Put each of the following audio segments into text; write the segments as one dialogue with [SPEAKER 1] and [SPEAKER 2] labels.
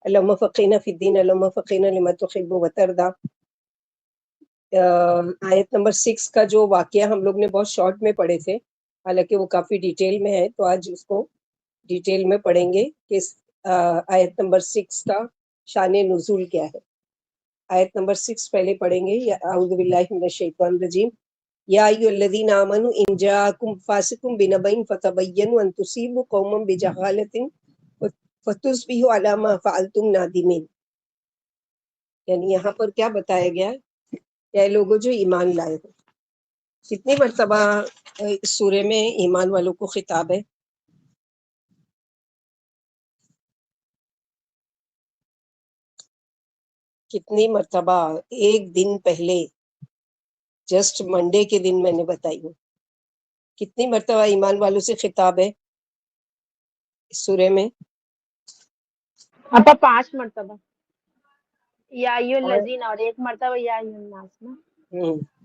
[SPEAKER 1] اللهم فقهنا في الدين اللهم فقهنا لما تحب وترضى. آیت نمبر 6 کا جو واقعہ ہم لوگ نے بہت شارٹ میں پڑھے تھے، حالانکہ وہ کافی ڈیٹیل میں ہے، تو آج اس کو ڈیٹیل میں پڑھیں گے کہ آیت نمبر 6 کا شان نزول کیا ہے. آیت نمبر 6 پہلے پڑھیں گے. اعوذ باللہ من الشیطان الرجیم. یا ایھا الذین آمنوا ان جاءکم فاسق بنبأ فتبینوا ان تصیبوا قوما بجہالۃ فتصبحوا علی ما فعلتم نادمین. یعنی یہاں پر کیا بتایا گیا کہ اے لوگوں جو ایمان لائے ہو. کتنی مرتبہ اس سورے میں ایمان والوں کو خطاب ہے؟ کتنی مرتبہ؟ ایک دن پہلے، جسٹ منڈے کے دن میں نے بتائی ہوں. کتنی مرتبہ ایمان والوں سے خطاب ہے اس سورے میں؟
[SPEAKER 2] اپا 5 مرتبہ یا ایھا
[SPEAKER 1] اور
[SPEAKER 2] الذین، اور ایک مرتبہ یا ایھا الناس نا.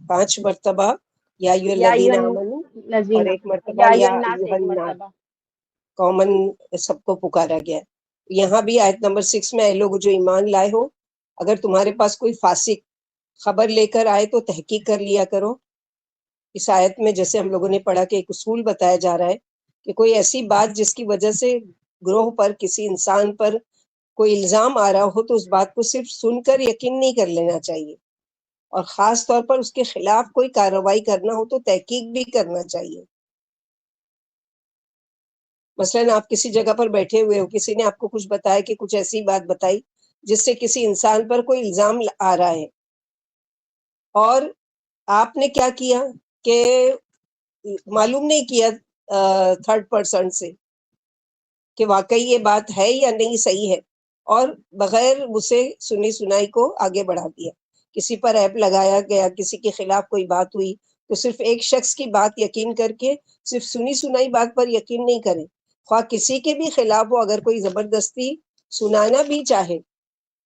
[SPEAKER 1] 5 مرتبہ یا ایھا
[SPEAKER 2] یا
[SPEAKER 1] الذین
[SPEAKER 2] ایھا
[SPEAKER 1] آمنوا، اور
[SPEAKER 2] الذین،
[SPEAKER 1] ایک مرتبہ
[SPEAKER 2] یا ایھا
[SPEAKER 1] یا
[SPEAKER 2] الناس
[SPEAKER 1] ایھا
[SPEAKER 2] ایک
[SPEAKER 1] الناس،
[SPEAKER 2] مرتبہ.
[SPEAKER 1] کامن سب کو پکارا گیا ہے. یہاں بھی آیت نمبر 6 میں اے لوگ جو ایمان لائے ہو، اگر تمہارے پاس کوئی فاسق خبر لے کر آئے تو تحقیق کر لیا کرو. اس آیت میں جیسے ہم لوگوں نے پڑھا کہ ایک اصول بتایا جا رہا ہے کہ کوئی ایسی بات جس کی وجہ سے گروہ پر، کسی انسان پر کوئی الزام آ رہا ہو، تو اس بات کو صرف سن کر یقین نہیں کر لینا چاہیے، اور خاص طور پر اس کے خلاف کوئی کارروائی کرنا ہو تو تحقیق بھی کرنا چاہیے. مثلاً آپ کسی جگہ پر بیٹھے ہوئے ہو، کسی نے آپ کو کچھ بتایا کہ کچھ ایسی بات بتائی جس سے کسی انسان پر کوئی الزام آ رہا ہے، اور آپ نے کیا کیا کہ معلوم نہیں کیا تھرڈ پرسن سے کہ واقعی یہ بات ہے یا نہیں صحیح ہے، اور بغیر اسے سنی سنائی کو آگے بڑھا دیا. کسی پر ایپ لگایا گیا، کسی کے خلاف کوئی بات ہوئی، تو صرف ایک شخص کی بات یقین کر کے صرف سنی سنائی بات پر یقین نہیں کریں. خواہ کسی کے بھی خلاف ہو، اگر کوئی زبردستی سنانا بھی چاہے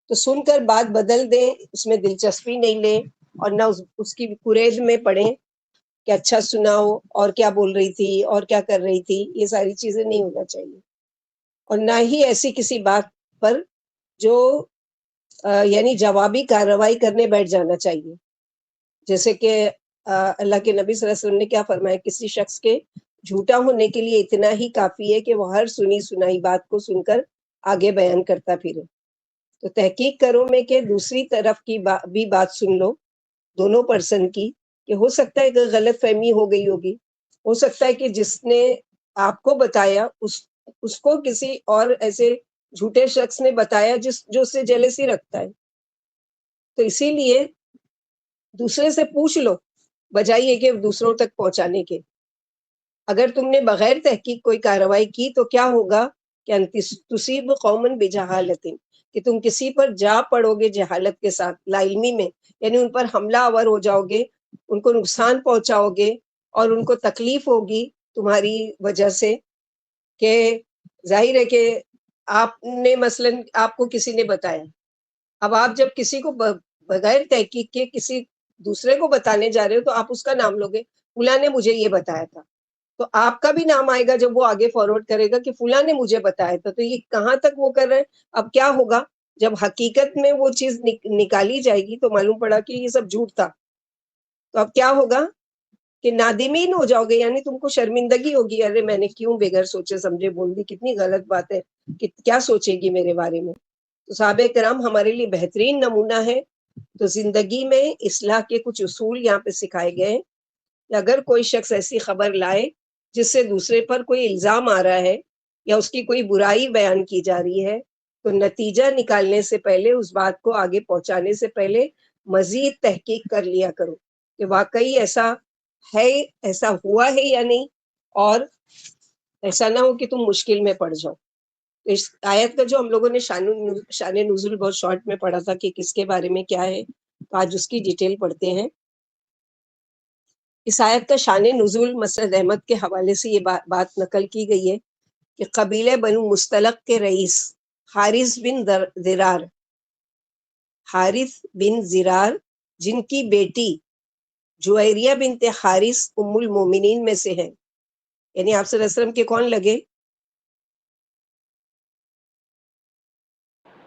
[SPEAKER 1] تو سن کر بات بدل دیں، اس میں دلچسپی نہیں لیں، اور نہ اس کی قرید میں پڑھیں کہ اچھا سناؤ اور کیا بول رہی تھی اور کیا کر رہی تھی. یہ ساری چیزیں نہیں ہونا چاہیے. اور نہ ہی ایسی کسی بات پر جو یعنی جوابی کارروائی کرنے بیٹھ جانا چاہیے. جیسے کہ اللہ کے نبی صلی اللہ علیہ وسلم نے کیا فرمایا، کسی شخص کے جھوٹا ہونے کے لیے اتنا ہی کافی ہے کہ وہ ہر سنی سنائی بات کو سن کر آگے بیان کرتا پھرے. تو تحقیق کرو میں کہ دوسری طرف کی بھی بات سن لو، دونوں پرسن کی، کہ ہو سکتا ہے کہ غلط فہمی ہو گئی ہوگی، ہو سکتا ہے کہ جس نے آپ کو بتایا اس کو کسی اور ایسے جھوٹے شخص نے بتایا جو اس سے جیلسی رکھتا ہے. تو اسی لیے دوسرے سے پوچھ لو بجائے کہ دوسروں تک پہنچانے کے. اگر تم نے بغیر تحقیق کوئی کارروائی کی تو کیا ہوگا کہ ان تصیب قوما بجہالۃ، کہ تم کسی پر جا پڑو گے جہالت کے ساتھ، لا علمی میں، یعنی ان پر حملہ آور ہو جاؤ گے، ان کو نقصان پہنچاؤ گے، اور ان کو تکلیف ہوگی تمہاری وجہ سے. کہ ظاہر ہے کہ آپ نے مثلاً آپ کو کسی نے بتایا، اب آپ جب کسی کو بغیر تحقیق کے کسی دوسرے کو بتانے جا رہے ہو تو آپ اس کا نام لوگے، فلاں نے مجھے یہ بتایا تھا، تو آپ کا بھی نام آئے گا جب وہ آگے فارورڈ کرے گا کہ فلاں نے مجھے بتایا تھا. تو یہ کہاں تک وہ کر رہے ہیں. اب کیا ہوگا جب حقیقت میں وہ چیز نکالی جائے گی تو معلوم پڑا کہ یہ سب جھوٹ تھا. تو اب کیا ہوگا کہ نادمین ہو جاؤ گے، یعنی تم کو شرمندگی ہوگی، ارے میں نے کیوں بغیر سوچے سمجھے بول دی، کتنی غلط بات ہے، کہ کیا سوچے گی میرے بارے میں. تو صحابہ کرام ہمارے لیے بہترین نمونہ ہے. تو زندگی میں اصلاح کے کچھ اصول یہاں پہ سکھائے گئے ہیں کہ اگر کوئی شخص ایسی خبر لائے جس سے دوسرے پر کوئی الزام آ رہا ہے یا اس کی کوئی برائی بیان کی جا رہی ہے، تو نتیجہ نکالنے سے پہلے، اس بات کو آگے پہنچانے سے پہلے مزید تحقیق کر لیا کرو کہ واقعی ایسا ہے، ایسا ہوا ہے یا نہیں، اور ایسا نہ ہو کہ تم مشکل میں پڑ جاؤ. تو اس آیت کا جو ہم لوگوں نے شان نزول بہت شارٹ میں پڑھا تھا کہ کس کے بارے میں کیا ہے، تو آج اس کی ڈیٹیل پڑھتے ہیں. اس آیت کا شان نزول مسعود احمد کے حوالے سے یہ بات نقل کی گئی ہے کہ قبیلہ بنو مستلق کے رئیس حارث بن زرار جن کی بیٹی جویریہ بنت حارث ام المومنین میں سے ہے، یعنی آپ صلی اللہ علیہ وسلم کے کون لگے؟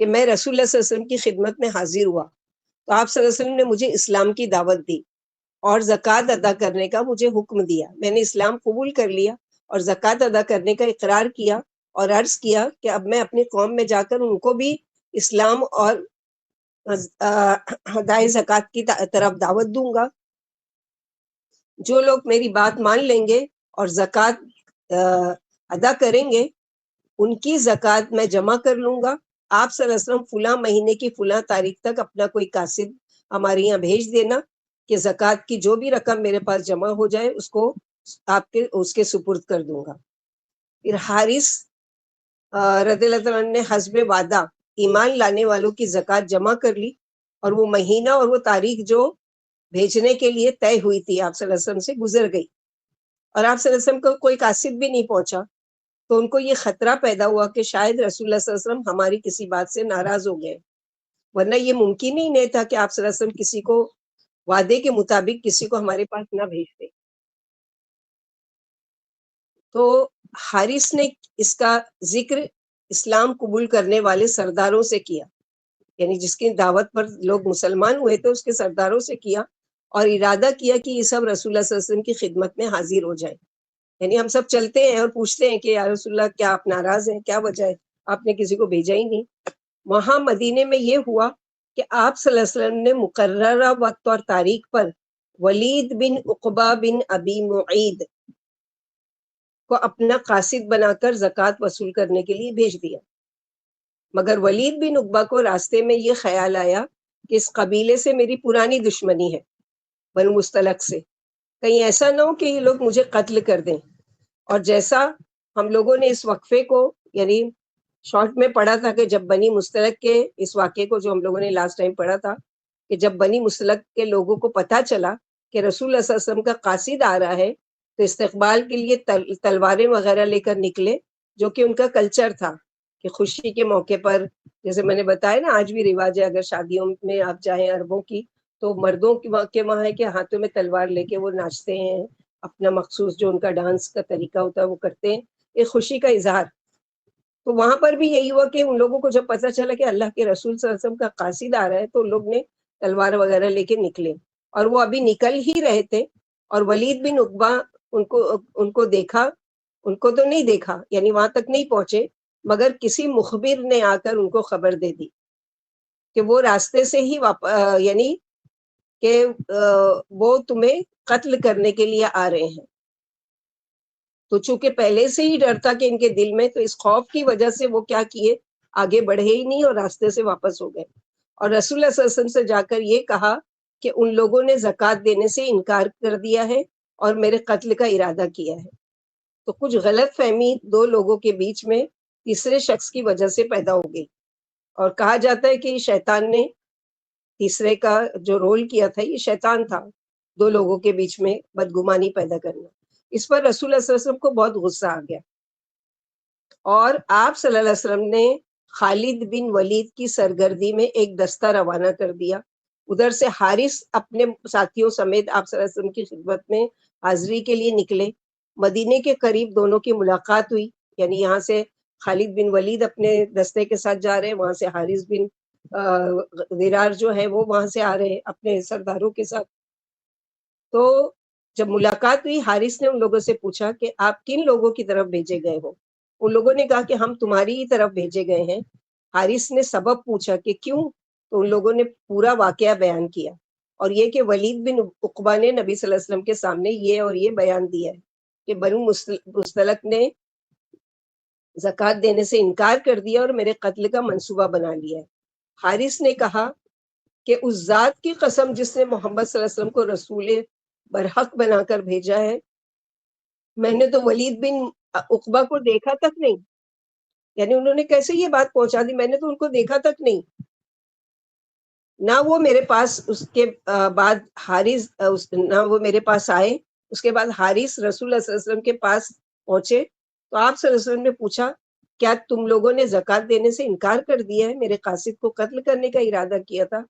[SPEAKER 1] کہ میں رسول اللہ صلی اللہ علیہ وسلم کی خدمت میں حاضر ہوا تو آپ صلی اللہ علیہ وسلم نے مجھے اسلام کی دعوت دی اور زکوٰۃ ادا کرنے کا مجھے حکم دیا. میں نے اسلام قبول کر لیا اور زکوٰۃ ادا کرنے کا اقرار کیا اور عرض کیا کہ اب میں اپنی قوم میں جا کر ان کو بھی اسلام اور ادائے زکوٰۃ کی طرف دعوت دوں گا. جو لوگ میری بات مان لیں گے اور زکوٰۃ ادا کریں گے ان کی زکوٰۃ میں جمع کر لوں گا. آپ صلی اللہ علیہ وسلم فلاں مہینے کی فلاں تاریخ تک اپنا کوئی قاصد ہمارے یہاں بھیج دینا کہ زکوٰۃ کی جو بھی رقم میرے پاس جمع ہو جائے اس کو آپ کے اس کے سپرد کر دوں گا. پھر حارث رضی اللہ عنہ نے حسب وعدہ ایمان لانے والوں کی زکوٰۃ جمع کر لی اور وہ مہینہ اور وہ تاریخ جو بھیجنے کے لیے طے ہوئی تھی آپ صلی اللہ علیہ وسلم سے گزر گئی اور آپ صلی اللہ علیہ وسلم کو کوئی قاصد بھی نہیں پہنچا. تو ان کو یہ خطرہ پیدا ہوا کہ شاید رسول اللہ صلی اللہ علیہ وسلم ہماری کسی بات سے ناراض ہو گئے، ورنہ یہ ممکن ہی نہیں تھا کہ آپ صلی اللہ علیہ وسلم کسی کو وعدے کے مطابق کسی کو ہمارے پاس نہ بھیجتے. تو حارث نے اس کا ذکر اسلام قبول کرنے والے سرداروں سے کیا، یعنی جس کی دعوت پر لوگ مسلمان ہوئے تھے اس کے سرداروں سے کیا اور ارادہ کیا کہ یہ سب رسول اللہ صلی اللہ علیہ وسلم کی خدمت میں حاضر ہو جائیں. یعنی ہم سب چلتے ہیں اور پوچھتے ہیں کہ یا رسول اللہ کیا آپ ناراض ہیں، کیا وجہ ہے، آپ نے کسی کو بھیجا ہی نہیں. وہاں مدینے میں یہ ہوا کہ آپ صلی اللہ علیہ وسلم نے مقررہ وقت اور تاریخ پر ولید بن عقبہ بن ابی معید کو اپنا قاصد بنا کر زکوٰۃ وصول کرنے کے لیے بھیج دیا. مگر ولید بن عقبہ کو راستے میں یہ خیال آیا کہ اس قبیلے سے میری پرانی دشمنی ہے، بنو مستلق سے، کہیں ایسا نہ ہو کہ یہ لوگ مجھے قتل کر دیں. اور جیسا ہم لوگوں نے اس وقفے کو یعنی شارٹ میں پڑھا تھا کہ جب بنی مستلق کے اس واقعے کو جو ہم لوگوں نے لاسٹ ٹائم پڑھا تھا کہ جب بنی مستلق کے لوگوں کو پتہ چلا کہ رسول اللہ صلی اللہ علیہ وسلم کا قاصد آ رہا ہے تو استقبال کے لیے تلواریں وغیرہ لے کر نکلے، جو کہ ان کا کلچر تھا کہ خوشی کے موقع پر، جیسے میں نے بتایا نا آج بھی رواج ہے، اگر شادیوں میں آپ جائیں عربوں کی تو مردوں کے وہاں ہے کہ ہاتھوں میں تلوار لے کے وہ ناچتے ہیں، اپنا مخصوص جو ان کا ڈانس کا طریقہ ہوتا ہے وہ کرتے ہیں، ایک خوشی کا اظہار. تو وہاں پر بھی یہی ہوا کہ ان لوگوں کو جب پتہ چلا کہ اللہ کے رسول صلی اللہ علیہ وسلم کا قاصد آ رہا ہے تو ان لوگ نے تلوار وغیرہ لے کے نکلے اور وہ ابھی نکل ہی رہے تھے اور ولید بن عقبہ ان کو دیکھا، ان کو تو نہیں دیکھا یعنی وہاں تک نہیں پہنچے، مگر کسی مخبر نے آ کر ان کو خبر دے دی کہ وہ راستے سے ہی یعنی کہ وہ تمہیں قتل کرنے کے لیے آ رہے ہیں. تو چونکہ پہلے سے ہی ڈر تھا کہ ان کے دل میں، تو اس خوف کی وجہ سے وہ کیا کیے، آگے بڑھے ہی نہیں اور راستے سے واپس ہو گئے اور رسول اللہ صلی اللہ علیہ وسلم سے جا کر یہ کہا کہ ان لوگوں نے زکوٰۃ دینے سے انکار کر دیا ہے اور میرے قتل کا ارادہ کیا ہے. تو کچھ غلط فہمی دو لوگوں کے بیچ میں تیسرے شخص کی وجہ سے پیدا ہو گئی اور کہا جاتا ہے کہ یہ شیطان نے تیسرے کا جو رول کیا تھا، یہ شیطان تھا دو لوگوں کے بیچ میں بدگمانی پیدا کرنا. اس پر رسول اللہ صلی اللہ علیہ وسلم کو بہت غصہ آ گیا اور آپ صلی اللہ علیہ وسلم نے خالد بن ولید کی سرگردی میں ایک دستہ روانہ کر دیا. ادھر سے حارث اپنے ساتھیوں سمیت آپ صلی اللہ علیہ وسلم کی خدمت میں حاضری کے لیے نکلے. مدینے کے قریب دونوں کی ملاقات ہوئی، یعنی یہاں سے خالد بن ولید اپنے دستے کے ساتھ جا رہے، وہاں سے حارث بن ضرار جو ہے وہ وہاں سے آ رہے اپنے سرداروں کے ساتھ. تو جب ملاقات ہوئی حارث نے ان لوگوں سے پوچھا کہ آپ کن لوگوں کی طرف بھیجے گئے ہو؟ ان لوگوں نے کہا کہ ہم تمہاری ہی طرف بھیجے گئے ہیں. حارث نے سبب پوچھا کہ کیوں؟ تو ان لوگوں نے پورا واقعہ بیان کیا اور یہ کہ ولید بن عقبہ نے نبی صلی اللہ علیہ وسلم کے سامنے یہ اور یہ بیان دیا ہے کہ بنو مستلق نے زکوٰۃ دینے سے انکار کر دیا اور میرے قتل کا منصوبہ بنا لیا ہے. حارث نے کہا کہ اس ذات کی قسم جس نے محمد صلی اللہ علیہ وسلم کو رسول برحق بنا کر بھیجا ہے، میں نے تو ولید بن عقبہ کو دیکھا تک نہیں. یعنی انہوں نے کیسے یہ بات پہنچا دی، میں نے تو ان کو دیکھا تک نہیں، نہ وہ میرے پاس اس کے بعد حارث نہ وہ میرے پاس آئے. اس کے بعد حارث رسول اللہ صلی اللہ علیہ وسلم کے پاس پہنچے تو آپ صلی اللہ علیہ وسلم نے پوچھا کیا تم لوگوں نے زکوٰۃ دینے سے انکار کر دیا ہے؟ میرے قاصد کو قتل کرنے کا ارادہ کیا تھا.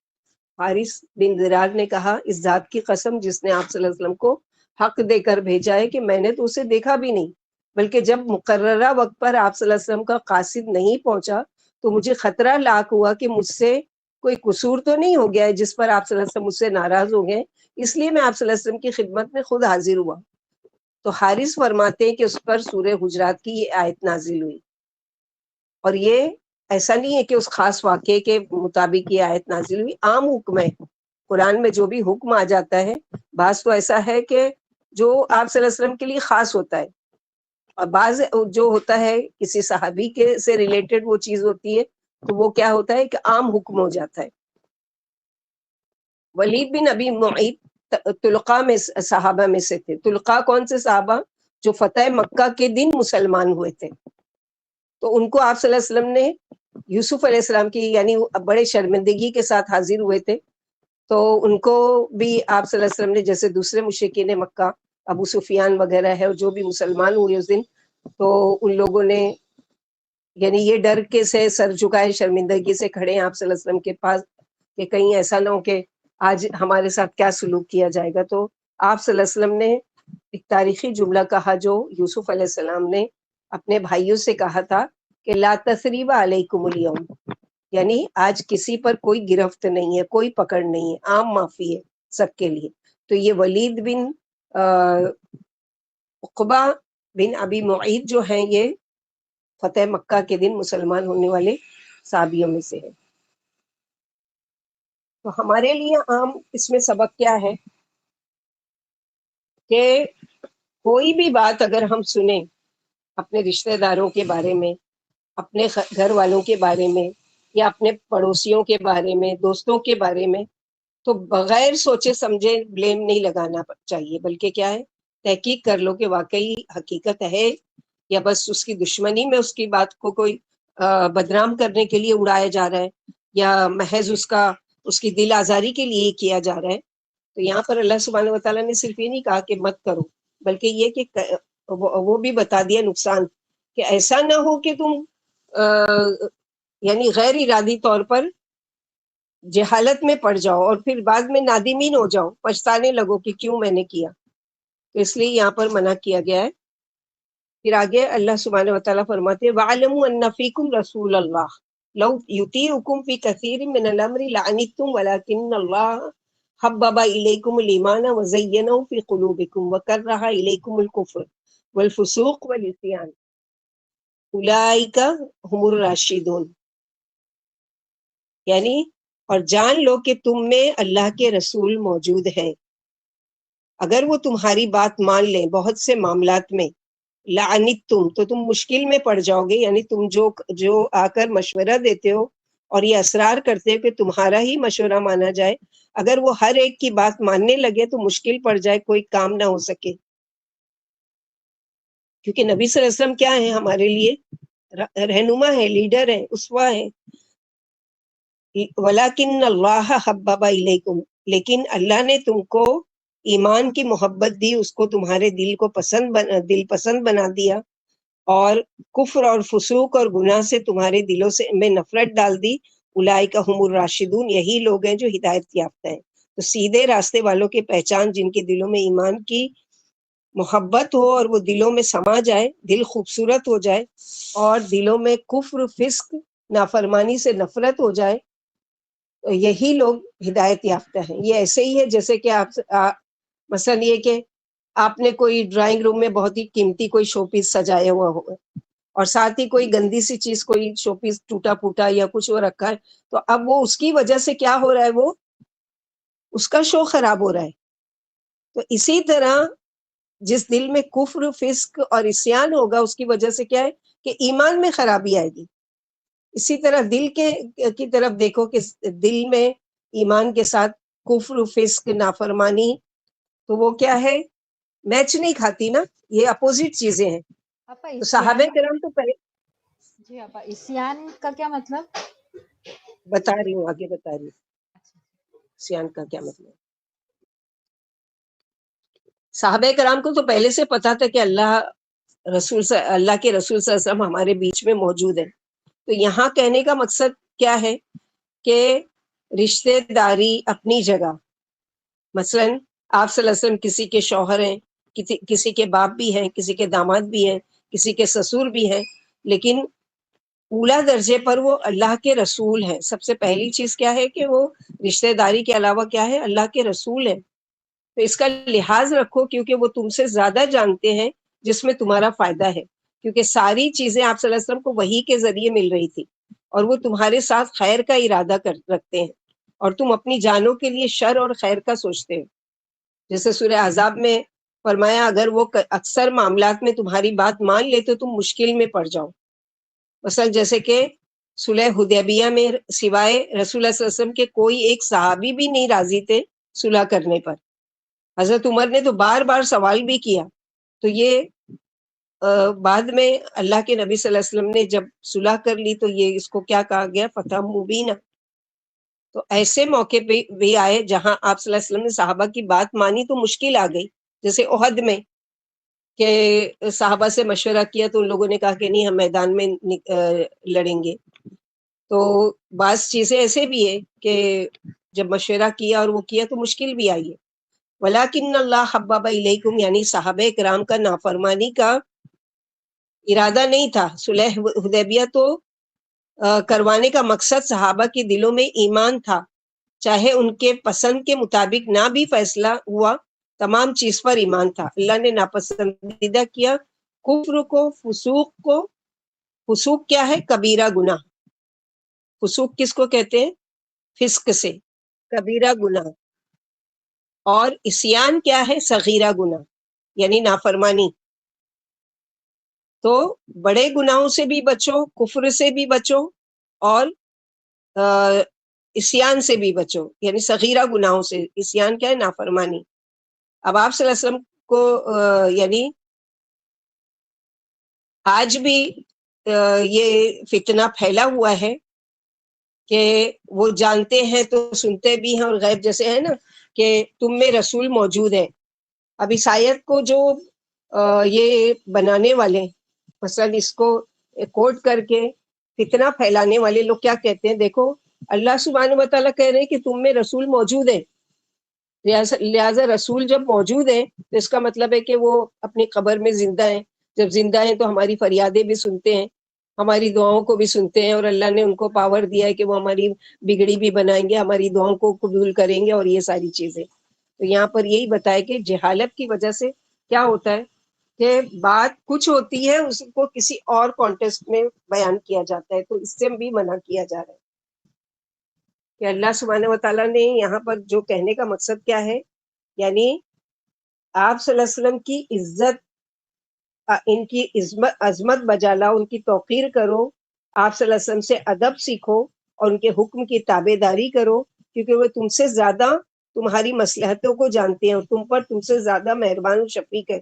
[SPEAKER 1] حارث بن ضرار نے کہا اس ذات کی قسم جس نے آپ صلی اللہ علیہ وسلم کو حق دے کر بھیجا ہے کہ میں نے تو اسے دیکھا بھی نہیں بلکہ جب مقررہ وقت پر آپ صلی اللہ علیہ وسلم کا قاصد نہیں پہنچا تو مجھے خطرہ لاحق ہوا کہ مجھ سے کوئی قصور تو نہیں ہو گیا ہے جس پر آپ صلی اللہ علیہ وسلم مجھ سے ناراض ہو گئے، اس لیے میں آپ صلی اللہ علیہ وسلم کی خدمت میں خود حاضر ہوا۔ تو حارث فرماتے ہیں کہ اس پر سورہ حجرات کی یہ آیت نازل ہوئی، اور یہ ایسا نہیں ہے کہ اس خاص واقعے کے مطابق یہ آیت نازل ہوئی، عام حکم ہے۔ قرآن میں جو بھی حکم آ جاتا ہے، بعض تو ایسا ہے کہ جو آپ صلی اللہ علیہ وسلم کے لیے خاص ہوتا ہے، اور بعض جو ہوتا ہے کسی صحابی کے سے ریلیٹڈ وہ چیز ہوتی ہے تو وہ کیا ہوتا ہے کہ عام حکم ہو جاتا ہے۔ ولید بن ابی معیط طلقاء میں صحابہ میں سے تھے۔ طلقاء کون سے صحابہ؟ جو فتح مکہ کے دن مسلمان ہوئے تھے۔ تو ان کو آپ صلی اللہ علیہ وسلم نے یوسف علیہ السلام کی یعنی بڑے شرمندگی کے ساتھ حاضر ہوئے تھے، تو ان کو بھی آپ صلی اللہ علیہ وسلم نے جیسے دوسرے مشرکین مکہ ابو سفیان وغیرہ ہے اور جو بھی مسلمان ہوئے اس دن، تو ان لوگوں نے یعنی یہ ڈر کے سے سر جھکائے شرمندگی سے کھڑے ہیں آپ صلی اللہ علیہ وسلم کے پاس کہ کہیں ایسا نہ ہو کہ آج ہمارے ساتھ کیا سلوک کیا جائے گا۔ تو آپ صلی اللہ علیہ وسلم نے ایک تاریخی جملہ کہا جو یوسف علیہ السلام نے اپنے بھائیوں سے کہا تھا کہ لا تثریب علیکم اليوم، یعنی آج کسی پر کوئی گرفت نہیں ہے، کوئی پکڑ نہیں ہے، عام معافی ہے سب کے لیے۔ تو یہ ولید بن عقبہ بن ابی معیط جو ہیں یہ فتح مکہ کے دن مسلمان ہونے والے صحابیوں میں سے ہے۔ تو ہمارے لیے عام اس میں سبق کیا ہے کہ کوئی بھی بات اگر ہم سنیں اپنے رشتہ داروں کے بارے میں، اپنے گھر والوں کے بارے میں، یا اپنے پڑوسیوں کے بارے میں، دوستوں کے بارے میں، تو بغیر سوچے سمجھے بلیم نہیں لگانا چاہیے، بلکہ کیا ہے تحقیق کر لو کہ واقعی حقیقت ہے یا بس اس کی دشمنی میں اس کی بات کو کوئی بدنام کرنے کے لیے اڑایا جا رہا ہے، یا محض اس کی دل آزاری کے لیے کیا جا رہا ہے۔ تو یہاں پر اللہ سبحانہ وتعالیٰ نے صرف یہ نہیں کہا کہ مت کرو، بلکہ یہ کہ وہ بھی بتا دیا نقصان، کہ ایسا نہ ہو کہ تم یعنی غیر ارادی طور پر جہالت میں پڑ جاؤ اور پھر بعد میں نادمین ہو جاؤ، پچھتانے لگو کہ کیوں میں نے کیا۔ تو اس لیے یہاں پر منع کیا گیا ہے۔ پھر آگے اللہ سبحانہ وتعالیٰ فرماتے ہیں وَعَلَمُوا أَنَّ فِيكُمْ رَسُولَ اللَّهِ لَوْ يُطِيعُكُمْ فِي كَثِيرٍ مِّنَ الْأَمْرِ لَعَنِتُّمْ وَلَكِنَّ اللَّهَ حَبَّبَ إِلَيْكُمُ الْإِيمَانَ وَزَيَّنَهُ فِي قُلُوبِكُمْ وَكَرَّهَ إِلَيْكُمُ الْكُفْرَ وَالْفُسُوقَ وَالْعِصْيَانَ أُولَٰئِكَ هُمُ الرَّاشِدُونَ، یعنی اور جان لو کہ تم میں اللہ کے رسول موجود ہیں، اگر وہ تمہاری بات مان لیں بہت سے معاملات میں، لعنتم تو تم مشکل میں پڑ جاؤ گے، یعنی تم جو آ کر مشورہ دیتے ہو اور یہ اصرار کرتے ہو کہ تمہارا ہی مشورہ مانا جائے، اگر وہ ہر ایک کی بات ماننے لگے تو مشکل پڑ جائے، کوئی کام نہ ہو سکے۔ کیونکہ نبی صلی اللہ علیہ وسلم کیا ہیں ہمارے لیے؟ رہنما ہے، لیڈر ہے، اسوہ ہے۔ وَلَكِنَّ اللَّهَ حَبَّبَ إِلَيْكُمْ، لیکن اللہ نے تم کو ایمان کی محبت دی، اس کو تمہارے دل پسند بنا دیا، اور کفر اور فسوق اور گناہ سے تمہارے دلوں سے میں نفرت ڈال دی۔ اولئک هم الراشدون، یہی لوگ ہیں جو ہدایت یافتہ ہیں۔ تو سیدھے راستے والوں کی پہچان جن کے دلوں میں ایمان کی محبت ہو اور وہ دلوں میں سما جائے، دل خوبصورت ہو جائے، اور دلوں میں کفر، فسق، نافرمانی سے نفرت ہو جائے، یہی لوگ ہدایت یافتہ ہیں۔ یہ ایسے ہی ہے جیسے کہ مثلا یہ کہ آپ نے کوئی ڈرائنگ روم میں بہت ہی قیمتی کوئی شو پیس سجایا ہوا ہوگا، اور ساتھ ہی کوئی گندی سی چیز، کوئی شو پیس ٹوٹا پھوٹا یا کچھ وہ رکھا ہے، تو اب وہ اس کی وجہ سے کیا ہو رہا ہے، وہ اس کا شو خراب ہو رہا ہے۔ تو اسی طرح جس دل میں کفر، فسق اور عصیان ہوگا، اس کی وجہ سے کیا ہے کہ ایمان میں خرابی آئے گی۔ اسی طرح دل کی طرف دیکھو کہ دل میں ایمان کے ساتھ کفر، فسق، نافرمانی، تو وہ کیا ہے، میچ نہیں کھاتی نا، یہ اپوزٹ چیزیں ہیں۔
[SPEAKER 3] آپا
[SPEAKER 1] تو صحابہ
[SPEAKER 3] عصیان،
[SPEAKER 1] کرام تو پہلے
[SPEAKER 3] جی آپا عصیان کا کیا مطلب؟
[SPEAKER 1] بتا رہی ہوں، آگے بتا رہی ہوں عصیان کا کیا مطلب۔ صحابہ کرام کو تو پہلے سے پتا تھا کہ اللہ کے رسول صلی اللہ علیہ وسلم ہمارے بیچ میں موجود ہے۔ تو یہاں کہنے کا مقصد کیا ہے کہ رشتہ داری اپنی جگہ، مثلا آپ صلی اللہ علیہ وسلم کسی کے شوہر ہیں، کسی کے باپ بھی ہیں، کسی کے داماد بھی ہیں، کسی کے سسر بھی ہیں، لیکن اولا درجے پر وہ اللہ کے رسول ہیں. سب سے پہلی چیز کیا ہے کہ وہ رشتہ داری کے علاوہ کیا ہے، اللہ کے رسول ہیں. تو اس کا لحاظ رکھو، کیونکہ وہ تم سے زیادہ جانتے ہیں جس میں تمہارا فائدہ ہے، کیونکہ ساری چیزیں آپ صلی اللہ علیہ وسلم کو وحی کے ذریعے مل رہی تھی، اور وہ تمہارے ساتھ خیر کا ارادہ رکھتے ہیں، اور تم اپنی جانوں کے لیے شر اور خیر کا سوچتے ہو. جیسے سورہ احزاب میں فرمایا اگر وہ اکثر معاملات میں تمہاری بات مان لے تو تم مشکل میں پڑ جاؤ. مثلا جیسے کہ صلح حدیبیہ میں سوائے رسول اللہ صلی اللہ علیہ وسلم کے کوئی ایک صحابی بھی نہیں راضی تھے صلح کرنے پر. حضرت عمر نے تو بار بار سوال بھی کیا. تو یہ بعد میں اللہ کے نبی صلی اللہ علیہ وسلم نے جب صلح کر لی تو یہ اس کو کیا کہا گیا، فتح مبینہ. تو ایسے موقع پہ بھی آئے جہاں آپ صلی اللہ علیہ وسلم نے صحابہ کی بات مانی تو مشکل آ گئی، جیسے احد میں کہ صحابہ سے مشورہ کیا تو ان لوگوں نے کہا کہ نہیں ہم میدان میں لڑیں گے. تو بعض چیزیں ایسے بھی ہے کہ جب مشورہ کیا اور وہ کیا تو مشکل بھی آئی ہے. وَلَٰكِنَّ اللَّهَ حَبَّبَ إِلَيْكُمْ، یعنی صحابہ کرام کا نافرمانی کا ارادہ نہیں تھا. صلح حدیبیہ تو کروانے کا مقصد صحابہ کے دلوں میں ایمان تھا، چاہے ان کے پسند کے مطابق نہ بھی فیصلہ ہوا، تمام چیز پر ایمان تھا. اللہ نے ناپسندیدہ کیا کفر کو، فسوق کو. فسوق کیا ہے؟ کبیرہ گناہ. فسوق کس کو کہتے ہیں؟ فسق سے، کبیرہ گناہ. اور عصیان کیا ہے؟ صغیرہ گناہ یعنی نافرمانی. تو بڑے گناہوں سے بھی بچو، کفر سے بھی بچو، اور عصیان سے بھی بچو، یعنی صغیرہ گناہوں سے. عصیان کیا ہے؟ نافرمانی. اب آپ صلی اللہ علیہ وسلم کو یعنی آج بھی یہ فتنہ پھیلا ہوا ہے کہ وہ جانتے ہیں تو سنتے بھی ہیں، اور غیب جیسے ہے نا کہ تم میں رسول موجود ہے. اب اس آیت کو جو یہ بنانے والے مثلا اس کو کوٹ کر کے فتنہ پھیلانے والے لوگ کیا کہتے ہیں، دیکھو اللہ سبحانہ و تعالیٰ کہہ رہے ہیں کہ تم میں رسول موجود ہے، لہٰذا رسول جب موجود ہے تو اس کا مطلب ہے کہ وہ اپنی قبر میں زندہ ہیں. جب زندہ ہیں تو ہماری فریادیں بھی سنتے ہیں، ہماری دعاؤں کو بھی سنتے ہیں، اور اللہ نے ان کو پاور دیا ہے کہ وہ ہماری بگڑی بھی بنائیں گے، ہماری دعاؤں کو قبول کریں گے، اور یہ ساری چیزیں. تو یہاں پر یہی بتایا کہ جہالت کی وجہ سے کیا ہوتا ہے کہ بات کچھ ہوتی ہے اس کو کسی اور کانٹیکسٹ میں بیان کیا جاتا ہے، تو اس سے بھی منع کیا جا رہا ہے کہ اللہ سبحانہ و تعالیٰ نے یہاں پر جو کہنے کا مقصد کیا ہے، یعنی آپ صلی اللہ علیہ وسلم کی عزت، ان کی عظمت بجا لاؤ، ان کی توقیر کرو، آپ صلی اللہ علیہ وسلم سے ادب سیکھو اور ان کے حکم کی تابع داری کرو، کیونکہ وہ تم سے زیادہ تمہاری مصلحتوں کو جانتے ہیں، اور تم سے زیادہ مہربان و شفیق ہے.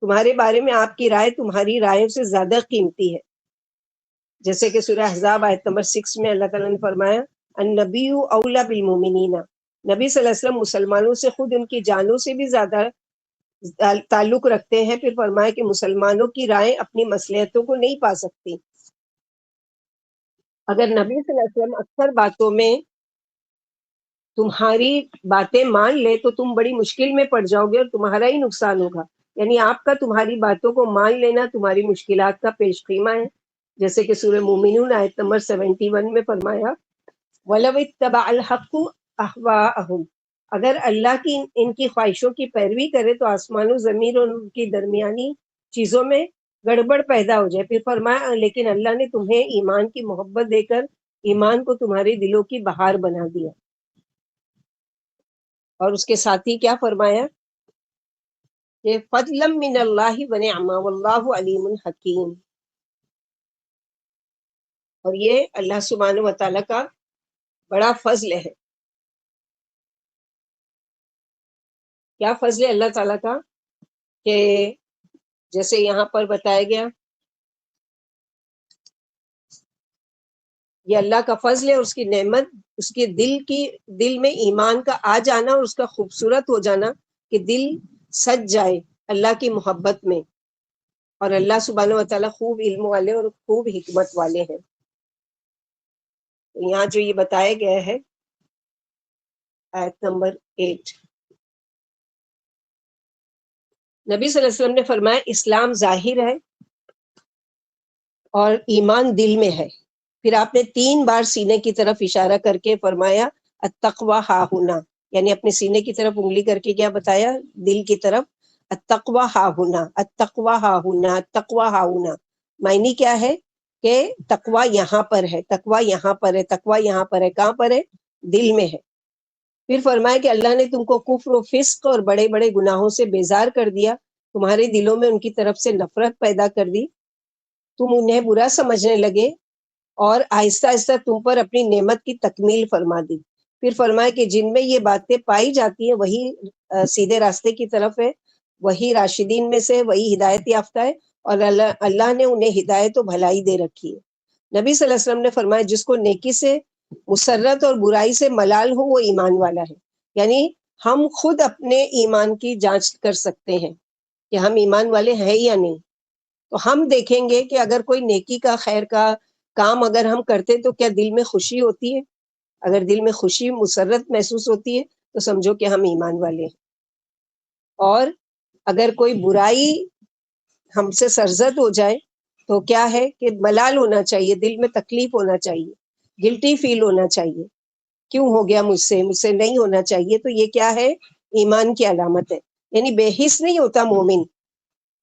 [SPEAKER 1] تمہارے بارے میں آپ کی رائے تمہاری رائے سے زیادہ قیمتی ہے. جیسے کہ سورہ احزاب آیت نمبر 6 میں اللہ تعالیٰ نے فرمایا النبی اولا بالمؤمنین، نبی صلی اللہ علیہ وسلم مسلمانوں سے خود ان کی جانوں سے بھی زیادہ تعلق رکھتے ہیں. پھر فرمایا کہ مسلمانوں کی رائے اپنی مصلحتوں کو نہیں پا سکتی. اگر نبی صلی اللہ علیہ وسلم اکثر باتوں میں تمہاری باتیں مان لے تو تم بڑی مشکل میں پڑ جاؤ گے اور تمہارا ہی نقصان ہوگا. یعنی آپ کا تمہاری باتوں کو مان لینا تمہاری مشکلات کا پیش خیمہ ہے. جیسے کہ سورہ مومنون آیت نمبر 71 میں فرمایا وَلَوِ اتَّبَعَ الْحَقُّ أَهْوَاءَهُمْ، اگر اللہ کی ان کی خواہشوں کی پیروی کرے تو آسمان و زمین اور ان کی درمیانی چیزوں میں گڑبڑ پیدا ہو جائے. پھر فرمایا لیکن اللہ نے تمہیں ایمان کی محبت دے کر ایمان کو تمہارے دلوں کی بہار بنا دیا. اور اس کے ساتھ ہی کیا فرمایا کہ فضلا من اللہ ونعما واللہ علیم حکیم. اور یہ اللہ سبحانہ و تعالیٰ کا بڑا فضل ہے. کیا فضل ہے اللہ تعالیٰ کا کہ جیسے یہاں پر بتایا گیا یہ اللہ کا فضل ہے، اس کی نعمت، اس کے دل میں ایمان کا آ جانا اور اس کا خوبصورت ہو جانا کہ دل سج جائے اللہ کی محبت میں. اور اللہ سبحانہ و تعالیٰ خوب علم والے اور خوب حکمت والے ہیں. یہاں جو یہ بتایا گیا ہے آیت نمبر 8، نبی صلی اللہ علیہ وسلم نے فرمایا اسلام ظاہر ہے اور ایمان دل میں ہے. پھر آپ نے 3 بار سینے کی طرف اشارہ کر کے فرمایا التقوی ہا ہونا، یعنی اپنے سینے کی طرف انگلی کر کے کیا بتایا؟ دل کی طرف. التقوی ہا ہونا، التقوی ہا ہونا، التقوی ہا ہونا. معنی کیا ہے کہ تقوی یہاں پر ہے، تقوی یہاں پر ہے، تقوی یہاں پر ہے. کہاں پر ہے؟ دل میں ہے. پھر فرمایا کہ اللہ نے تم کو کفر و فسق اور بڑے بڑے گناہوں سے بیزار کر دیا، تمہارے دلوں میں ان کی طرف سے نفرت پیدا کر دی، تم انہیں برا سمجھنے لگے، اور آہستہ آہستہ تم پر اپنی نعمت کی تکمیل فرما دی. پھر فرمایا کہ جن میں یہ باتیں پائی جاتی ہیں وہی سیدھے راستے کی طرف ہے، وہی راشدین میں سے، وہی ہدایت یافتہ ہے، اور اللہ نے انہیں ہدایت و بھلائی دے رکھی ہے. نبی صلی اللہ علیہ وسلم نے فرمایا جس کو نیکی سے مسرت اور برائی سے ملال ہو وہ ایمان والا ہے. یعنی ہم خود اپنے ایمان کی جانچ کر سکتے ہیں کہ ہم ایمان والے ہیں یا نہیں. تو ہم دیکھیں گے کہ اگر کوئی نیکی کا، خیر کا کام اگر ہم کرتے تو کیا دل میں خوشی ہوتی ہے؟ اگر دل میں خوشی، مسرت محسوس ہوتی ہے تو سمجھو کہ ہم ایمان والے ہیں. اور اگر کوئی برائی ہم سے سرزد ہو جائے تو کیا ہے کہ ملال ہونا چاہیے، دل میں تکلیف ہونا چاہیے، گلٹی فیل ہونا چاہیے، کیوں ہو گیا مجھ سے نہیں ہونا چاہیے. تو یہ کیا ہے؟ ایمان کی علامت ہے. یعنی بے حس نہیں ہوتا مومن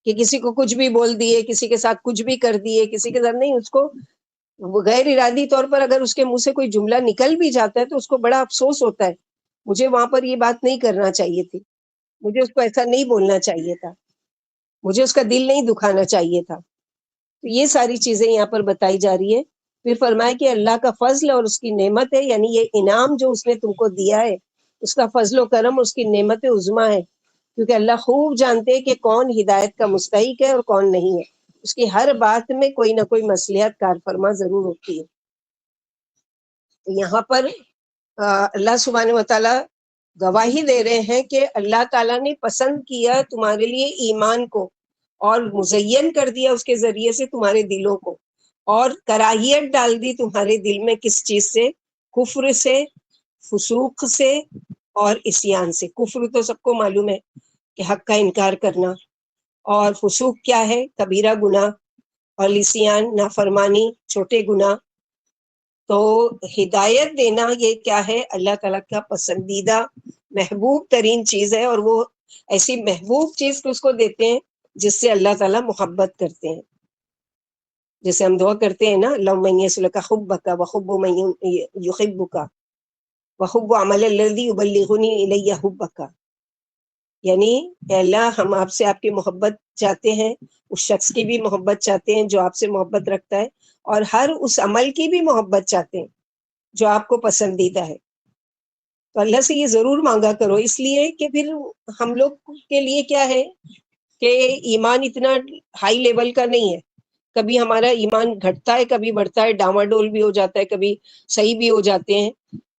[SPEAKER 1] کہ کسی کو کچھ بھی بول دیے، کسی کے ساتھ کچھ بھی کر دیے، کسی کے ساتھ نہیں. اس کو غیر ارادی طور پر اگر اس کے منہ سے کوئی جملہ نکل بھی جاتا ہے تو اس کو بڑا افسوس ہوتا ہے، مجھے وہاں پر یہ بات نہیں کرنا چاہیے تھی، مجھے اس کو ایسا نہیں بولنا چاہیے تھا، مجھے اس کا دل نہیں دکھانا چاہیے تھا. تو یہ ساری چیزیں یہاں پر بتائی جا رہی ہے. پھر فرمایا کہ اللہ کا فضل اور اس کی نعمت ہے، یعنی یہ انعام جو اس نے تم کو دیا ہے اس کا فضل و کرم، اس کی نعمت عظمیٰ ہے. کیونکہ اللہ خوب جانتے ہیں کہ کون ہدایت کا مستحق ہے اور کون نہیں ہے. اس کی ہر بات میں کوئی نہ کوئی مصلحت کار فرما ضرور ہوتی ہے. یہاں پر اللہ سبحانہ و تعالی گواہی دے رہے ہیں کہ اللہ تعالیٰ نے پسند کیا تمہارے لیے ایمان کو، اور مزین کر دیا اس کے ذریعے سے تمہارے دلوں کو، اور کراہیت ڈال دی تمہارے دل میں کس چیز سے؟ کفر سے، فسوق سے اور عصیان سے. کفر تو سب کو معلوم ہے کہ حق کا انکار کرنا، اور فسوق کیا ہے؟ کبیرہ گناہ، اور عصیان نافرمانی، چھوٹے گناہ. تو ہدایت دینا یہ کیا ہے؟ اللہ تعالیٰ کا پسندیدہ محبوب ترین چیز ہے، اور وہ ایسی محبوب چیز کو اس کو دیتے ہیں جس سے اللہ تعالیٰ محبت کرتے ہیں. جیسے ہم دعا کرتے ہیں نا، اللہم انی اسألک حبک وحب من یحبک وحب عمل الذی یبلغنی الی حبک. یعنی اے اللہ ہم آپ سے آپ کی محبت چاہتے ہیں، اس شخص کی بھی محبت چاہتے ہیں جو آپ سے محبت رکھتا ہے، اور ہر اس عمل کی بھی محبت چاہتے ہیں جو آپ کو پسندیدہ ہے. تو اللہ سے یہ ضرور مانگا کرو، اس لیے کہ پھر ہم لوگ کے لیے کیا ہے کہ ایمان اتنا ہائی لیول کا نہیں ہے. کبھی ہمارا ایمان گھٹتا ہے، کبھی بڑھتا ہے، ڈاواڈول بھی ہو جاتا ہے، کبھی صحیح بھی ہو جاتے ہیں.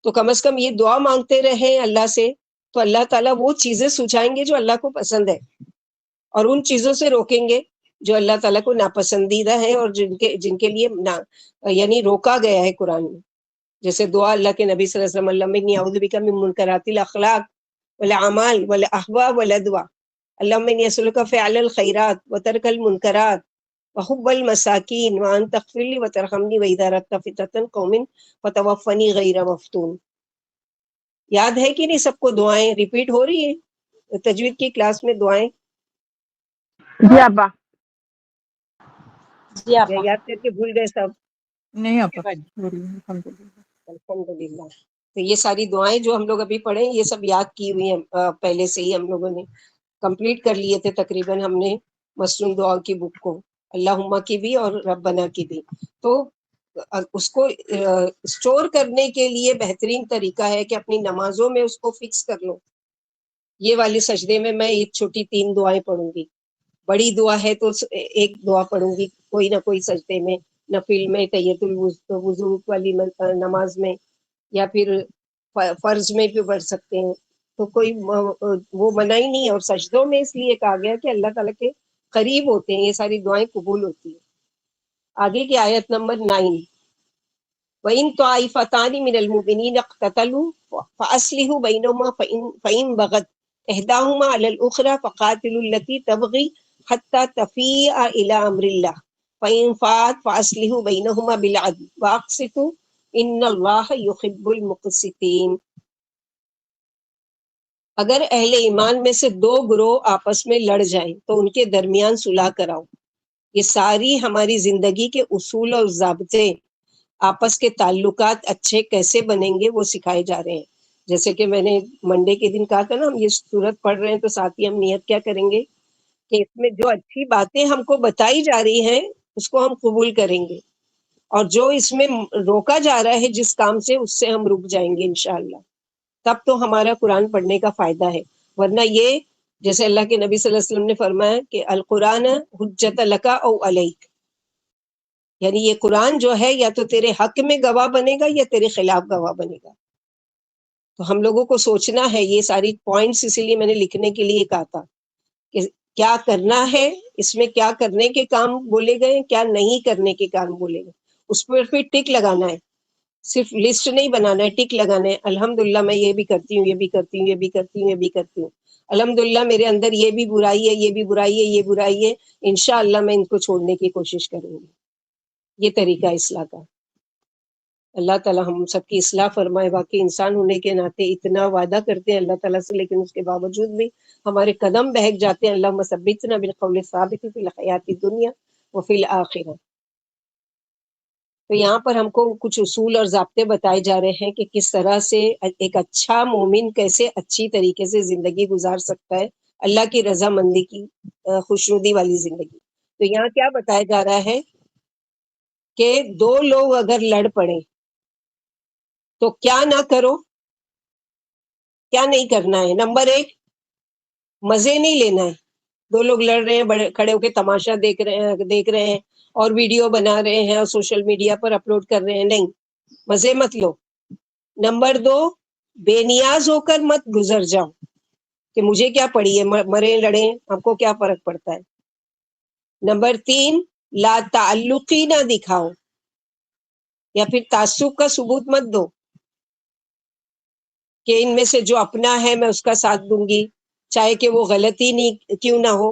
[SPEAKER 1] تو کم از کم یہ دعا مانگتے رہیں اللہ سے، تو اللہ تعالیٰ وہ چیزیں سجھائیں گے جو اللہ کو پسند ہے، اور ان چیزوں سے روکیں گے جو اللہ تعالیٰ کو ناپسندیدہ ہے اور جن کے لیے یعنی روکا گیا ہے قرآن میں. جیسے دعا اللہ کے نبی صلی اللہ علیہ وسلم، اللہم انی اعوذ بک من منکرات الاخلاق والاعمال والاہواء والادواء، اللہم انی اسألک فعل الخیرات وترک المنکرات وحب المساکین وان تغفر لی وترحمنی واذا اردت فتنة قوم فتوفنی غیر مفتون. یاد ہے کہ نہیں سب کو؟ دعائیں ریپیٹ ہو رہی ہے تجوید کی کلاس میں دعائیں؟
[SPEAKER 2] جی ابا.
[SPEAKER 3] جی
[SPEAKER 1] یا
[SPEAKER 3] آپا.
[SPEAKER 1] یاد کر کے بھول گئے سب؟
[SPEAKER 4] نہیں آپا، الحمدللہ.
[SPEAKER 1] الحمدللہ. تو یہ ساری دعائیں جو ہم لوگ ابھی پڑھیں یہ سب یاد کی ہوئی ہیں پہلے سے ہی، ہم لوگوں نے کمپلیٹ کر لیے تھے تقریباً ہم نے مصنون دعا کی بک کو، اللہم کی بھی اور ربنا کی بھی. تو اس کو اسٹور کرنے کے لیے بہترین طریقہ ہے کہ اپنی نمازوں میں اس کو فکس کر لو. یہ والی سجدے میں ایک چھوٹی 3 دعائیں پڑھوں گی، بڑی دعا ہے تو ایک دعا پڑھوں گی کوئی نہ کوئی سجدے میں، نفل میں، تحیۃ الوضو والی نماز میں، یا پھر فرض میں بھی پڑھ سکتے ہیں. تو کوئی وہ منع ہی نہیں ہے. اور سجدوں میں اس لیے کہا گیا کہ اللہ تعالیٰ کے قریب ہوتے ہیں، یہ ساری دعائیں قبول ہوتی ہیں. آگے کی آیت نمبر 9، وَإِن طَائِفَتَانِ مِنَ الْمُؤْمِنِينَ اقْتَتَلُوا فَأَصْلِحُوا بَيْنَهُمَا فَإِن بَغَتْ إِحْدَاهُمَا عَلَى الْأُخْرَى فَقَاتِلُوا الَّتِي تَبْغِي حَتَّى تَفِيءَ إِلَى أَمْرِ اللَّهِ فَإِن فَاءَتْ فَأَصْلِحُوا بَيْنَهُمَا بِالْعَدْلِ وَأَقْسِطُوا إِنَّ اللَّهَ يُحِبُّ الْمُقْسِطِينَ۔ اگر اہل ایمان میں سے دو گروہ آپس میں لڑ جائیں تو ان کے درمیان صلح کراؤ۔ یہ ساری ہماری زندگی کے اصول اور ضابطے، آپس کے تعلقات اچھے کیسے بنیں گے وہ سکھائے جا رہے ہیں۔ جیسے کہ میں نے منڈے کے دن کہا تھا نا، ہم یہ سورت پڑھ رہے ہیں تو ساتھ ہی ہم نیت کیا کریں گے کہ اس میں جو اچھی باتیں ہم کو بتائی جا رہی ہیں اس کو ہم قبول کریں گے، اور جو اس میں روکا جا رہا ہے جس کام سے، اس سے ہم رک جائیں گے انشاءاللہ۔ تب تو ہمارا قرآن پڑھنے کا فائدہ ہے، ورنہ یہ جیسے اللہ کے نبی صلی اللہ علیہ وسلم نے فرمایا کہ القرآن حجت لک او علیک، یعنی یہ قرآن جو ہے یا تو تیرے حق میں گواہ بنے گا یا تیرے خلاف گواہ بنے گا۔ تو ہم لوگوں کو سوچنا ہے، یہ ساری پوائنٹس اسی لیے میں نے لکھنے کے لیے کہا تھا کہ کیا کرنا ہے اس میں، کیا کرنے کے کام بولے گئے، کیا نہیں کرنے کے کام بولے گئے، اس پر پھر ٹک لگانا ہے، صرف لسٹ نہیں بنانا ہے، ٹک لگانا ہے۔ الحمدللہ میں یہ بھی کرتی ہوں، یہ بھی کرتی ہوں، یہ بھی کرتی ہوں، یہ بھی کرتی ہوں، الحمدللہ میرے اندر یہ بھی برائی ہے، یہ بھی برائی ہے، یہ برائی ہے، انشاءاللہ میں ان کو چھوڑنے کی کوشش کروں گی۔ یہ طریقہ اصلاح کا۔ اللہ تعالیٰ ہم سب کی اصلاح فرمائے۔ باقی انسان ہونے کے ناطے اتنا وعدہ کرتے ہیں اللہ تعالیٰ سے، لیکن اس کے باوجود بھی ہمارے قدم بہک جاتے ہیں۔ اللہم ثبتنا بالقول الثابت فی الحیات الدنیا وفی الآخرہ۔ تو یہاں پر ہم کو کچھ اصول اور ضابطے بتائے جا رہے ہیں کہ کس طرح سے ایک اچھا مومن کیسے اچھی طریقے سے زندگی گزار سکتا ہے، اللہ کی رضامندی کی خوشنودی والی زندگی۔ تو یہاں کیا بتایا جا رہا ہے کہ دو لوگ اگر لڑ پڑیں تو کیا نہ کرو، کیا نہیں کرنا ہے۔ نمبر ایک، مزے نہیں لینا ہے۔ دو لوگ لڑ رہے ہیں، بڑے کھڑے ہو کے تماشا دیکھ رہے ہیں اور ویڈیو بنا رہے ہیں اور سوشل میڈیا پر اپلوڈ کر رہے ہیں، نہیں، مزے مت لو۔ نمبر دو، بے نیاز ہو کر مت گزر جاؤ کہ مجھے کیا پڑی ہے، مرے لڑیں ہم کو کیا فرق پڑتا ہے۔ نمبر تین، لا تعلقی نہ دکھاؤ یا پھر تعصب کا ثبوت مت دو کہ ان میں سے جو اپنا ہے میں اس کا ساتھ دوں گی، چاہے کہ وہ غلطی نہیں کیوں نہ ہو،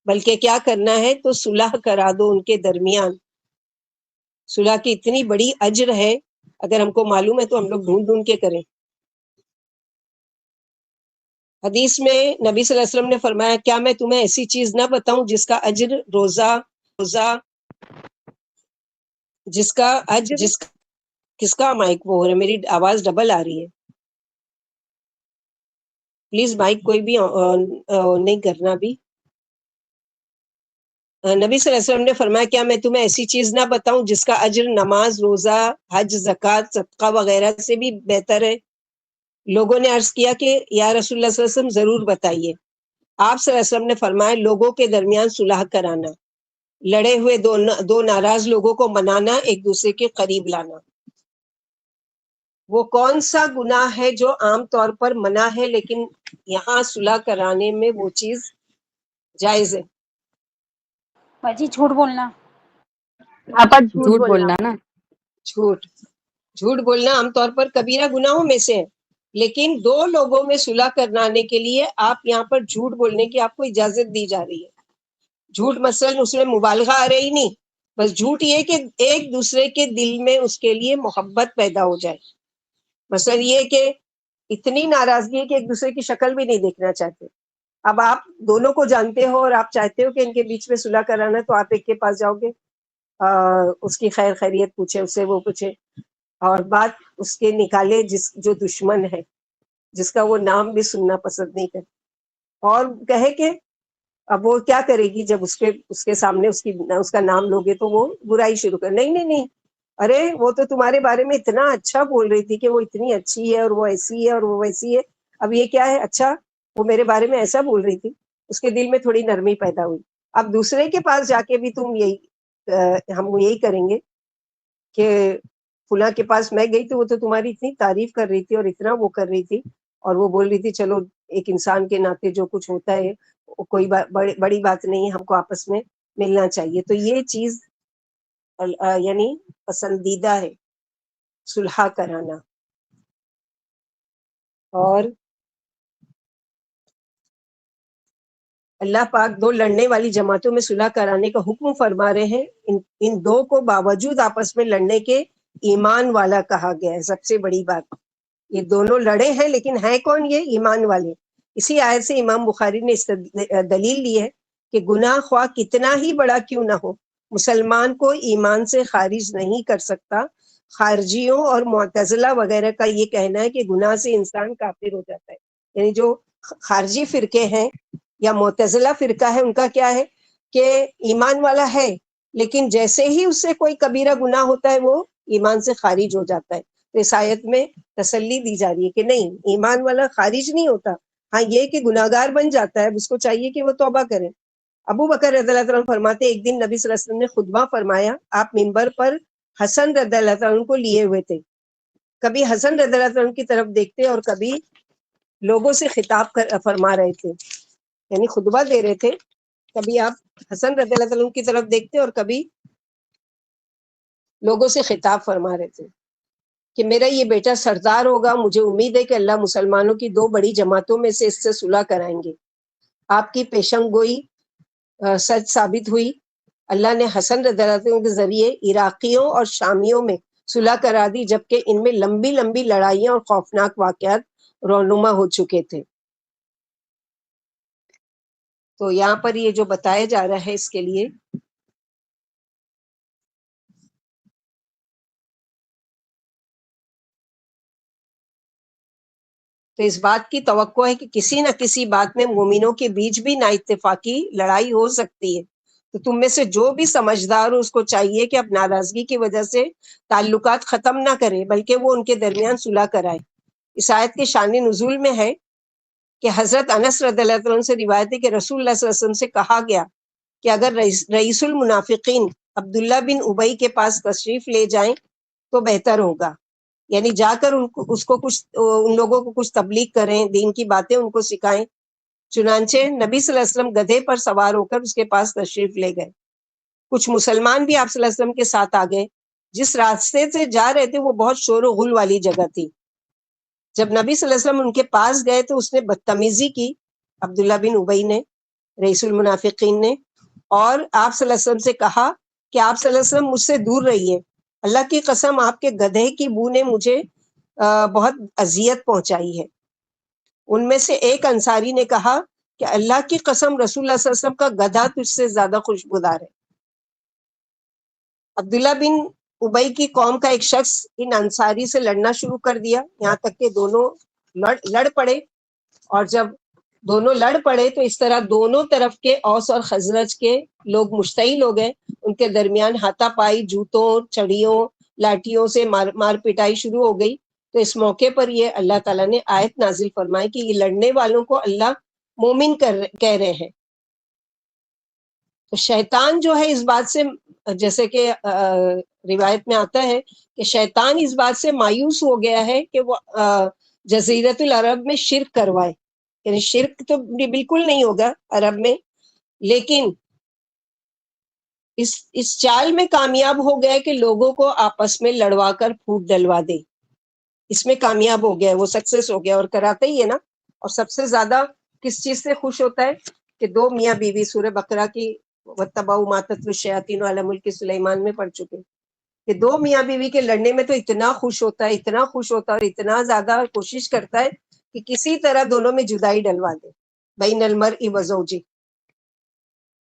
[SPEAKER 1] بلکہ کیا کرنا ہے تو صلح کرا دو ان کے درمیان۔ صلح کی اتنی بڑی اجر ہے، اگر ہم کو معلوم ہے تو ہم لوگ ڈھونڈ ڈھونڈ کے کریں۔ حدیث میں نبی صلی اللہ علیہ وسلم نے فرمایا، کیا میں تمہیں ایسی چیز نہ بتاؤں جس کا اجر روزہ جس کا اجر کس کا مائک وہ ہو رہا ہے، میری آواز ڈبل آ رہی ہے، پلیز مائک کوئی بھی نہیں کرنا بھی۔ نبی صلی اللہ علیہ وسلم نے فرمایا، کیا میں تمہیں ایسی چیز نہ بتاؤں جس کا اجر نماز، روزہ، حج، زکوٰۃ، صدقہ وغیرہ سے بھی بہتر ہے؟ لوگوں نے عرض کیا کہ یا رسول اللہ صلی اللہ علیہ وسلم ضرور بتائیے۔ آپ صلی اللہ علیہ وسلم نے فرمایا، لوگوں کے درمیان صلح کرانا، لڑے ہوئے دو ناراض لوگوں کو منانا، ایک دوسرے کے قریب لانا۔ وہ کون سا گناہ ہے جو عام طور پر منع ہے لیکن یہاں صلح کرانے میں وہ چیز جائز ہے؟
[SPEAKER 5] باجی جھوٹ بولنا۔
[SPEAKER 2] آپا جھوٹ
[SPEAKER 4] جھوٹ
[SPEAKER 2] بولنا۔
[SPEAKER 4] بولنا نا۔
[SPEAKER 1] جھوٹ بولنا عام طور پر کبیرہ گناہوں میں سے ہے، لیکن دو لوگوں میں صلح کروانے کے لیے آپ یہاں پر جھوٹ بولنے کی آپ کو اجازت دی جا رہی ہے۔ جھوٹ مثلاً اس میں مبالغہ آ رہی نہیں، بس جھوٹ یہ کہ ایک دوسرے کے دل میں اس کے لیے محبت پیدا ہو جائے۔ مثلا یہ کہ اتنی ناراضگی ہے کہ ایک دوسرے کی شکل بھی نہیں دیکھنا چاہتے۔ اب آپ دونوں کو جانتے ہو اور آپ چاہتے ہو کہ ان کے بیچ میں صلح کرانا، تو آپ ایک کے پاس جاؤ گے، اس کی خیر خیریت پوچھے، اس سے وہ پوچھے، اور بات اس کے نکالے جو دشمن ہے، جس کا وہ نام بھی سننا پسند نہیں کرتے، اور کہے کہ اب وہ کیا کرے گی جب اس کے سامنے اس کا نام لوگے تو وہ برائی شروع کر، نہیں نہیں نہیں، ارے وہ تو تمہارے بارے میں اتنا اچھا بول رہی تھی کہ وہ اتنی اچھی ہے اور وہ ایسی ہے اور وہ ویسی ہے، اب یہ کیا ہے، اچھا وہ میرے بارے میں ایسا بول رہی تھی، اس کے دل میں تھوڑی نرمی پیدا ہوئی۔ اب دوسرے کے پاس جا کے بھی ہم یہی کریں گے کہ فلاں کے پاس میں گئی تو وہ تو تمہاری اتنی تعریف کر رہی تھی اور اتنا وہ کر رہی تھی، اور وہ بول رہی تھی چلو ایک انسان کے ناطے جو کچھ ہوتا ہے کوئی بڑی بات نہیں، ہم کو آپس میں ملنا چاہیے۔ تو یہ چیز یعنی پسندیدہ ہے، صلح کرانا۔ اور اللہ پاک دو لڑنے والی جماعتوں میں صلح کرانے کا حکم فرما رہے ہیں. ان دو کو باوجود آپس میں لڑنے کے ایمان والا کہا گیا ہے. سب سے بڑی بات، یہ دونوں لڑے ہیں لیکن ہیں کون؟ یہ ایمان والے. اسی آیت سے امام بخاری نے دلیل لی ہے کہ گناہ خواہ کتنا ہی بڑا کیوں نہ ہو، مسلمان کو ایمان سے خارج نہیں کر سکتا. خارجیوں اور معتزلہ وغیرہ کا یہ کہنا ہے کہ گناہ سے انسان کافر ہو جاتا ہے. یعنی جو خارجی فرقے ہیں یا معتزلہ فرقہ ہے، ان کا کیا ہے کہ ایمان والا ہے لیکن جیسے ہی اس سے کوئی کبیرہ گناہ ہوتا ہے وہ ایمان سے خارج ہو جاتا ہے. تو اس آیت میں تسلی دی جا رہی ہے کہ نہیں، ایمان والا خارج نہیں ہوتا، ہاں یہ کہ گناہگار بن جاتا ہے، اس کو چاہیے کہ وہ توبہ کرے. ابو بکر رضی اللہ عنہ فرماتے ایک دن نبی صلی اللہ علیہ وسلم نے خطبہ فرمایا. آپ منبر پر حسن رضی اللہ عنہ کو لیے ہوئے تھے. کبھی حسن رضی اللہ عنہ کی طرف دیکھتے اور کبھی لوگوں سے خطاب فرما رہے تھے، یعنی خطبہ دے رہے تھے. کبھی آپ حسن رضی اللہ عنہ کی طرف دیکھتے اور کبھی لوگوں سے خطاب فرما رہے تھے کہ میرا یہ بیٹا سردار ہوگا، مجھے امید ہے کہ اللہ مسلمانوں کی دو بڑی جماعتوں میں سے اس سے صلح کرائیں گے. آپ کی پیشن گوئی سچ ثابت ہوئی. اللہ نے حسن رضی اللہ عنہ کے ذریعے عراقیوں اور شامیوں میں صلح کرا دی، جبکہ ان میں لمبی لمبی لڑائیاں اور خوفناک واقعات رونما ہو چکے تھے. تو یہاں پر یہ جو بتایا جا رہا ہے اس کے لیے تو اس بات کی توقع ہے کہ کسی نہ کسی بات میں مومنوں کے بیچ بھی نا اتفاقی لڑائی ہو سکتی ہے. تو تم میں سے جو بھی سمجھدار ہو اس کو چاہیے کہ اب ناراضگی کی وجہ سے تعلقات ختم نہ کرے بلکہ وہ ان کے درمیان صلح کرائے. اس آیت کے شان نزول میں ہے کہ حضرت انس رضی اللہ عنہ سے روایت ہے کہ رسول اللہ صلی اللہ علیہ وسلم سے کہا گیا کہ اگر رئیس المنافقین عبداللہ بن ابی کے پاس تشریف لے جائیں تو بہتر ہوگا. یعنی جا کر ان لوگوں کو کچھ تبلیغ کریں، دین کی باتیں ان کو سکھائیں. چنانچہ نبی صلی اللہ علیہ وسلم گدھے پر سوار ہو کر اس کے پاس تشریف لے گئے. کچھ مسلمان بھی آپ صلی اللہ علیہ وسلم کے ساتھ آ گئے. جس راستے سے جا رہے تھے وہ بہت شور و غل والی جگہ تھی. جب نبی صلی اللہ علیہ وسلم ان کے پاس گئے تو اس نے بدتمیزی کی، عبداللہ بن ابی نے، رئیس المنافقین نے، اور آپ صلی اللہ علیہ وسلم سے کہا کہ آپ صلی اللہ علیہ وسلم مجھ سے دور رہیے، اللہ کی قسم آپ کے گدھے کی بو نے مجھے بہت اذیت پہنچائی ہے. ان میں سے ایک انصاری نے کہا کہ اللہ کی قسم رسول اللہ صلی اللہ علیہ وسلم کا گدھا تجھ سے زیادہ خوشبودار ہے. عبداللہ بن ابی کی قوم کا ایک شخص ان انصاری سے لڑنا شروع کر دیا، یہاں تک کہ دونوں لڑ پڑے. اور جب دونوں لڑ پڑے تو اس طرح دونوں طرف کے اوس اور خزرج کے لوگ مشتعل ہو گئے. ان کے درمیان ہاتھا پائی، جوتوں، چڑیوں، لاٹھیوں سے مار پٹائی شروع ہو گئی. تو اس موقع پر یہ اللہ تعالیٰ نے آیت نازل فرمائی کہ یہ لڑنے والوں کو اللہ مومن کہہ رہے ہیں. تو شیطان جو ہے اس بات سے، جیسے کہ روایت میں آتا ہے کہ شیطان اس بات سے مایوس ہو گیا ہے کہ وہ جزیرت العرب میں شرک کروائے. یعنی شرک تو بالکل نہیں ہوگا عرب میں، لیکن اس چال میں کامیاب ہو گیا کہ لوگوں کو آپس میں لڑوا کر پھوٹ ڈلوا دے. اس میں کامیاب ہو گیا، وہ سکسیس ہو گیا، اور کراتا ہی ہے نا. اور سب سے زیادہ کس چیز سے خوش ہوتا ہے کہ دو میاں بیوی سورہ بقرہ کی وَاتَّبَعُوا مَا تَتْلُو الشَّيَاطِينُ عَلَىٰ مُلْكِ سلیمان میں پڑھ چکے کہ دو میاں بیوی کے لڑنے میں تو اتنا خوش ہوتا ہے، اتنا خوش ہوتا ہے اور اتنا زیادہ کوشش کرتا ہے کہ کسی طرح دونوں میں جدائی ڈلوا دے، بین المرء وزوجہ.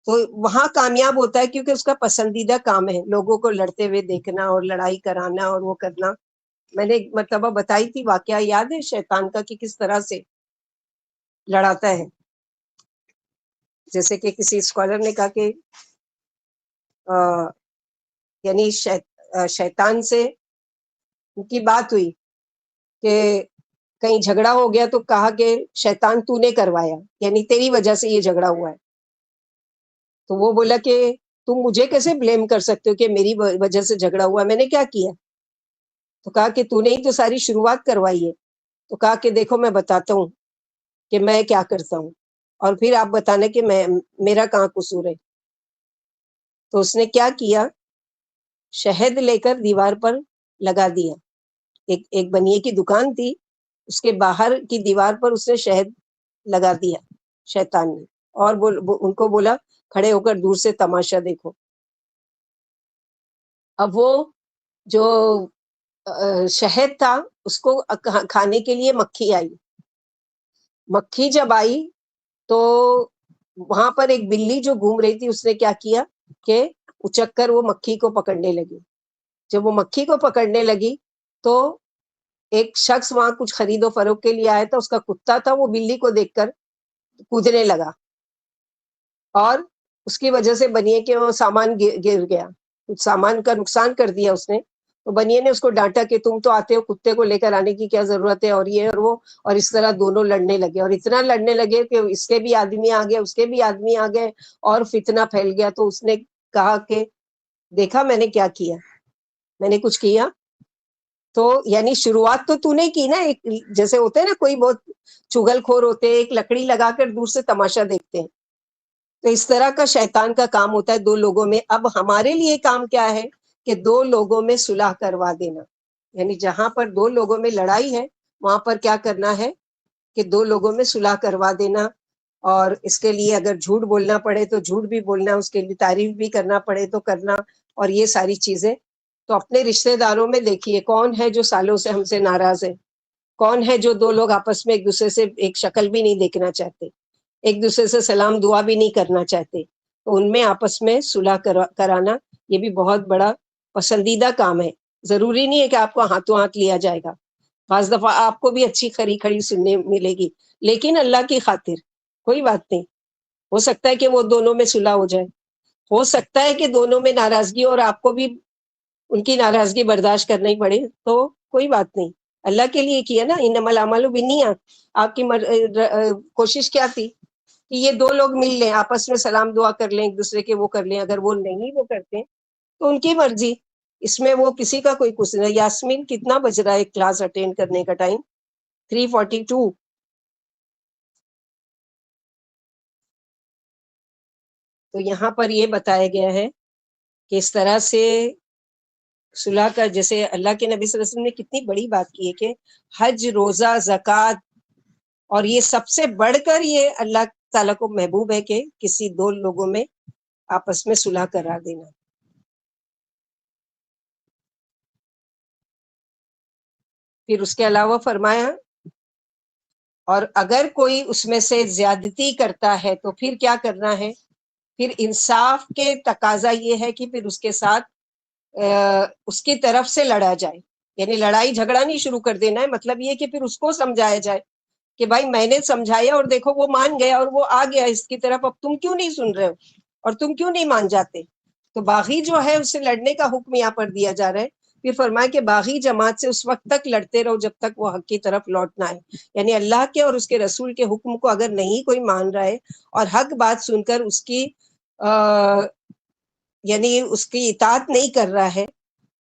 [SPEAKER 1] تو وہاں کامیاب ہوتا ہے کیونکہ اس کا پسندیدہ کام ہے لوگوں کو لڑتے ہوئے دیکھنا اور لڑائی کرانا اور وہ کرنا. میں نے ایک مرتبہ بتائی تھی واقعہ، یاد ہے شیطان کا کہ کس طرح سے لڑاتا ہے. جیسے کہ کسی اسکالر نے کہا کہ یعنی شیطان سے ان کی بات ہوئی کہ کہیں جھگڑا ہو گیا تو کہا کہ شیطان تو نے کروایا، یعنی تیری وجہ سے یہ جھگڑا ہوا ہے. تو وہ بولا کہ تم مجھے کیسے بلیم کر سکتے ہو کہ میری وجہ سے جھگڑا ہوا، میں نے کیا کیا؟ تو کہا کہ تو نے ہی تو ساری شروعات کروائی ہے. تو کہا کہ دیکھو میں بتاتا ہوں کہ میں کیا کرتا ہوں اور پھر آپ بتانا کہ میرا کہاں قصور ہے. تو اس نے کیا کیا، شہد لے کر دیوار پر لگا دیا. ایک بنیے کی دکان تھی، اس کے باہر کی دیوار پر اس نے شہد لگا دیا شیطان نے. اور ان کو بولا کھڑے ہو کر دور سے تماشا دیکھو. اب وہ جو شہد تھا اس کو کھانے کے لیے مکھی آئی. مکھی جب آئی تو وہاں پر ایک بلی جو گھوم رہی تھی اس نے کیا کیا کہ اچک کر وہ مکھی کو پکڑنے لگی. جب وہ مکھی کو پکڑنے لگی تو ایک شخص وہاں کچھ خرید و فروخت کے لیے آیا تھا, اس کا کتا تھا, وہ بلی کو دیکھ کر کودنے لگا اور اس کی وجہ سے بنیے کہ وہ سامان گر گیا, کچھ سامان کا نقصان کر دیا اس نے. تو بنیے نے اس کو ڈانٹا کہ تم تو آتے ہو, کتے کو لے کر آنے کی کیا ضرورت ہے, اور یہ اور وہ, اور اس طرح دونوں لڑنے لگے, اور اتنا لڑنے لگے کہ اس کے بھی آدمی آ گئے, اس کے بھی آدمی آ گئے, اور فتنہ پھیل گیا. تو اس نے کہا کہ دیکھا میں نے کیا کیا, میں نے کچھ کیا؟ تو یعنی شروعات تو نے کی نا, ایک جیسے ہوتے ہیں نا کوئی بہت چگل خور ہوتے ہیں, ایک لکڑی لگا کر دور سے تماشا دیکھتے ہیں. تو اس طرح کا شیطان کا کام ہوتا ہے دو لوگوں میں. اب ہمارے لیے کام کیا ہے کہ دو لوگوں میں صلح کروا دینا. یعنی جہاں پر دو لوگوں میں لڑائی ہے وہاں پر کیا کرنا ہے کہ دو لوگوں میں صلح کروا دینا. اور اس کے لیے اگر جھوٹ بولنا پڑے تو جھوٹ بھی بولنا, اس کے لیے تعریف بھی کرنا پڑے تو کرنا, اور یہ ساری چیزیں. تو اپنے رشتہ داروں میں دیکھیے کون ہے جو سالوں سے ہم سے ناراض ہے, کون ہے جو دو لوگ آپس میں ایک دوسرے سے ایک شکل بھی نہیں دیکھنا چاہتے, ایک دوسرے سے سلام دعا بھی نہیں کرنا چاہتے. تو ان میں آپس میں صلح کرانا یہ بھی بہت بڑا پسندیدہ کام ہے. ضروری نہیں ہے کہ آپ کو ہاتھوں ہاتھ لیا جائے گا, بعض دفعہ آپ کو بھی اچھی کھری کھڑی سننے ملے گی, لیکن اللہ کی خاطر کوئی بات نہیں. ہو سکتا ہے کہ وہ دونوں میں صلح ہو جائے, ہو سکتا ہے کہ دونوں میں ناراضگی اور آپ کو بھی ان کی ناراضگی برداشت کرنی پڑے, تو کوئی بات نہیں. اللہ کے لیے کیا نا, انما الاعمال بالنیات. آپ کی کوشش کیا تھی کہ یہ دو لوگ مل لیں, آپس میں سلام دعا کر لیں, ایک دوسرے کے وہ کر لیں. اگر وہ نہیں وہ کرتے تو ان کی مرضی, اس میں وہ کسی کا کوئی کچھ نہیں. یاسمین کتنا بج رہا ہے کلاس اٹینڈ کرنے کا ٹائم؟ 3:42. تو یہاں پر یہ بتایا گیا ہے کہ اس طرح سے صلح کا, جیسے اللہ کے نبی صلی اللہ علیہ وسلم نے کتنی بڑی بات کی ہے کہ حج, روزہ, زکوٰۃ, اور یہ سب سے بڑھ کر یہ اللہ تعالیٰ کو محبوب ہے کہ کسی دو لوگوں میں آپس میں صلح کرا دینا. پھر اس کے علاوہ فرمایا اور اگر کوئی اس میں سے زیادتی کرتا ہے تو پھر کیا کرنا ہے, پھر انصاف کے تقاضا یہ ہے کہ پھر اس کے ساتھ اس کی طرف سے لڑا جائے. یعنی لڑائی جھگڑا نہیں شروع کر دینا ہے, مطلب یہ کہ پھر اس کو سمجھایا جائے کہ بھائی میں نے سمجھایا اور دیکھو وہ مان گیا اور وہ آ گیا اس کی طرف, اب تم کیوں نہیں سن رہے ہو اور تم کیوں نہیں مان جاتے. تو باغی جو ہے اس سے لڑنے کا حکم یہاں پر دیا جا رہا ہے. پھر فرمایا کہ باغی جماعت سے اس وقت تک لڑتے رہو جب تک وہ حق کی طرف لوٹنا ہے. یعنی اللہ کے اور اس کے رسول کے حکم کو اگر نہیں کوئی مان رہا ہے اور حق بات سن کر اس کی یعنی اس کی اطاعت نہیں کر رہا ہے,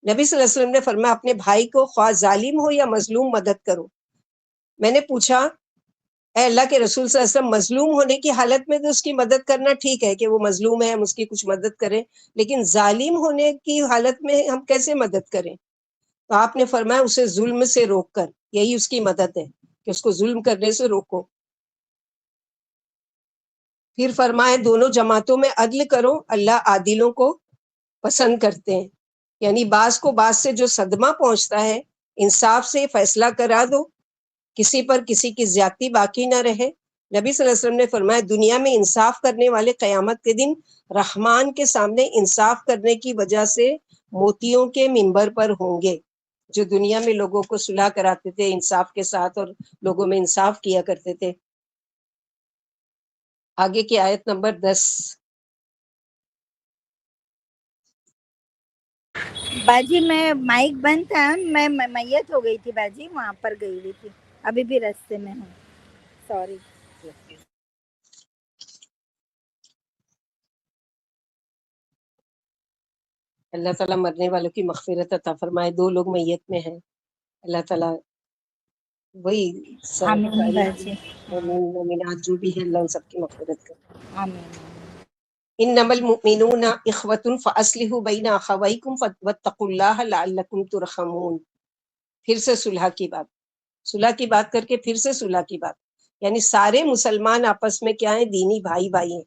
[SPEAKER 1] نبی صلی اللہ علیہ وسلم نے فرمایا اپنے بھائی کو خواہ ظالم ہو یا مظلوم مدد کرو. میں نے پوچھا اے اللہ کے رسول صلی اللہ علیہ وسلم, مظلوم ہونے کی حالت میں تو اس کی مدد کرنا ٹھیک ہے کہ وہ مظلوم ہے, ہم اس کی کچھ مدد کریں, لیکن ظالم ہونے کی حالت میں ہم کیسے مدد کریں؟ تو آپ نے فرمایا اسے ظلم سے روک کر, یہی اس کی مدد ہے کہ اس کو ظلم کرنے سے روکو. پھر فرمائے دونوں جماعتوں میں عدل کرو, اللہ عادلوں کو پسند کرتے ہیں. یعنی بعض کو بعض سے جو صدمہ پہنچتا ہے انصاف سے فیصلہ کرا دو, کسی پر کسی کی زیادتی باقی نہ رہے. نبی صلی اللہ علیہ وسلم نے فرمایا دنیا میں انصاف کرنے والے قیامت کے دن رحمان کے سامنے انصاف کرنے کی وجہ سے موتیوں کے منبر پر ہوں گے. جو دنیا میں لوگوں کو صلح کراتے تھے انصاف کے ساتھ اور لوگوں میں انصاف کیا کرتے تھے. آگے کی آیت نمبر 10.
[SPEAKER 6] باجی میں مائک بند تھا, میں میت ہو گئی تھی باجی, وہاں پر گئی ہوئی تھی, ابھی بھی راستے میں ہوں, سوری.
[SPEAKER 1] اللہ تعالیٰ مرنے والوں کی مغفرت عطا فرمائے. دو لوگ میت میں ہیں, اللہ تعالیٰ وہی
[SPEAKER 6] آمین
[SPEAKER 1] ساری
[SPEAKER 6] باجی,
[SPEAKER 1] مومنات جو بھی ہیں اللہ ان سب کی مغفرت کرے.
[SPEAKER 6] آمین.
[SPEAKER 1] انما المؤمنون اخوة فاصلحوا بین اخویکم واتقوا اللہ لعلکم ترحمون. پھر سے صلح کی بات, صلح کی بات کر کے پھر سے صلح کی بات. یعنی سارے مسلمان آپس میں کیا ہیں؟ دینی بھائی بھائی ہیں.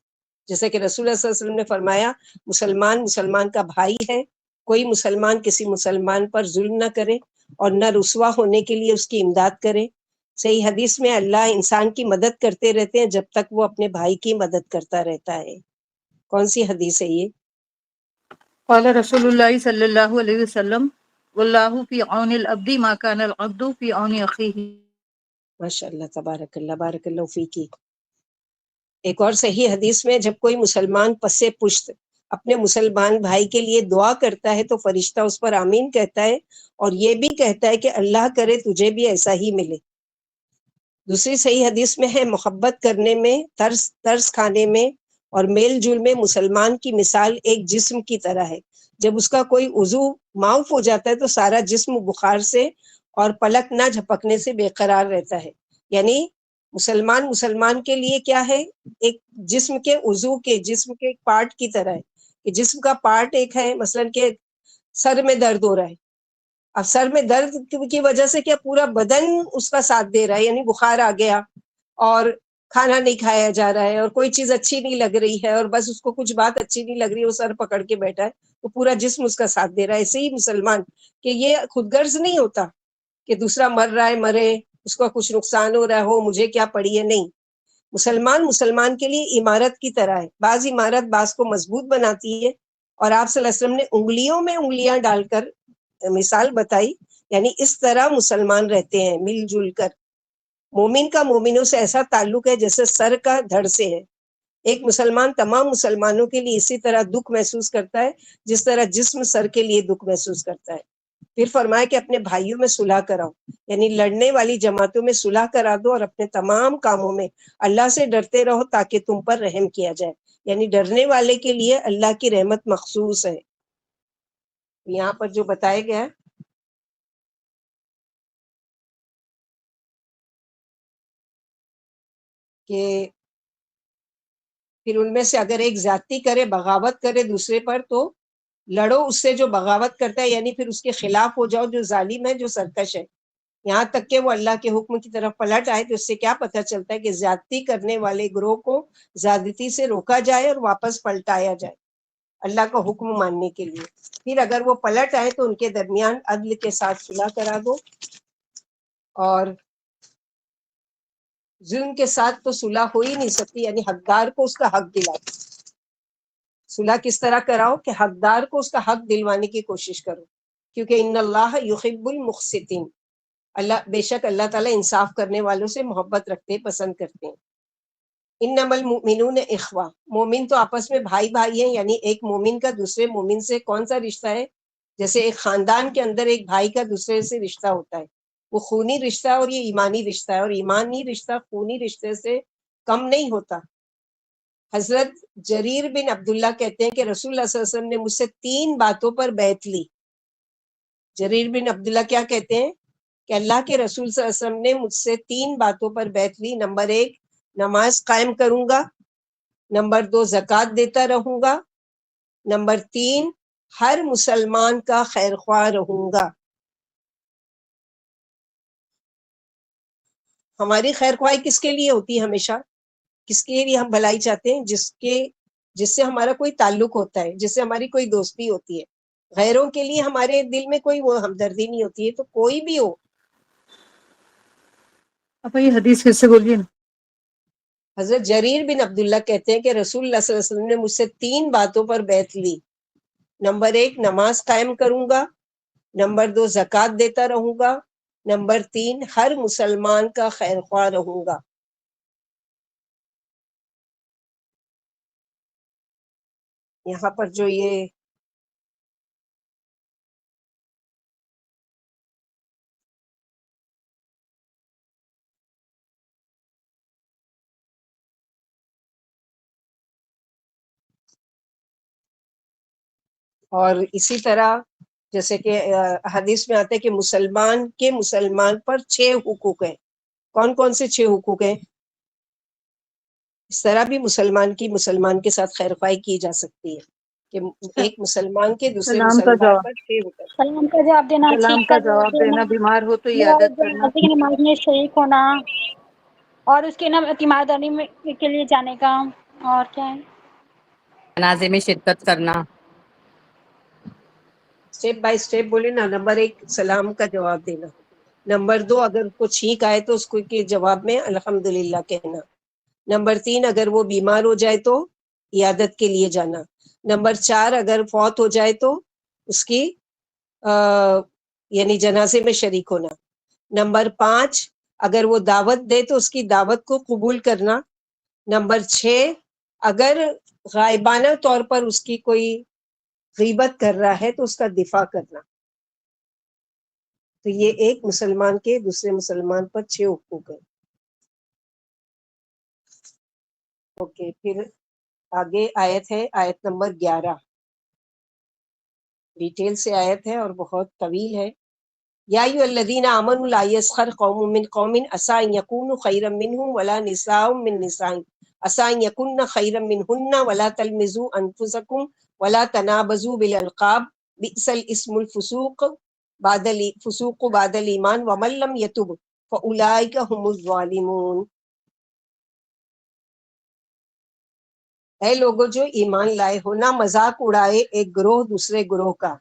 [SPEAKER 1] جیسے کہ رسول اللہ صلی اللہ علیہ وسلم نے فرمایا مسلمان مسلمان کا بھائی ہے، کوئی مسلمان کسی مسلمان پر ظلم نہ کرے اور نہ رسوا ہونے کے لیے اس کی امداد کرے. صحیح حدیث میں اللہ انسان کی مدد کرتے رہتے ہیں جب تک وہ اپنے بھائی کی مدد کرتا رہتا ہے. کون سی حدیث ہے یہ؟
[SPEAKER 4] قال رسول اللہ صلی اللہ علیہ وسلم واللہ فی عون العبد ما کان العبد فی عون اخیہ.
[SPEAKER 1] ماشاء اللہ، تبارک اللہ، بارک اللہ فیکی. ایک اور صحیح حدیث میں جب کوئی مسلمان پس پشت اپنے مسلمان بھائی کے لیے دعا کرتا ہے تو فرشتہ اس پر آمین کہتا ہے اور یہ بھی کہتا ہے کہ اللہ کرے تجھے بھی ایسا ہی ملے. دوسری صحیح حدیث میں ہے محبت کرنے میں، ترس کھانے میں اور میل جول میں مسلمان کی مثال ایک جسم کی طرح ہے. جب اس کا کوئی عضو معاف ہو جاتا ہے تو سارا جسم بخار سے اور پلک نہ جھپکنے سے بے قرار رہتا ہے. یعنی مسلمان کے لیے کیا ہے؟ ایک جسم کے عضو کے جسم کے ایک پارٹ کی طرح ہے کہ جسم کا پارٹ ایک ہے. مثلا کہ سر میں درد ہو رہا ہے، اب سر میں درد کی وجہ سے کیا پورا بدن اس کا ساتھ دے رہا ہے، یعنی بخار آ گیا اور کھانا نہیں کھایا جا رہا ہے اور کوئی چیز اچھی نہیں لگ رہی ہے اور بس اس کو کچھ بات اچھی نہیں لگ رہی ہے، وہ سر پکڑ کے بیٹھا ہے تو پورا جسم اس کا ساتھ دے رہا ہے. ایسے ہی مسلمان کہ یہ خود غرض نہیں ہوتا کہ دوسرا مر رہا ہے مرے، اس کو کچھ نقصان ہو رہا ہو، مجھے کیا پڑی ہے. نہیں، مسلمان کے لیے عمارت کی طرح ہے. بعض عمارت بعض کو مضبوط بناتی ہے اور آپ صلی اللہ علیہ وسلم نے انگلیوں میں انگلیاں ڈال کر مثال بتائی. یعنی اس طرح مسلمان رہتے ہیں مل جل کر. مومن کا مومنوں سے ایسا تعلق ہے جیسے سر کا دھڑ سے ہے. ایک مسلمان تمام مسلمانوں کے لیے اسی طرح دکھ محسوس کرتا ہے جس طرح جسم سر کے لیے دکھ محسوس کرتا ہے. پھر فرمایا کہ اپنے بھائیوں میں صلح کراؤ، یعنی لڑنے والی جماعتوں میں صلح کرا دو اور اپنے تمام کاموں میں اللہ سے ڈرتے رہو تاکہ تم پر رحم کیا جائے. یعنی ڈرنے والے کے لیے اللہ کی رحمت مخصوص ہے. یہاں پر جو بتایا گیا ہے کہ پھر ان میں سے اگر ایک زیادتی کرے، بغاوت کرے دوسرے پر تو لڑو اس سے جو بغاوت کرتا ہے، یعنی پھر اس کے خلاف ہو جاؤ، جو ظالم ہے، جو سرکش ہے، یہاں تک کہ وہ اللہ کے حکم کی طرف پلٹ آئے. تو اس سے کیا پتہ چلتا ہے کہ زیادتی کرنے والے گروہ کو زیادتی سے روکا جائے اور واپس پلٹایا جائے اللہ کا حکم ماننے کے لیے. پھر اگر وہ پلٹ آئے تو ان کے درمیان عدل کے ساتھ صلح کرا دو، اور ظلم کے ساتھ تو صلح ہو ہی نہیں سکتی. یعنی حقدار کو اس کا حق دلاؤ. صلح کس طرح کراؤ کہ حقدار کو اس کا حق دلوانے کی کوشش کرو، کیونکہ ان اللہ یحب المقسطین، اللہ بے شک اللہ تعالیٰ انصاف کرنے والوں سے محبت رکھتے پسند کرتے ہیں. انما المؤمنون اخوہ، مومن تو آپس میں بھائی بھائی ہیں. یعنی ایک مومن کا دوسرے مومن سے کون سا رشتہ ہے؟ جیسے ایک خاندان کے اندر ایک بھائی کا دوسرے سے رشتہ ہوتا ہے، وہ خونی رشتہ اور یہ ایمانی رشتہ ہے، اور ایمانی رشتہ خونی رشتے سے کم نہیں ہوتا. حضرت جریر بن عبداللہ کہتے ہیں کہ رسول اللہ صلی اللہ علیہ وسلم نے مجھ سے 3 باتوں پر بیعت لی. جریر بن عبداللہ کیا کہتے ہیں کہ اللہ کے رسول صلی اللہ علیہ وسلم نے مجھ سے 3 باتوں پر بیعت لی. نمبر 1 نماز قائم کروں گا، نمبر 2 زکوٰۃ دیتا رہوں گا، نمبر 3 ہر مسلمان کا خیر خواہ رہوں گا. ہماری خیر خواہی کس کے لیے ہوتی ہے؟ ہمیشہ کس کے لیے ہم بھلائی چاہتے ہیں؟ جس سے ہمارا کوئی تعلق ہوتا ہے، جس سے ہماری کوئی دوستی ہوتی ہے. غیروں کے لیے ہمارے دل میں کوئی وہ ہمدردی نہیں ہوتی ہے. تو کوئی بھی ہو.
[SPEAKER 4] آپ یہ حدیث پھر سے بولیے نا.
[SPEAKER 1] حضرت جریر بن عبداللہ کہتے ہیں کہ رسول اللہ صلی اللہ علیہ وسلم نے مجھ سے 3 باتوں پر بیعت لی. نمبر 1 نماز قائم کروں گا، نمبر 2 زکوٰۃ دیتا رہوں گا، نمبر 3 ہر مسلمان کا خیر خواہ رہوں گا. یہاں پر جو یہ اور اسی طرح جیسے کہ حدیث میں آتا ہے کہ مسلمان پر 6 حقوق ہیں. کون کون سے 6 حقوق ہیں؟ اس طرح بھی مسلمان کے ساتھ خیر خواہی کی جا سکتی ہے کہ ایک مسلمان کے دوسرے
[SPEAKER 4] سلام کا
[SPEAKER 1] مسلمان
[SPEAKER 4] جواب،
[SPEAKER 1] پر 6 حقوق.
[SPEAKER 5] سلام کا جواب دینا،
[SPEAKER 4] سلام
[SPEAKER 5] ٹھیک
[SPEAKER 4] کا
[SPEAKER 5] کا
[SPEAKER 4] جواب دینا، بیمار ہو تو عیادت کرنا.
[SPEAKER 5] جنازے کی نماز میں شریک ہونا اور اس کے نام تیمارداری کے لیے جانے کا، اور کیا ہے؟
[SPEAKER 7] جنازے میں شرکت کرنا.
[SPEAKER 1] اسٹیپ بائی اسٹیپ بولے نا. نمبر 1 سلام کا جواب دینا. نمبر 2 اگر کو چھینک آئے تو اس کو کے جواب میں الحمدللہ کہنا. نمبر 3 اگر وہ بیمار ہو جائے تو عیادت کے لیے جانا. نمبر 4 اگر فوت ہو جائے تو اس کی یعنی جنازے میں شریک ہونا. نمبر 5 اگر وہ دعوت دے تو اس کی دعوت کو قبول کرنا. نمبر 6 اگر غائبانہ طور پر اس کی کوئی غیبت کر رہا ہے تو اس کا دفاع کرنا. تو یہ ایک مسلمان کے دوسرے مسلمان پر 6 حقوق ہیں. اوکے، پھر آگے آیت ہے، آیت نمبر 11. ڈیٹیل سے آیت ہے اور بہت طویل ہے. یا ایھا الذین آمنوا لا یسخر قوم من قوم عسى ان یکونوا خیرا منهم ولا نساء من نساء عسى ان یکن خیرا منهن ولا تلمزوا انفسکم ولا تنابزوا بالالقاب بئس الاسم الفسوق بعد الایمان ومن لم یتب فاولئک هم الظالمون. اے لوگو جو ایمان لائے ہو، نہ مذاق اڑائے ایک گروہ دوسرے گروہ کا.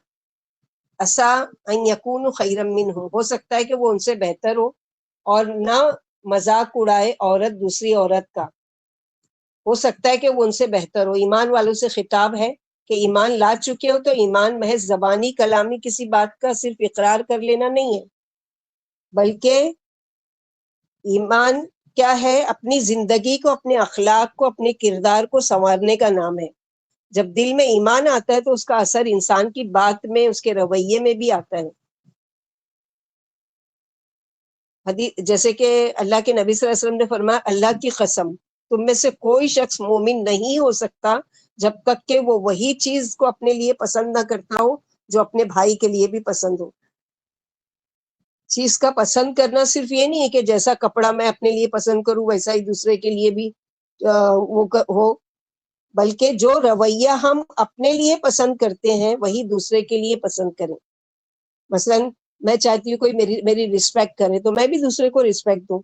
[SPEAKER 1] عسیٰ ان یکونوا خیرا منہم، ہو سکتا ہے کہ وہ ان سے بہتر ہو. اور نہ مذاق اڑائے عورت دوسری عورت کا، ہو سکتا ہے کہ وہ ان سے بہتر ہو. ایمان والوں سے خطاب ہے کہ ایمان لا چکے ہو تو ایمان محض زبانی کلامی کسی بات کا صرف اقرار کر لینا نہیں ہے، بلکہ ایمان کیا ہے؟ اپنی زندگی کو، اپنے اخلاق کو، اپنے کردار کو سنوارنے کا نام ہے. جب دل میں ایمان آتا ہے تو اس کا اثر انسان کی بات میں، اس کے رویے میں بھی آتا ہے. جیسے کہ اللہ کے نبی صلی اللہ علیہ وسلم نے فرمایا، اللہ کی قسم تم میں سے کوئی شخص مومن نہیں ہو سکتا جب تک کہ وہ وہی چیز کو اپنے لیے پسند نہ کرتا ہو جو اپنے بھائی کے لیے بھی پسند ہو. چیز کا پسند کرنا صرف یہ نہیں ہے کہ جیسا کپڑا میں اپنے لیے پسند کروں ویسا ہی دوسرے کے لیے بھی وہ ہو، بلکہ جو رویہ ہم اپنے لیے پسند کرتے ہیں وہی دوسرے کے لیے پسند کریں. مثلا میں چاہتی ہوں کوئی میری رسپیکٹ کرے تو میں بھی دوسرے کو رسپیکٹ دوں.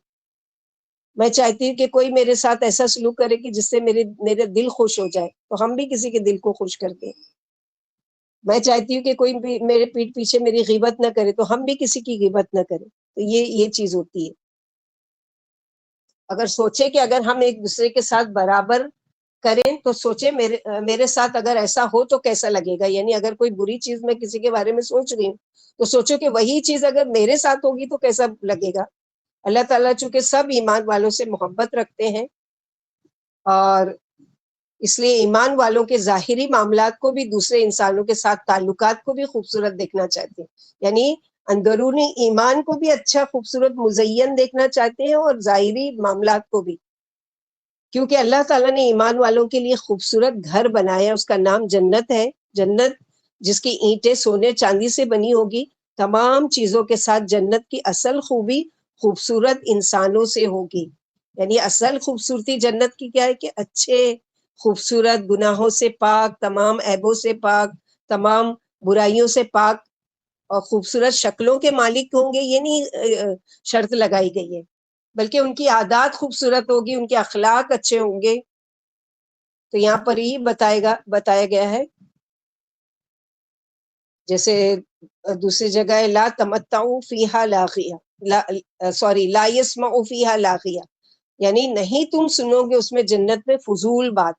[SPEAKER 1] میں چاہتی ہوں کہ کوئی میرے ساتھ ایسا سلوک کرے کہ جس سے میرے دل خوش ہو جائے تو ہم بھی کسی کے دل کو خوش کرتے ہیں. میں چاہتی ہوں کہ کوئی میرے پیٹھ پیچھے میری غیبت نہ کرے تو ہم بھی کسی کی غیبت نہ کریں. تو یہ چیز ہوتی ہے. اگر سوچے کہ اگر ہم ایک دوسرے کے ساتھ برابر کریں تو سوچے میرے ساتھ اگر ایسا ہو تو کیسا لگے گا. یعنی اگر کوئی بری چیز میں کسی کے بارے میں سوچ رہی ہوں تو سوچو کہ وہی چیز اگر میرے ساتھ ہوگی تو کیسا لگے گا. اللہ تعالیٰ چونکہ سب ایمان والوں سے محبت رکھتے ہیں اور اس لیے ایمان والوں کے ظاہری معاملات کو بھی دوسرے انسانوں کے ساتھ تعلقات کو بھی خوبصورت دیکھنا چاہتے ہیں. یعنی اندرونی ایمان کو بھی اچھا خوبصورت مزین دیکھنا چاہتے ہیں اور ظاہری معاملات کو بھی، کیونکہ اللہ تعالیٰ نے ایمان والوں کے لیے خوبصورت گھر بنایا. اس کا نام جنت ہے. جنت جس کی اینٹیں سونے چاندی سے بنی ہوگی. تمام چیزوں کے ساتھ جنت کی اصل خوبی خوبصورت انسانوں سے ہوگی. یعنی اصل خوبصورتی جنت کی کیا ہے کہ اچھے خوبصورت، گناہوں سے پاک، تمام عیبوں سے پاک، تمام برائیوں سے پاک اور خوبصورت شکلوں کے مالک ہوں گے. یہ نہیں شرط لگائی گئی ہے، بلکہ ان کی عادات خوبصورت ہوگی، ان کے اخلاق اچھے ہوں گے. تو یہاں پر ہی بتایا گیا ہے، جیسے دوسری جگہ ہے لا تمتعوا فیہا لاغیہ، لا یسمعوا فیہا لاغیہ، یعنی نہیں تم سنو گے اس میں جنت میں فضول بات.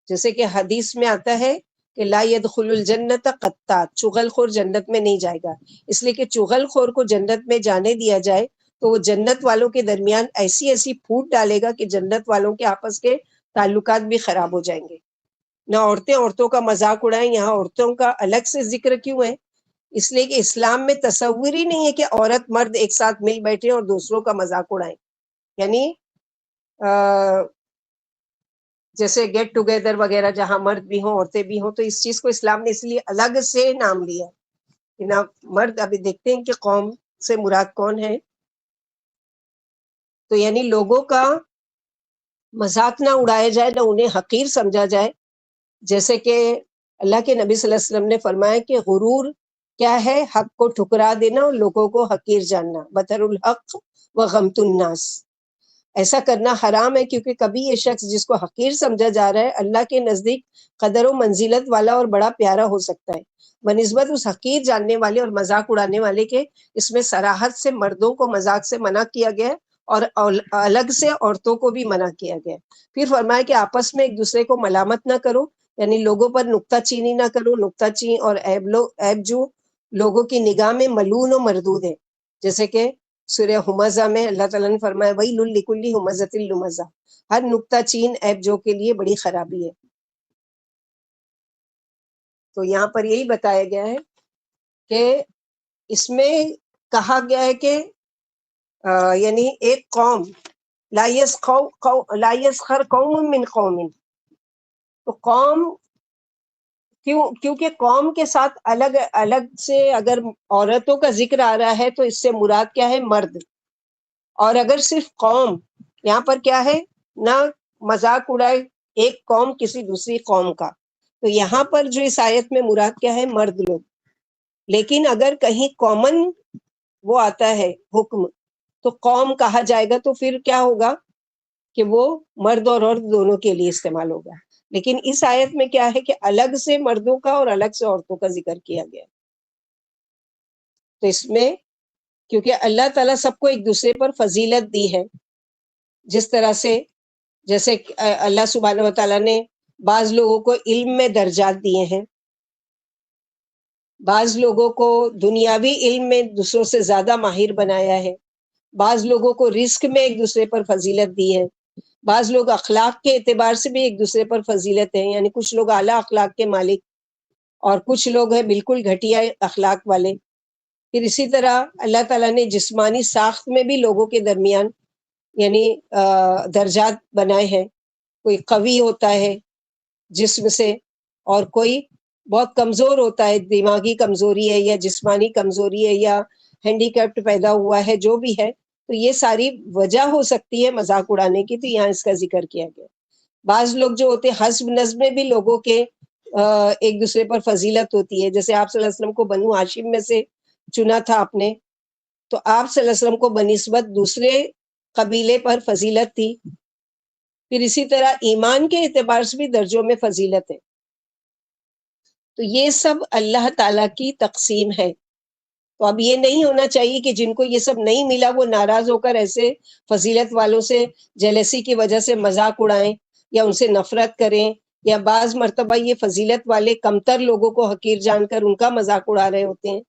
[SPEAKER 1] جیسے کہ حدیث میں آتا ہے کہ لا يدخل الجنت قطات، چغل خور جنت میں نہیں جائے گا. اس لیے کہ چغل خور کو جنت میں جانے دیا جائے تو وہ جنت والوں کے درمیان ایسی پھوٹ ڈالے گا کہ جنت والوں کے آپس کے تعلقات بھی خراب ہو جائیں گے. نہ عورتوں کا مذاق اڑائیں. یہاں عورتوں کا الگ سے ذکر کیوں ہے؟ اس لیے کہ اسلام میں تصور ہی نہیں ہے کہ عورت مرد ایک ساتھ مل بیٹھے اور دوسروں کا مذاق اڑائیں. یعنی جیسے گیٹ ٹوگیدر وغیرہ جہاں مرد بھی ہوں عورتیں بھی ہوں، تو اس چیز کو اسلام نے اس لیے الگ سے نام لیا کہ نہ مرد. ابھی دیکھتے ہیں کہ قوم سے مراد کون ہے. تو یعنی لوگوں کا مذاق نہ اڑایا جائے، نہ انہیں حقیر سمجھا جائے. جیسے کہ اللہ کے نبی صلی اللہ علیہ وسلم نے فرمایا کہ غرور کیا ہے؟ حق کو ٹھکرا دینا اور لوگوں کو حقیر جاننا. بطر الحق و غمت الناس. ایسا کرنا حرام ہے، کیونکہ کبھی یہ شخص جس کو حقیر سمجھا جا رہا ہے اللہ کے نزدیک قدر و منزلت والا اور بڑا پیارا ہو سکتا ہے بنسبت اس حقیر جاننے والے اور مذاق اڑانے والے کے۔ اس میں صراحت سے مردوں کو مذاق سے منع کیا گیا ہے اور الگ سے عورتوں کو بھی منع کیا گیا ہے۔ پھر فرمایا کہ آپس میں ایک دوسرے کو ملامت نہ کرو، یعنی لوگوں پر نکتہ چینی نہ کرو۔ نکتہ چین اور عیب جو لوگوں کی نگاہ میں ملعون و مردود ہے، جیسے کہ سورہ ہمزہ میں اللہ تعالیٰ نے فرمایا وَيْلٌ لِكُلِّ ہُمَزَةٍ لُمَزَةٍ، ہر نکتہ چین عیب جو کے لیے بڑی خرابی ہے۔ تو یہاں پر یہی بتایا گیا ہے کہ اس میں کہا گیا ہے کہ یعنی ایک قوم لا يسخر قوم من قوم، تو قوم کیونکہ قوم کے ساتھ الگ الگ سے اگر عورتوں کا ذکر آ رہا ہے تو اس سے مراد کیا ہے؟ مرد۔ اور اگر صرف قوم، یہاں پر کیا ہے؟ نہ مذاق اڑائے ایک قوم کسی دوسری قوم کا، تو یہاں پر جو اس آیت میں مراد کیا ہے؟ مرد لوگ۔ لیکن اگر کہیں کامن وہ آتا ہے حکم تو قوم کہا جائے گا تو پھر کیا ہوگا کہ وہ مرد اور عورت دونوں کے لیے استعمال ہوگا۔ لیکن اس آیت میں کیا ہے کہ الگ سے مردوں کا اور الگ سے عورتوں کا ذکر کیا گیا۔ تو اس میں کیونکہ اللہ تعالیٰ سب کو ایک دوسرے پر فضیلت دی ہے، جس طرح سے جیسے اللہ سبحانہ وتعالیٰ نے بعض لوگوں کو علم میں درجات دیے ہیں، بعض لوگوں کو دنیاوی علم میں دوسروں سے زیادہ ماہر بنایا ہے، بعض لوگوں کو رزق میں ایک دوسرے پر فضیلت دی ہے، بعض لوگ اخلاق کے اعتبار سے بھی ایک دوسرے پر فضیلت ہے، یعنی کچھ لوگ اعلیٰ اخلاق کے مالک اور کچھ لوگ ہیں بالکل گھٹیا اخلاق والے۔ پھر اسی طرح اللہ تعالیٰ نے جسمانی ساخت میں بھی لوگوں کے درمیان یعنی درجات بنائے ہیں، کوئی قوی ہوتا ہے جسم سے اور کوئی بہت کمزور ہوتا ہے، دماغی کمزوری ہے یا جسمانی کمزوری ہے یا ہینڈی کیپٹ پیدا ہوا ہے، جو بھی ہے، تو یہ ساری وجہ ہو سکتی ہے مذاق اڑانے کی، تو یہاں اس کا ذکر کیا گیا۔ بعض لوگ جو ہوتے ہیں حسب نسب میں بھی لوگوں کے ایک دوسرے پر فضیلت ہوتی ہے، جیسے آپ صلی اللہ علیہ وسلم کو بنو ہاشم میں سے چنا تھا آپ نے، تو آپ صلی اللہ علیہ وسلم کو بنسبت دوسرے قبیلے پر فضیلت تھی۔ پھر اسی طرح ایمان کے اعتبار سے بھی درجوں میں فضیلت ہے۔ تو یہ سب اللہ تعالیٰ کی تقسیم ہے۔ تو اب یہ نہیں ہونا چاہیے کہ جن کو یہ سب نہیں ملا وہ ناراض ہو کر ایسے فضیلت والوں سے جیلسی کی وجہ سے مذاق اڑائیں یا ان سے نفرت کریں، یا بعض مرتبہ یہ فضیلت والے کمتر لوگوں کو حقیر جان کر ان کا مذاق اڑا رہے ہوتے ہیں۔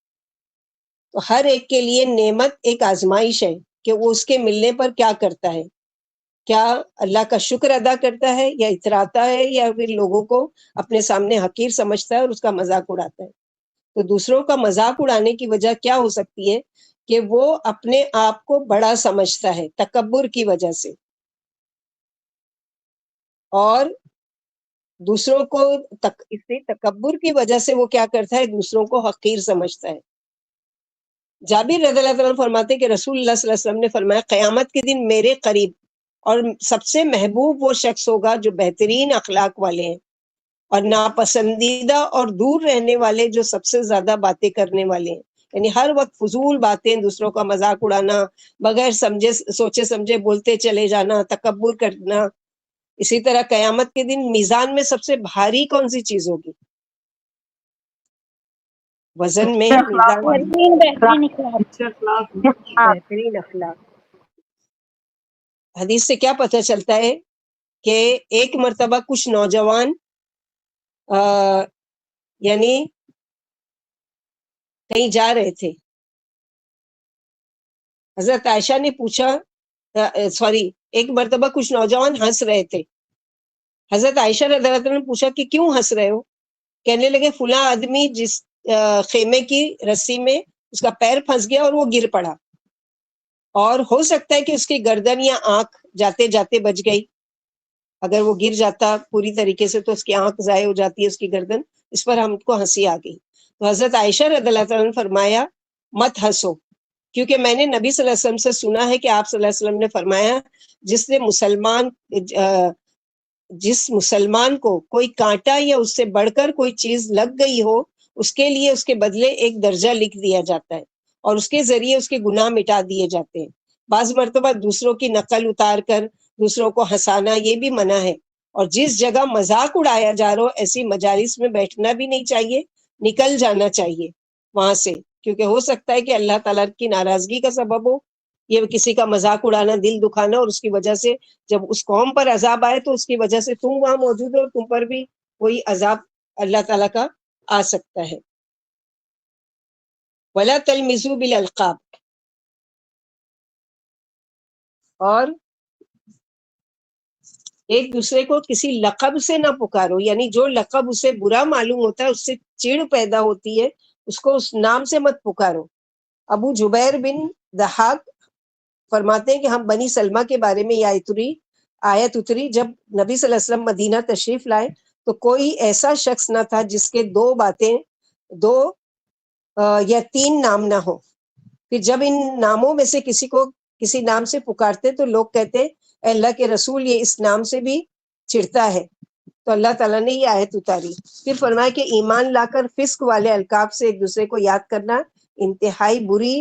[SPEAKER 1] تو ہر ایک کے لیے نعمت ایک آزمائش ہے کہ وہ اس کے ملنے پر کیا کرتا ہے، کیا اللہ کا شکر ادا کرتا ہے یا اتراتا ہے یا پھر لوگوں کو اپنے سامنے حقیر سمجھتا ہے اور اس کا مذاق اڑاتا ہے۔ تو دوسروں کا مذاق اڑانے کی وجہ کیا ہو سکتی ہے کہ وہ اپنے آپ کو بڑا سمجھتا ہے تکبر کی وجہ سے، اور دوسروں کو اس تکبر کی وجہ سے وہ کیا کرتا ہے؟ دوسروں کو حقیر سمجھتا ہے۔ جابر رضی اللہ عنہ فرماتے کہ رسول اللہ صلی اللہ علیہ وسلم نے فرمایا قیامت کے دن میرے قریب اور سب سے محبوب وہ شخص ہوگا جو بہترین اخلاق والے ہیں، اور ناپسندیدہ اور دور رہنے والے جو سب سے زیادہ باتیں کرنے والے ہیں، یعنی ہر وقت فضول باتیں، دوسروں کا مذاق اڑانا، بغیر سوچے سمجھے بولتے چلے جانا، تکبر کرنا۔ اسی طرح قیامت کے دن میزان میں سب سے بھاری کون سی چیز ہوگی؟ وزن میں میزان
[SPEAKER 5] بہترین اخلاق۔
[SPEAKER 1] بہترین اخلاق۔ حدیث سے کیا پتہ چلتا ہے کہ ایک مرتبہ کچھ نوجوان یعنی کہیں جا رہے تھے، حضرت عائشہ نے پوچھا ایک مرتبہ کچھ نوجوان ہنس رہے تھے، حضرت عائشہ رضی اللہ عنہا نے پوچھا کہ کیوں ہنس رہے ہو؟ کہنے لگے فلاں آدمی جس خیمے کی رسی میں اس کا پیر پھنس گیا اور وہ گر پڑا، اور ہو سکتا ہے کہ اس کی گردن یا آنکھ جاتے جاتے بچ گئی، اگر وہ گر جاتا پوری طریقے سے تو اس کی آنکھ ضائع ہو جاتی ہے، اس کی گردن۔ اس پر ہم کو ہنسی آ گئی۔ تو حضرت عائشہ رضی اللہ عنہا نے فرمایا مت ہنسو، کیونکہ میں نے نبی صلی اللہ علیہ وسلم سے سنا ہے کہ آپ صلی اللہ علیہ وسلم نے فرمایا جس مسلمان کو کوئی کانٹا یا اس سے بڑھ کر کوئی چیز لگ گئی ہو، اس کے لیے اس کے بدلے ایک درجہ لکھ دیا جاتا ہے اور اس کے ذریعے اس کے گناہ مٹا دیے جاتے ہیں۔ بعض مرتبہ دوسروں کی نقل اتار کر دوسروں کو ہنسانا یہ بھی منع ہے، اور جس جگہ مذاق اڑایا جا رہا ہو ایسی مجالس میں بیٹھنا بھی نہیں چاہیے، نکل جانا چاہیے وہاں سے، کیونکہ ہو سکتا ہے کہ اللہ تعالیٰ کی ناراضگی کا سبب ہو یہ کسی کا مذاق اڑانا، دل دکھانا، اور اس کی وجہ سے جب اس قوم پر عذاب آئے تو اس کی وجہ سے تم وہاں موجود ہو اور تم پر بھی کوئی عذاب اللہ تعالیٰ کا آ سکتا ہے۔ وَلَا تَلْمِزُوا بِالْأَلْقَابِ، اور ایک دوسرے کو کسی لقب سے نہ پکارو، یعنی جو لقب اسے برا معلوم ہوتا ہے، اس سے چڑ پیدا ہوتی ہے، اس کو اس نام سے مت پکارو۔ ابو جبیر بن دحاق فرماتے ہیں کہ ہم بنی سلمہ کے بارے میں یہ آیت اتری جب نبی صلی اللہ علیہ وسلم مدینہ تشریف لائے تو کوئی ایسا شخص نہ تھا جس کے دو یا تین نام نہ ہو۔ پھر جب ان ناموں میں سے کسی کو کسی نام سے پکارتے تو لوگ کہتے اے اللہ کے رسول یہ اس نام سے بھی چڑھتا ہے، تو اللہ تعالیٰ نے یہ آیت اتاری۔ پھر فرمایا کہ ایمان لا کر فسق والے القاب سے ایک دوسرے کو یاد کرنا انتہائی بری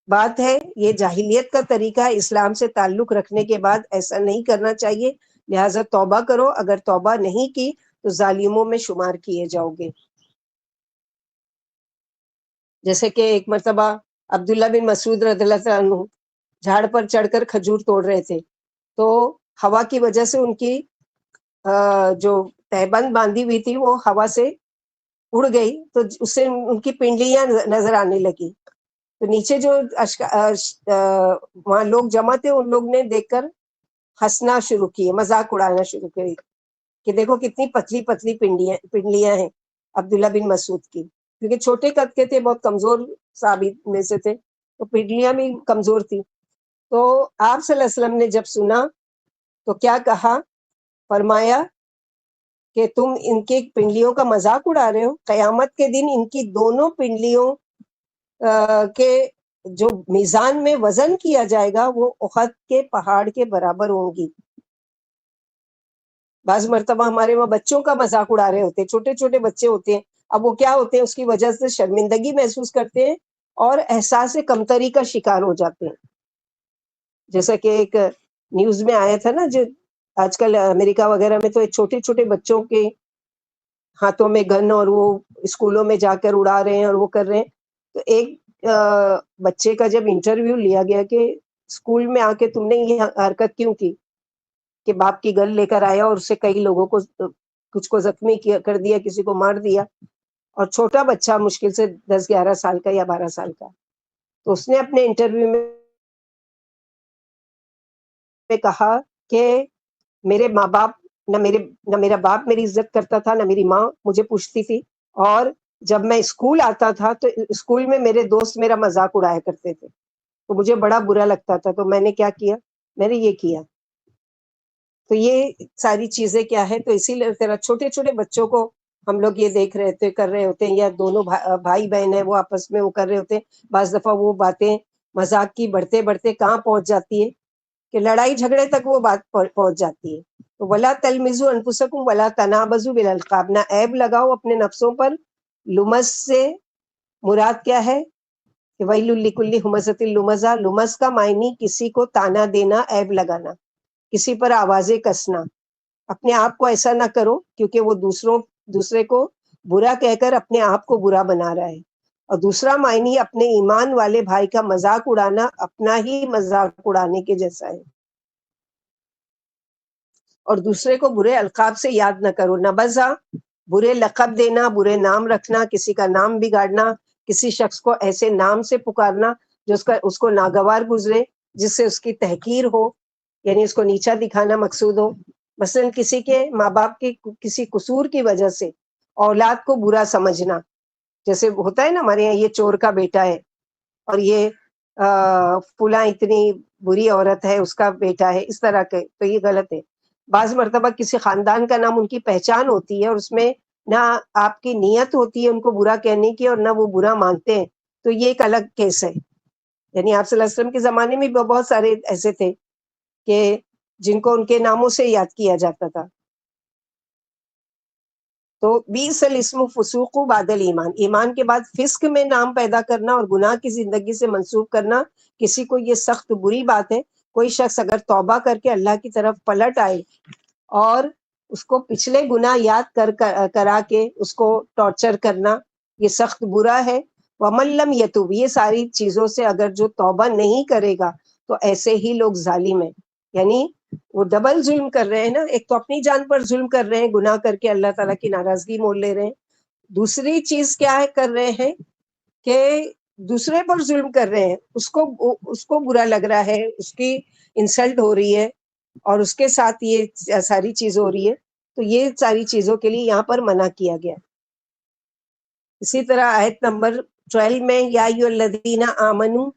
[SPEAKER 1] بات ہے، یہ جاہلیت کا طریقہ ہے، اسلام سے تعلق رکھنے کے بعد ایسا نہیں کرنا چاہیے، لہٰذا توبہ کرو، اگر توبہ نہیں کی تو ظالموں میں شمار کیے جاؤ گے۔ جیسے کہ ایک مرتبہ عبداللہ بن مسعود رضی اللہ عنہ جھاڑ پر چڑھ کر کھجور توڑ رہے تھے، تو ہوا کی وجہ سے ان کی جو تہبند باندھی ہوئی تھی وہ ہوا سے اڑ گئی، تو اس سے ان کی پنڈلیاں نظر آنے لگی، تو نیچے جو وہاں لوگ جمع تھے ان لوگ نے دیکھ کر ہنسنا شروع کیے، مذاق اڑانا شروع کیے کہ دیکھو کتنی پتلی پتلی پنڈلیاں ہیں عبداللہ بن مسعود کی، کیونکہ چھوٹے قد کے تھے، بہت کمزور صحابی میں سے تھے، تو پنڈلیاں بھی کمزور تھی۔ تو آپ صلی اللہ علیہ وسلم نے جب سنا تو کیا کہا، فرمایا کہ تم ان کے پنڈلیوں کا مذاق اڑا رہے ہو، قیامت کے دن ان کی دونوں پنڈلیوں کے جو میزان میں وزن کیا جائے گا وہ احد کے پہاڑ کے برابر ہوں گی۔ بعض مرتبہ ہمارے وہاں بچوں کا مذاق اڑا رہے ہوتے ہیں، چھوٹے چھوٹے بچے ہوتے ہیں، اب وہ کیا ہوتے ہیں اس کی وجہ سے شرمندگی محسوس کرتے ہیں اور احساس کمتری کا شکار ہو جاتے ہیں۔ جیسا کہ ایک نیوز میں آیا تھا نا، جو آج کل امریکہ وغیرہ میں تو چھوٹے چھوٹے بچوں کے ہاتھوں میں گن اور وہ اسکولوں میں جا کر اڑا رہے ہیں اور وہ کر رہے ہیں، تو ایک بچے کا جب انٹرویو لیا گیا کہ اسکول میں آ کے تم نے یہ حرکت کیوں کی، کہ باپ کی گن لے کر آیا اور اسے کئی لوگوں کو کچھ کو زخمی کر دیا، کسی کو مار دیا، اور چھوٹا بچہ مشکل سے 10-11 سال کا یا 12 سال کا، تو اس نے اپنے انٹرویو میں کہا کہ میرے ماں باپ نہ میرا باپ میری عزت کرتا تھا، نہ میری ماں مجھے پوچھتی تھی، اور جب میں اسکول آتا تھا تو اسکول میں میرے دوست میرا مذاق اڑایا کرتے تھے، تو مجھے بڑا برا لگتا تھا، تو میں نے کیا کیا، میں نے یہ کیا۔ تو یہ ساری چیزیں کیا ہے، تو اسی طرح چھوٹے چھوٹے بچوں کو ہم لوگ یہ دیکھ رہے تھے، کر رہے ہوتے ہیں، یا دونوں بھائی بہن ہیں وہ آپس میں وہ کر رہے ہوتے ہیں، بعض دفعہ وہ باتیں مذاق کی بڑھتے بڑھتے کہاں پہنچ جاتی ہے کہ لڑائی جھگڑے تک وہ بات پہنچ جاتی ہے۔ تو ولا تلمزوا انفسکم ولا تنابزوا بالالقاب، نہ عیب لگاؤ اپنے نفسوں پر، لمز سے مراد کیا ہے کہ ویل لکل ہمزۃ لمزہ، لمز کا معنی کسی کو تانا دینا، عیب لگانا، کسی پر آوازیں کسنا۔ اپنے آپ کو ایسا نہ کرو کیونکہ وہ دوسرے کو برا کہہ کر اپنے آپ کو برا بنا رہا ہے، اور دوسرا معنی اپنے ایمان والے بھائی کا مذاق اڑانا اپنا ہی مذاق اڑانے کے جیسا ہے، اور دوسرے کو برے القاب سے یاد نہ کرو، نبذا برے لقب دینا، برے نام رکھنا، کسی کا نام بگاڑنا، کسی شخص کو ایسے نام سے پکارنا جو اس کو ناگوار گزرے، جس سے اس کی تحقیر ہو، یعنی اس کو نیچا دکھانا مقصود ہو۔ مثلا کسی کے ماں باپ کے کسی قصور کی وجہ سے اولاد کو برا سمجھنا، جیسے ہوتا ہے نا ہمارے یہاں یہ چور کا بیٹا ہے، اور یہ فلاں اتنی بری عورت ہے اس کا بیٹا ہے، اس طرح کے، تو یہ غلط ہے۔ بعض مرتبہ کسی خاندان کا نام ان کی پہچان ہوتی ہے اور اس میں نہ آپ کی نیت ہوتی ہے ان کو برا کہنے کی اور نہ وہ برا مانتے ہیں، تو یہ ایک الگ کیس ہے۔ یعنی آپ صلی اللہ علیہ وسلم کے زمانے میں بہت سارے ایسے تھے کہ جن کو ان کے ناموں سے یاد کیا جاتا تھا۔ تو بیس الاسم فسوق بعد الایمان، ایمان کے بعد فسق میں نام پیدا کرنا اور گناہ کی زندگی سے منسوب کرنا کسی کو یہ سخت بری بات ہے۔ کوئی شخص اگر توبہ کر کے اللہ کی طرف پلٹ آئے اور اس کو پچھلے گناہ یاد کرا کے اس کو ٹارچر کرنا، یہ سخت برا ہے۔ وَمَن لَّمْ يَتُب، یہ ساری چیزوں سے اگر جو توبہ نہیں کرے گا تو ایسے ہی لوگ ظالم ہیں، یعنی وہ ڈبل ظلم کر رہے ہیں نا، ایک تو اپنی جان پر ظلم کر رہے ہیں، گناہ کر کے اللہ تعالیٰ کی ناراضگی مول لے رہے ہیں، دوسری چیز کیا ہے کر رہے ہیں کہ دوسرے پر ظلم کر رہے ہیں، اس کو برا لگ رہا ہے، اس کی انسلٹ ہو رہی ہے اور اس کے ساتھ یہ ساری چیز ہو رہی ہے، تو یہ ساری چیزوں کے لیے یہاں پر منع کیا گیا۔ اسی طرح آیت نمبر 12 میں یا ایھا الذین آمنو،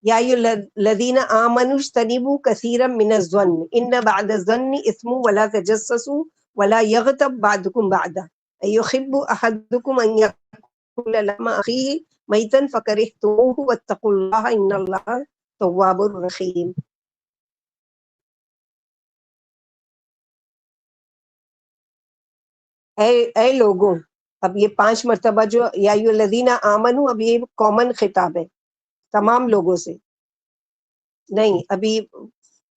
[SPEAKER 1] یا ایھا الذین آمنوا اجتنبوا کثیرا من الظن ان بعد الظن اثم ولا تجسسوا ولا یغتب بعضکم بعضا ایحب احدکم ان یأکل لحم اخیہ میتا فکرہتموہ واتقوا اللہ ان اللہ تواب رحیم۔ اے لوگوں، اب یہ 5 مرتبہ جو یا ایھا الذین آمنوا، اب یہ کامن خطاب ہے تمام لوگوں سے، نہیں ابھی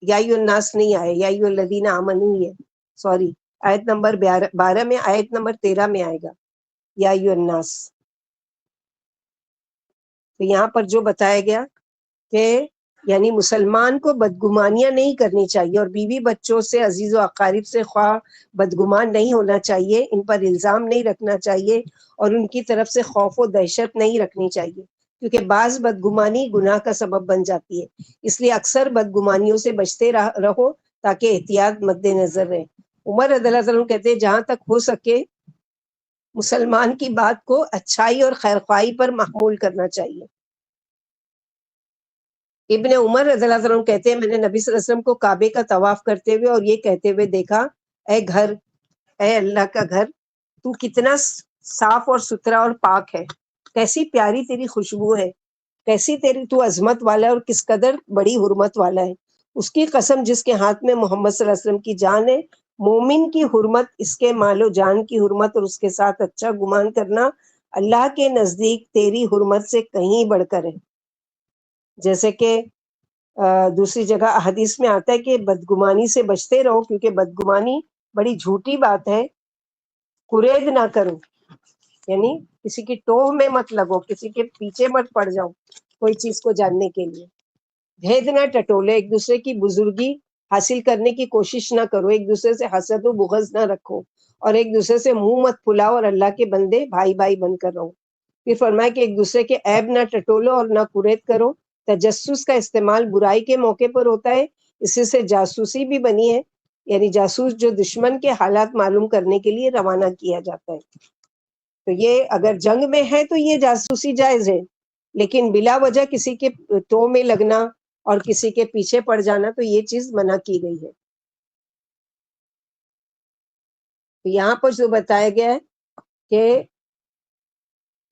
[SPEAKER 1] یا ایھا الناس نہیں آئے، یا ایھا الذین آمنوا ہی ہے، سوری، آیت نمبر 12 میں، آیت نمبر 13 میں آئے گا یا ایھا الناس۔ تو یہاں پر جو بتایا گیا کہ یعنی مسلمان کو بدگمانیاں نہیں کرنی چاہیے اور بیوی بچوں سے، عزیز و اقارب سے خواہ بدگمان نہیں ہونا چاہیے، ان پر الزام نہیں رکھنا چاہیے اور ان کی طرف سے خوف و دہشت نہیں رکھنی چاہیے، کیونکہ بعض بدگمانی گناہ کا سبب بن جاتی ہے، اس لیے اکثر بدگمانیوں سے بچتے رہو تاکہ احتیاط مد نظر رہے۔ عمر رضی اللہ عنہ کہتے ہیں جہاں تک ہو سکے مسلمان کی بات کو اچھائی اور خیرخواہی پر محمول کرنا چاہیے۔ ابن عمر رضی اللہ عنہ کہتے ہیں میں نے نبی صلی اللہ علیہ وسلم کو کعبے کا طواف کرتے ہوئے اور یہ کہتے ہوئے دیکھا، اے گھر، اے اللہ کا گھر، تو کتنا صاف اور ستھرا اور پاک ہے، کیسی پیاری تیری خوشبو ہے، کیسی تیری تو عظمت والا ہے اور کس قدر بڑی حرمت والا ہے۔ اس کی قسم جس کے ہاتھ میں محمد صلی اللہ علیہ وسلم کی جان ہے، مومن کی حرمت اس کے مال و جان کی حرمت اور اس کے ساتھ اچھا گمان کرنا اللہ کے نزدیک تیری حرمت سے کہیں بڑھ کر ہے۔ جیسے کہ دوسری جگہ حدیث میں آتا ہے کہ بدگمانی سے بچتے رہو، کیونکہ بدگمانی بڑی جھوٹی بات ہے، قرید نہ کرو، یعنی کسی کی ٹوہ میں مت لگو، کسی کے پیچھے مت پڑ جاؤ کوئی چیز کو جاننے کے لیے، بھید نہ ٹٹولے، ایک دوسرے کی بزرگی حاصل کرنے کی کوشش نہ کرو، ایک دوسرے سے حسد و بغض نہ رکھو اور ایک دوسرے سے منہ مت پھلاؤ اور اللہ کے بندے بھائی بھائی بن کر رہو۔ پھر فرمایا کہ ایک دوسرے کے عیب نہ ٹٹولو اور نہ قرید کرو۔ تجسس کا استعمال برائی کے موقع پر ہوتا ہے، اسی سے جاسوسی بھی بنی ہے، یعنی جاسوس جو دشمن کے حالات معلوم کرنے کے لیے روانہ کیا جاتا ہے۔ تو یہ اگر جنگ میں ہے تو یہ جاسوسی جائز ہے، لیکن بلا وجہ کسی کے ٹو میں لگنا اور کسی کے پیچھے پڑ جانا تو یہ چیز منع کی گئی ہے۔ تو یہاں پر جو بتایا گیا ہے کہ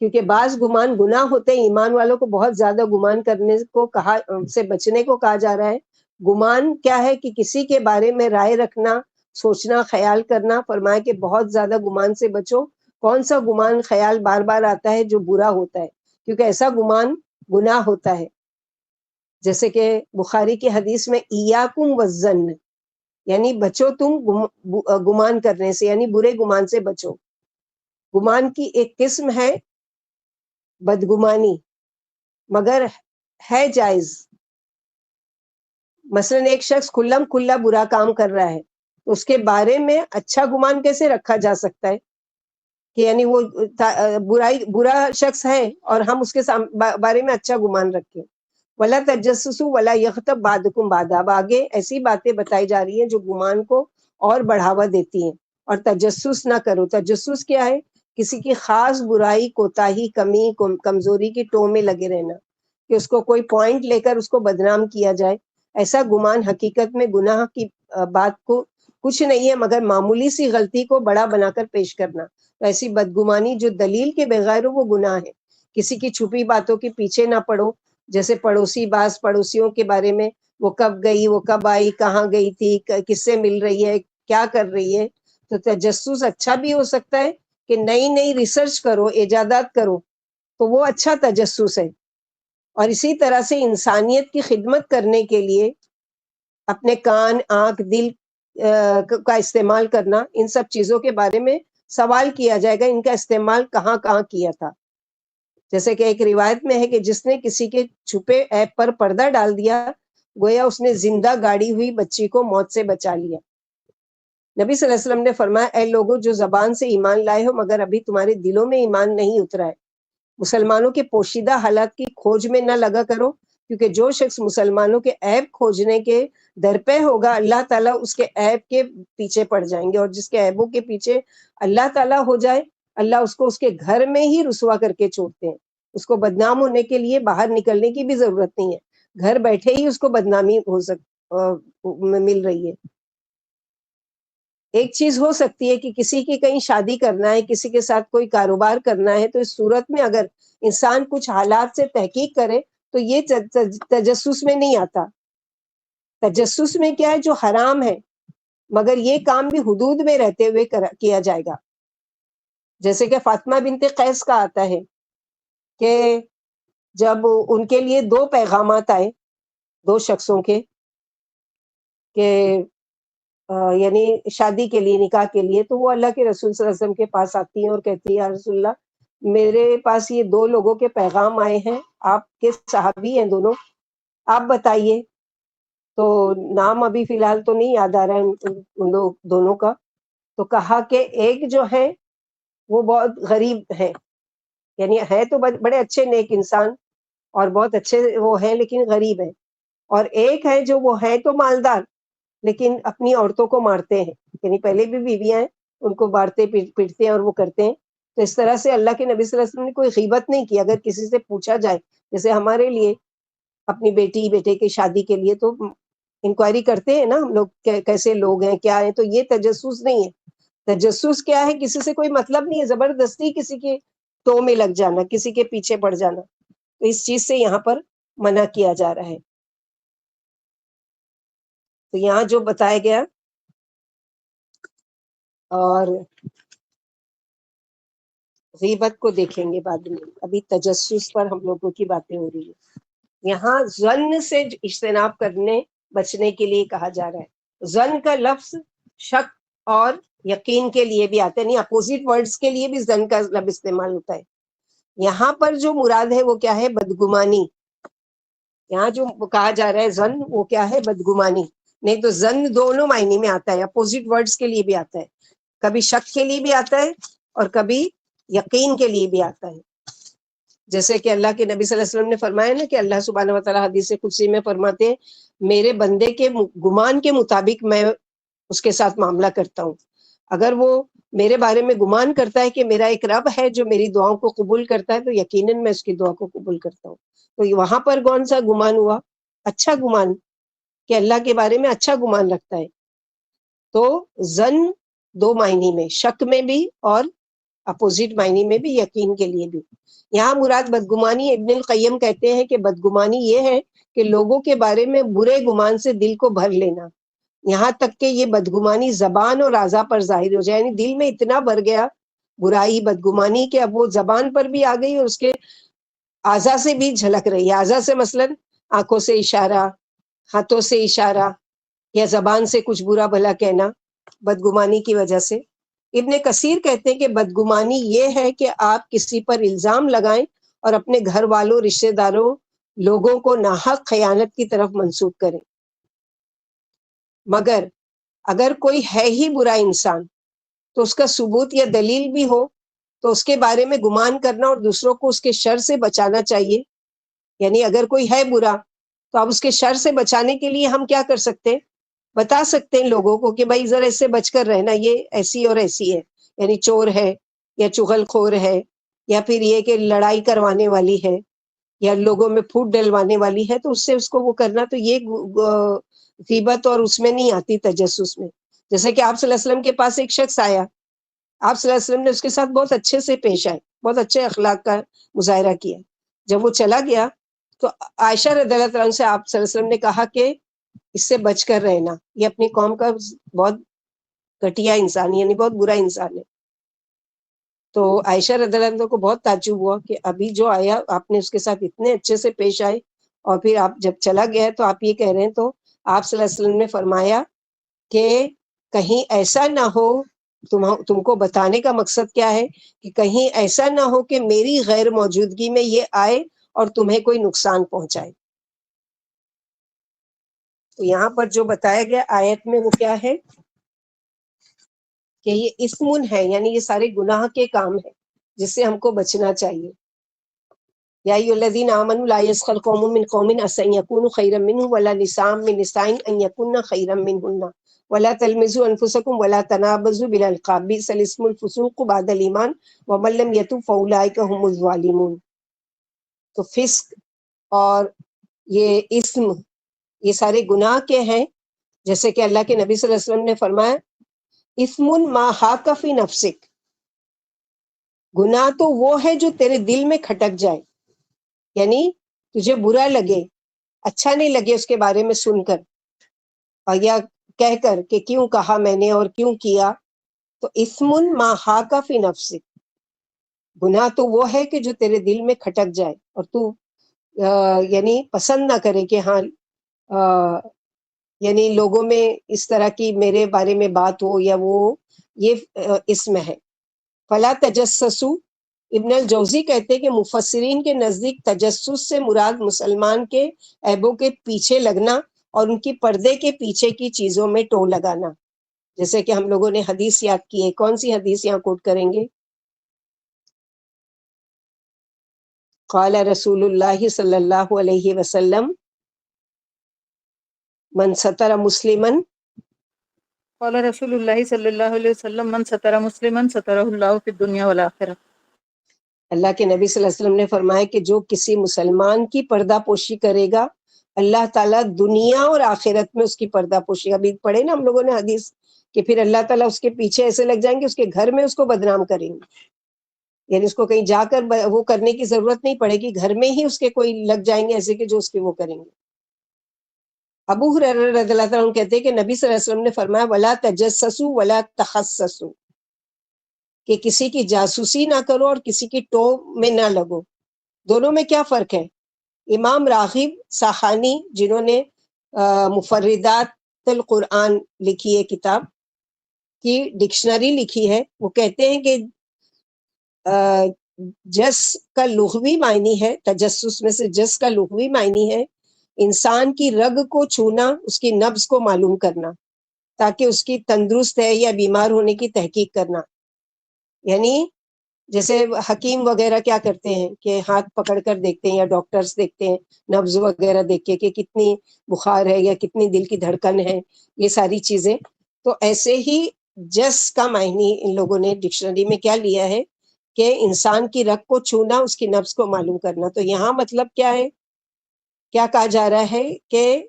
[SPEAKER 1] کیونکہ بعض گمان گناہ ہوتے ہیں، ایمان والوں کو بہت زیادہ گمان کرنے کو کہا، سے بچنے کو کہا جا رہا ہے۔ گمان کیا ہے کہ کسی کے بارے میں رائے رکھنا، سوچنا، خیال کرنا، فرمایا کہ بہت زیادہ گمان سے بچو۔ کون سا گمان خیال بار بار آتا ہے جو برا ہوتا ہے، کیونکہ ایسا گمان گناہ ہوتا ہے، جیسے کہ بخاری کی حدیث میں ایاکم والظن، یعنی بچو تم گمان کرنے سے، یعنی برے گمان سے بچو۔ گمان کی ایک قسم ہے بدگمانی، مگر ہے جائز۔ مثلا ایک شخص کھلم کھلا برا کام کر رہا ہے تو اس کے بارے میں اچھا گمان کیسے رکھا جا سکتا ہے کہ یعنی وہ برا شخص ہے اور ہم اس کے بارے میں اچھا گمان رکھیں۔ ولا تجسسوا ولا یغتب بعضکم بعضا، اب آگے ایسی باتیں بتائی جا رہی ہیں جو گمان کو اور بڑھاوا دیتی ہیں۔ اور تجسس نہ کرو، تجسس کیا ہے؟ کسی کی خاص برائی، کوتاہی، کمی، کمزوری کی ٹو میں لگے رہنا، کہ اس کو کوئی پوائنٹ لے کر اس کو بدنام کیا جائے۔ ایسا گمان حقیقت میں گناہ کی بات کو کچھ نہیں ہے مگر معمولی سی غلطی کو بڑا بنا کر پیش کرنا۔ تو ایسی بدگمانی جو دلیل کے بغیر ہو وہ گناہ ہے۔ کسی کی چھپی باتوں کے پیچھے نہ پڑو، جیسے پڑوسی بعض پڑوسیوں کے بارے میں، وہ کب گئی، وہ کب آئی، کہاں گئی تھی، کس سے مل رہی ہے، کیا کر رہی ہے، تو تجسس اچھا بھی ہو سکتا ہے کہ نئی نئی ریسرچ کرو، ایجادات کرو، تو وہ اچھا تجسس ہے. اور اسی طرح سے انسانیت کی خدمت کرنے کے لیے اپنے کان، آنکھ، دل کا استعمال کرنا، ان سب چیزوں کے بارے میں سوال کیا جائے گا، ان کا استعمال کہاں کہاں کیا تھا. جیسے کہ ایک روایت میں ہے کہ جس نے کسی کے چھپے عیب پر پردہ ڈال دیا، گویا اس نے زندہ گاڑی ہوئی بچی کو موت سے بچا لیا. نبی صلی اللہ علیہ وسلم نے فرمایا، اے لوگوں جو زبان سے ایمان لائے ہو مگر ابھی تمہارے دلوں میں ایمان نہیں اترا ہے، مسلمانوں کے پوشیدہ حالات کی کھوج میں نہ لگا کرو، کیونکہ جو شخص مسلمانوں کے عیب کھوجنے کے درپے ہوگا، اللہ تعالیٰ اس کے عیب کے پیچھے پڑ جائیں گے، اور جس کے عیبوں کے پیچھے اللہ تعالیٰ ہو جائے، اللہ اس کو اس کے گھر میں ہی رسوا کر کے چھوڑتے ہیں. اس کو بدنام ہونے کے لیے باہر نکلنے کی بھی ضرورت نہیں ہے، گھر بیٹھے ہی اس کو بدنامی مل رہی ہے. ایک چیز ہو سکتی ہے کہ کسی کی کہیں شادی کرنا ہے، کسی کے ساتھ کوئی کاروبار کرنا ہے، تو اس صورت میں اگر انسان کچھ حالات سے تحقیق کرے تو یہ تجسس میں نہیں آتا. تجسس میں کیا ہے، جو حرام ہے مگر یہ کام بھی حدود میں رہتے ہوئے کیا جائے گا. جیسے کہ فاطمہ بنت قیس کا آتا ہے کہ جب ان کے لیے 2 پیغامات آئے 2 شخصوں کے، کہ یعنی شادی کے لیے، نکاح کے لیے، تو وہ اللہ کے رسول صلی اللہ علیہ وسلم کے پاس آتی ہیں اور کہتی ہے، یا رسول اللہ میرے پاس یہ 2 لوگوں کے پیغام آئے ہیں، آپ کے صحابی ہیں دونوں، آپ بتائیے. تو نام ابھی فی الحال تو نہیں یاد آ رہا ہے ان لوگ دونوں کا. تو کہا کہ ایک جو ہے وہ بہت غریب ہے، یعنی ہے تو بڑے اچھے نیک انسان اور بہت اچھے وہ ہیں لیکن غریب ہے، اور ایک ہے جو وہ ہے تو مالدار لیکن اپنی عورتوں کو مارتے ہیں، یعنی پہلے بھی بیویاں ہیں، ان کو مارتے پیٹتے ہیں اور وہ کرتے ہیں. تو اس طرح سے اللہ کے نبی صلی اللہ علیہ وسلم نے کوئی غیبت نہیں کی. اگر کسی سے پوچھا جائے، جیسے ہمارے لیے اپنی بیٹی بیٹے کی شادی کے لیے تو انکوائری کرتے ہیں نا ہم لوگ، کیسے لوگ ہیں، کیا ہیں، تو یہ تجسس نہیں ہے. تجسس کیا ہے، کسی سے کوئی مطلب نہیں ہے، زبردستی کسی کے تو میں لگ جانا، کسی کے پیچھے پڑ جانا. تو اس چیز سے یہاں پر منع کیا جا رہا ہے. تو یہاں جو بتایا گیا، اور غیبت کو دیکھیں گے بعد میں، ابھی تجسس پر ہم لوگوں کی باتیں ہو رہی ہیں. یہاں ظن سے اجتناب کرنے بچنے کے لیے کہا جا رہا ہے. ظن کا لفظ شک اور یقین کے لیے بھی آتا ہے، نہیں اپوزٹ ورڈز کے لیے بھی ظن کا لفظ استعمال ہوتا ہے. یہاں پر جو مراد ہے وہ کیا ہے، بدگمانی. یہاں جو کہا جا رہا ہے ظن، وہ کیا ہے، بدگمانی. نہیں تو ظن دونوں معنی میں آتا ہے، اپوزٹ ورڈز کے لیے بھی آتا ہے، کبھی شک کے لیے بھی آتا ہے اور کبھی یقین کے لیے بھی آتا ہے. جیسے کہ اللہ کے نبی صلی اللہ علیہ وسلم نے فرمایا نا کہ اللہ سبحانہ و تعالیٰ حدیث قدسی میں فرماتے ہیں، میرے بندے کے گمان کے مطابق میں اس کے ساتھ معاملہ کرتا ہوں. اگر وہ میرے بارے میں گمان کرتا ہے کہ میرا ایک رب ہے جو میری دعاؤں کو قبول کرتا ہے، تو یقیناً میں اس کی دعا کو قبول کرتا ہوں. تو وہاں پر کون سا گمان ہوا، اچھا گمان، کہ اللہ کے بارے میں اچھا گمان رکھتا ہے. تو ظن 2 معنی میں، شک میں بھی اور اپوزٹ معنی میں بھی، یقین کے لیے بھی. یہاں مراد بدگمانی، ابن القیم کہتے ہیں کہ بدگمانی یہ ہے کہ لوگوں کے بارے میں برے گمان سے دل کو بھر لینا، یہاں تک کہ یہ بدگمانی زبان اور اعضاء پر ظاہر ہو جائے. یعنی دل میں اتنا بھر گیا برائی، بدگمانی، کہ اب وہ زبان پر بھی آ گئی اور اس کے اعضاء سے بھی جھلک رہی ہے. اعضاء سے مثلاً آنکھوں سے اشارہ، ہاتھوں سے اشارہ، یا زبان سے کچھ برا بھلا کہنا، بدگمانی کی وجہ سے. ابن کثیر کہتے ہیں کہ بدگمانی یہ ہے کہ آپ کسی پر الزام لگائیں اور اپنے گھر والوں، رشتہ داروں، لوگوں کو ناحق خیانت کی طرف منسوب کریں. مگر اگر کوئی ہے ہی برا انسان تو اس کا ثبوت یا دلیل بھی ہو تو اس کے بارے میں گمان کرنا اور دوسروں کو اس کے شر سے بچانا چاہیے. یعنی اگر کوئی ہے برا تو اب اس کے شر سے بچانے کے لیے ہم کیا کر سکتے ہیں، بتا سکتے ہیں لوگوں کو کہ بھائی ذرا اس سے بچ کر رہنا، یہ ایسی اور ایسی ہے، یعنی چور ہے یا چغل خور ہے، یا پھر یہ کہ لڑائی کروانے والی ہے یا لوگوں میں پھوٹ ڈلوانے والی ہے، تو اس سے اس کو وہ کرنا. تو یہ غیبت اور اس میں نہیں آتی، تجسس میں. جیسے کہ آپ صلی اللہ علیہ وسلم کے پاس ایک شخص آیا، آپ صلی اللہ علیہ وسلم نے اس کے ساتھ بہت اچھے سے پیش آئے، بہت اچھے اخلاق کا مظاہرہ کیا. جب وہ چلا گیا تو عائشہ رضی اللہ عنہ سے آپ صلی اللہ علیہ وسلم نے کہا کہ اس سے بچ کر رہنا، یہ اپنی قوم کا بہت گھٹیا انسان یعنی بہت برا انسان ہے. تو عائشہ رضی اللہ عنہ کو بہت تعجب ہوا کہ ابھی جو آیا آپ نے اس کے ساتھ اتنے اچھے سے پیش آئے اور پھر آپ جب چلا گیا تو آپ یہ کہہ رہے ہیں. تو آپ صلی اللہ علیہ وسلم نے فرمایا کہ کہیں ایسا نہ ہو, تم کو بتانے کا مقصد کیا ہے کہ کہیں ایسا نہ ہو کہ میری غیر موجودگی میں یہ آئے اور تمہیں کوئی نقصان پہنچائے. تو یہاں پر جو بتایا گیا آیت میں وہ کیا ہے کہ یہ اسم ہے, یعنی یہ سارے گناہ کے کام ہیں جس سے ہم کو بچنا چاہیے. یا ایھا الذین آمنوا لا یسخر قوم من قوم عسى ان یکونوا خیرا منهم ولا نساء من نساء ان یکن خیرا منهن ولا تلمزوا انفسکم ولا تنابزوا بالالقاب بئس الاسم الفسوق بعد الایمان ومن لم یتب فاولئک هم الظالمون. تو فسق اور یہ اسم یہ سارے گناہ کے ہیں, جیسے کہ اللہ کے نبی صلی اللہ علیہ وسلم نے فرمایا اسم ما حاک فی نفسک, گناہ تو وہ ہے جو تیرے دل میں کھٹک جائے, یعنی تجھے برا لگے, اچھا نہیں لگے اس کے بارے میں سن کر اور یا کہہ کر کہ کیوں کہا میں نے اور کیوں کیا. تو اسم ما حاک فی نفسک, گناہ تو وہ ہے کہ جو تیرے دل میں کھٹک جائے اور تو یعنی پسند نہ کرے کہ ہاں یعنی لوگوں میں اس طرح کی میرے بارے میں بات ہو یا وہ, یہ اسم ہے. فلا تجسسوا, ابن الجوزی کہتے کہ مفسرین کے نزدیک تجسس سے مراد مسلمان کے عیبوں کے پیچھے لگنا اور ان کی پردے کے پیچھے کی چیزوں میں ٹو لگانا. جیسے کہ ہم لوگوں نے حدیث یاد کی ہے, کون سی حدیث یہاں کوٹ کریں گے؟ قال رسول اللہ صلی اللہ علیہ وسلم من ستر مسلمن,
[SPEAKER 4] قال رسول اللہ صلی اللہ علیہ وسلم من ستر مسلما سترہ اللہ فی الدنیا والآخرہ.
[SPEAKER 1] اللہ کے نبی صلی اللہ علیہ وسلم نے فرمایا کہ جو کسی مسلمان کی پردہ پوشی کرے گا اللہ تعالیٰ دنیا اور آخرت میں اس کی پردہ پوشی. ابھی پڑھے نا ہم لوگوں نے حدیث کہ پھر اللہ تعالیٰ اس کے پیچھے ایسے لگ جائیں گے, اس کے گھر میں اس کو بدنام کریں گے, یعنی اس کو کہیں جا کر وہ کرنے کی ضرورت نہیں پڑے گی, گھر میں ہی اس کے کوئی لگ جائیں گے ایسے کہ جو اس کے وہ کریں گے. ابو ہریرہ رضی اللہ عنہ کہتے ہیں کہ نبی صلی اللہ علیہ وسلم نے فرمایا ولا تجسسوا ولا تخسسوا, کہ کسی کی جاسوسی نہ کرو اور کسی کی ٹو میں نہ لگو. دونوں میں کیا فرق ہے؟ امام راغب صاحانی جنہوں نے مفردات القرآن لکھی ہے, کتاب کی ڈکشنری لکھی ہے, وہ کہتے ہیں کہ جس کا لغوی معنی ہے, تجسس میں سے جس کا لغوی معنی ہے انسان کی رگ کو چھونا, اس کی نبض کو معلوم کرنا تاکہ اس کی تندرست ہے یا بیمار ہونے کی تحقیق کرنا. یعنی جیسے حکیم وغیرہ کیا کرتے ہیں کہ ہاتھ پکڑ کر دیکھتے ہیں یا ڈاکٹرز دیکھتے ہیں نبض وغیرہ دیکھ کے کہ کتنی بخار ہے یا کتنی دل کی دھڑکن ہے, یہ ساری چیزیں. تو ایسے ہی جس کا معنی ان لوگوں نے ڈکشنری میں کیا لیا ہے کہ انسان کی رگ کو چھونا, اس کی نبض کو معلوم کرنا. تو یہاں مطلب کیا ہے, کیا کہا جا رہا ہے کہ